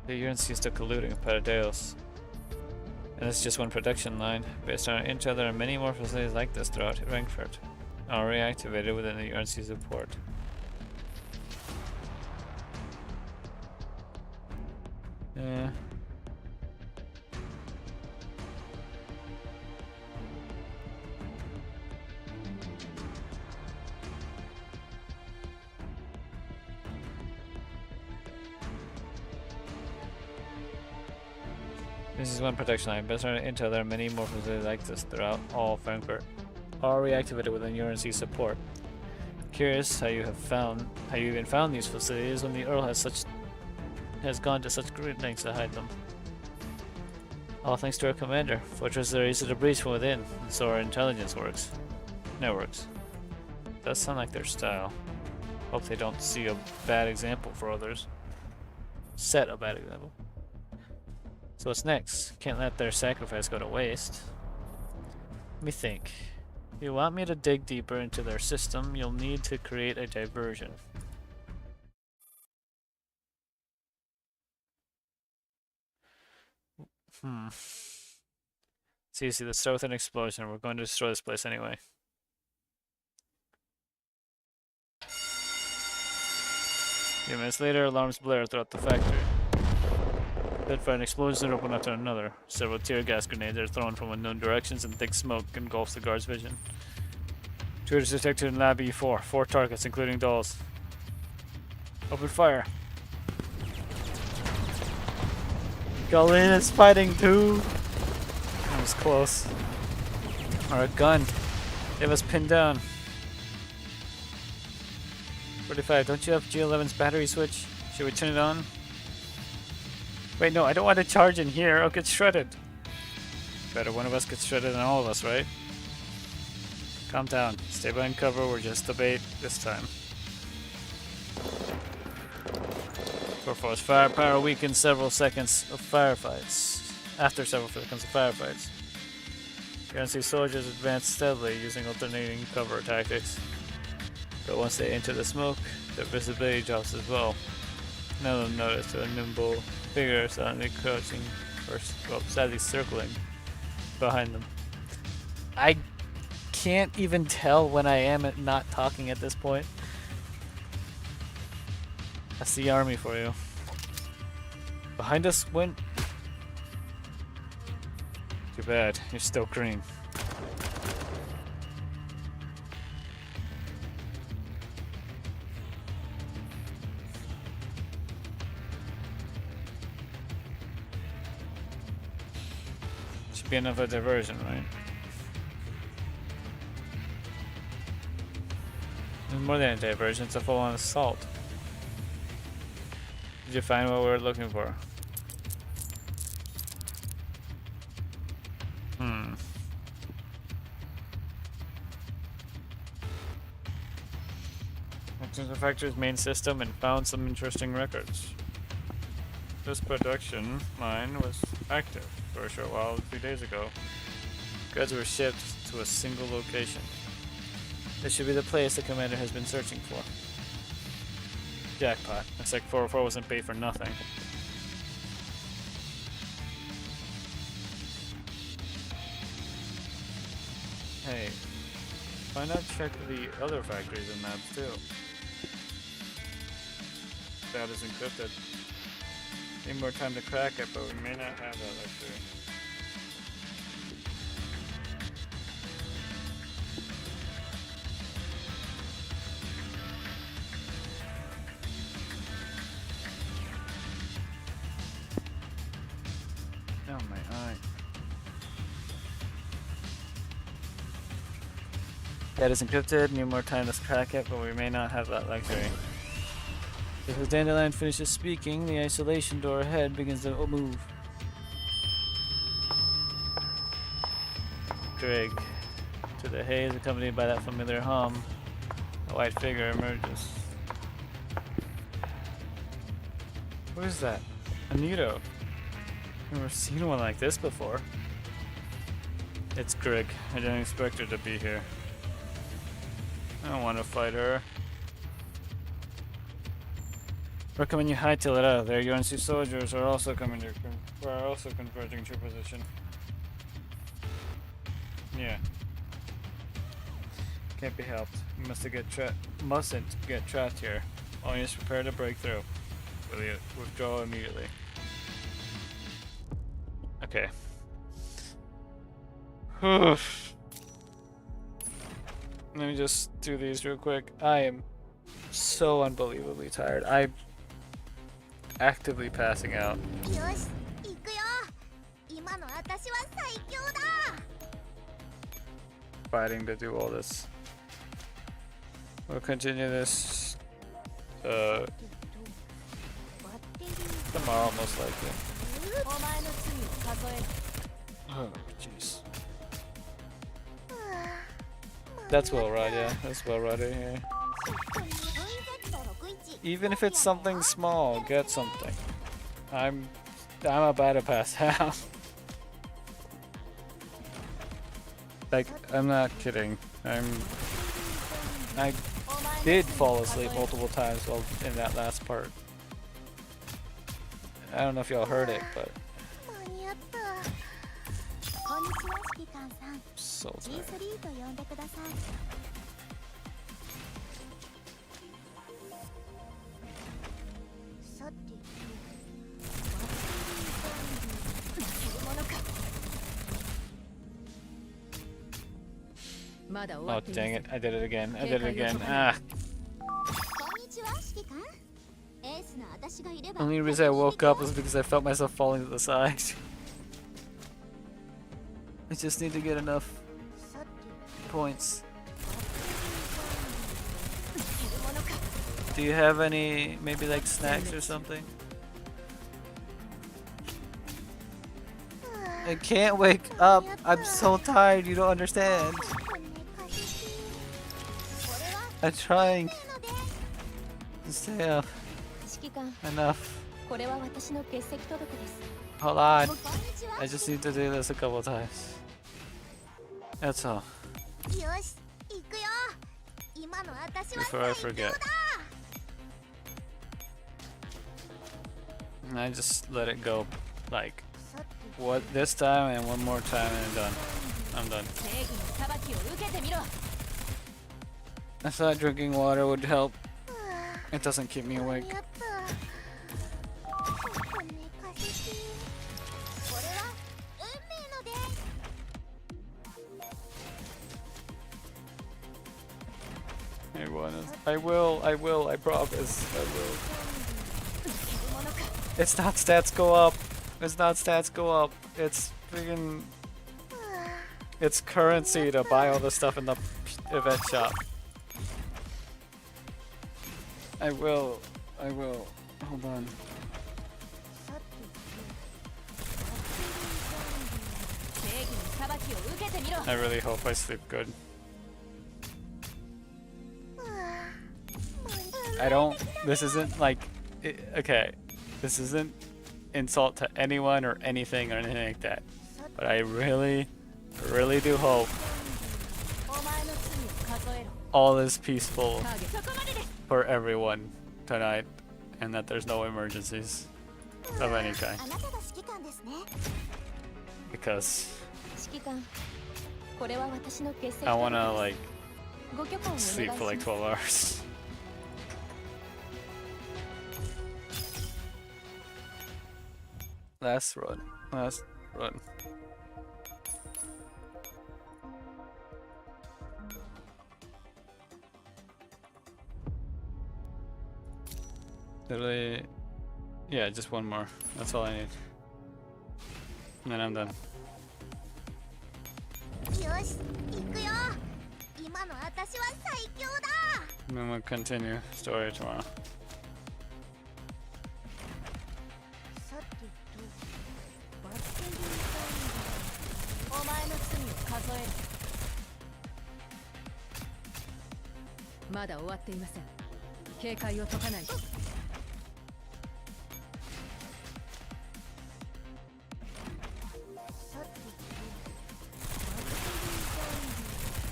The UNC is still colluding with Paradales. And it's just one production line. Based on each other and many more facilities like this throughout Frankfurt. All reactivated within the UNC support. Yeah. This is one protection line. Based on intel, there are many more facilities like this throughout all Frankfurt. All reactivated within UNC support. Curious how you even found these facilities when the Earl has gone to such great lengths to hide them. All thanks to our commander. Fortresses are easy to breach from within, and so our intelligence networks. Does sound like their style. Hope they don't see a bad example for others. Set a bad example. So what's next? Can't let their sacrifice go to waste. Let me think. If you want me to dig deeper into their system, you'll need to create a diversion. It's easy. Let's start with an explosion. We're going to destroy this place anyway. A few minutes later, alarms blare throughout the factory. Then for an explosion open after another. Several tear gas grenades are thrown from unknown directions and thick smoke engulfs the guard's vision. Intruders detected in Lab E4. 4 targets, including dolls. Open fire. Galen is fighting too. That was close. Or a gun. They have us pinned down. 45, don't you have G11's battery switch? Should we turn it on? Wait, no, I don't want to charge in here. I'll get shredded. Better one of us gets shredded than all of us, right? Calm down. Stay behind cover. We're just a bait this time. 4-4's firepower weakens several seconds of firefights. After several seconds of firefights. You can see soldiers advance steadily using alternating cover tactics. But once they enter the smoke, their visibility drops as well. None of them notice a nimble figure suddenly crouching, or well, sadly circling behind them. I can't even tell when I am not talking at this point. That's the army for you. Behind us went. Too bad, you're still green. Should be enough of a diversion, right? It's more than a diversion, it's a full-on assault. Did you find what we were looking for? Went to the factory's main system and found some interesting records. This production line was active for a short while 2 days ago. Goods were shipped to a single location. This should be the place the commander has been searching for. Jackpot. Looks like 404 wasn't paid for nothing. Hey, why not check the other factories and maps too? That is encrypted. Need more time to crack it, but we may not have that luxury. Oh my eye. That is encrypted. Need more time to crack it, but we may not have that luxury. If the dandelion finishes speaking, the isolation door ahead begins to move. Greg. To the haze, accompanied by that familiar hum, a white figure emerges. What is that? A Nito. I've never seen one like this before. It's Greg. I didn't expect her to be here. I don't want to fight her. Recommend you hightail it out of there. UNC soldiers are also coming to converging to your position. Yeah. Can't be helped. You mustn't get trapped here. Only is prepared to break through. Will you withdraw immediately? Okay. Let me just do these real quick. I am so unbelievably tired. I'm actively passing out. Fighting to do all this. We'll continue this tomorrow, most likely. Oh, jeez. That's well right, yeah. That's well right in here. Even if it's something small, get something. I'm I'm about to pass out. Like, I'm not kidding. I did fall asleep multiple times while in that last part. I don't know if y'all heard it, but 間に合った。こんにちは、指揮官さん。 so tired. G3 と呼んでください。さてと、まだ終 Oh わっていませ dang ん it! I did it again. I did it again. Ah. こんにちは、指揮官。エースの私がいれば。 Only reason I woke up was because I felt myself falling to the side. I just need to get enough さて points. Do you have any, maybe like snacks or something? I can't wake up. I'm so tired. You don't understand. こんな感じ。これは I'm trying ので。 to stay up 指揮官 enough. これは私の欠席届です Hold on. こんにちは。 I just need to do this a couple times. That's all. よし、行くよ。今の私は Before I 最 forget. 強だ。 And I just let it go like さて what this time and one more time and I'm done. I'm done. 正義の裁きを受けてみろ I thought drinking water would help. It doesn't keep me 間 awake. に合った。こんな感じ。これは運命の出。 I will, I promise, I will. It's not stats go up. It's not stats go up. It's freaking. It's currency to buy all the stuff in the event shop. I will. Hold on. さて正義の裁きを受けてみろ I really hope I sleep good. I don't. This isn't like. Okay. This isn't insult to anyone or anything like that. But I really do hope お前の罪を数えろ all is peaceful ターゲットそこまでです for everyone tonight and that there's no emergencies of any kind. あなたが指揮官ですね。 Because 指揮官これは私の欠席 I wanna like ご許可をお願いし sleep ます for like 12 hours. Last run. Literally, yeah, just one more. That's all I need. And then I'm done. よし、行くよ。今の私は最強だ。 And then we'll continue story tomorrow. さてと、バッテリーお前の罪を数えるまだ終わっていません警戒を解かないとさてと、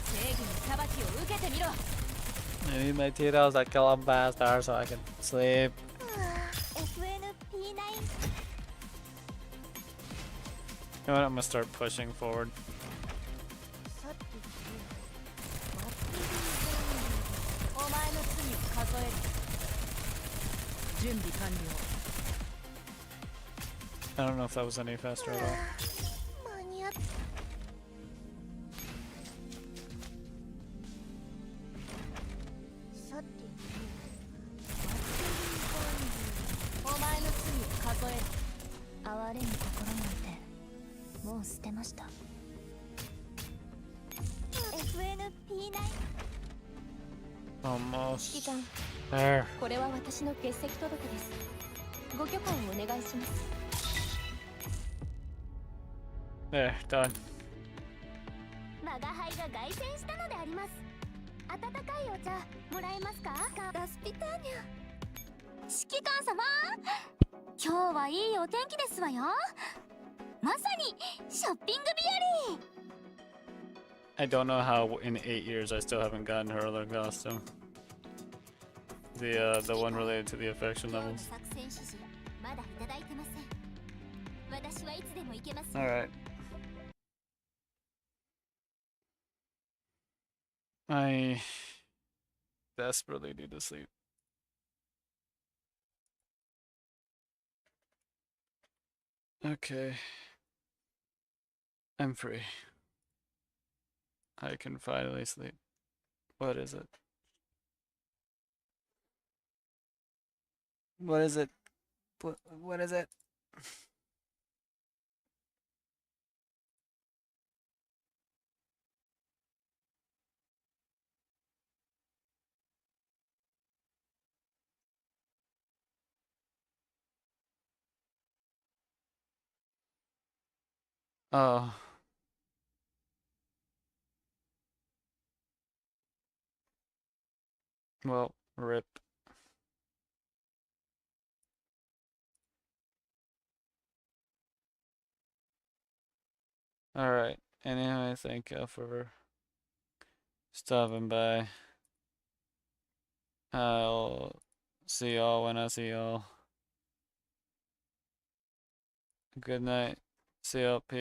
正義の裁きを受けてみろ I need my Tito's that kill them faster so I can sleep. FNP9。 You know what? I'm gonna start pushing forward. さてと、バッテリーお前の罪を数える準備完了 I don't know if that was any faster at all. 間に合った。さてと、お前の罪を数える哀れむ心なんてもう捨てました。 FNP9。 Almost 指揮官 there. これは私の欠席届ですご許可をお願いします There, done. 我が輩が凱旋したのであります。温かいお茶もらえますか？ガスピターニャ。指揮官様、今日はいいお天気ですわよ。まさにショッピング日和。 I don't know how in 8 years I still haven't gotten her other costume. The one related to the affection 今日の levels. 作戦指示まだいただいてません。私はいつでも行けますよ。 Alright. I desperately need to sleep. Okay. I'm free. I can finally sleep. What is it? What is it? What is it? Oh. Well, rip. Alright. Anyway, thank you for stopping by. I'll see y'all when I see y'all. Good night. See y'all. Peace.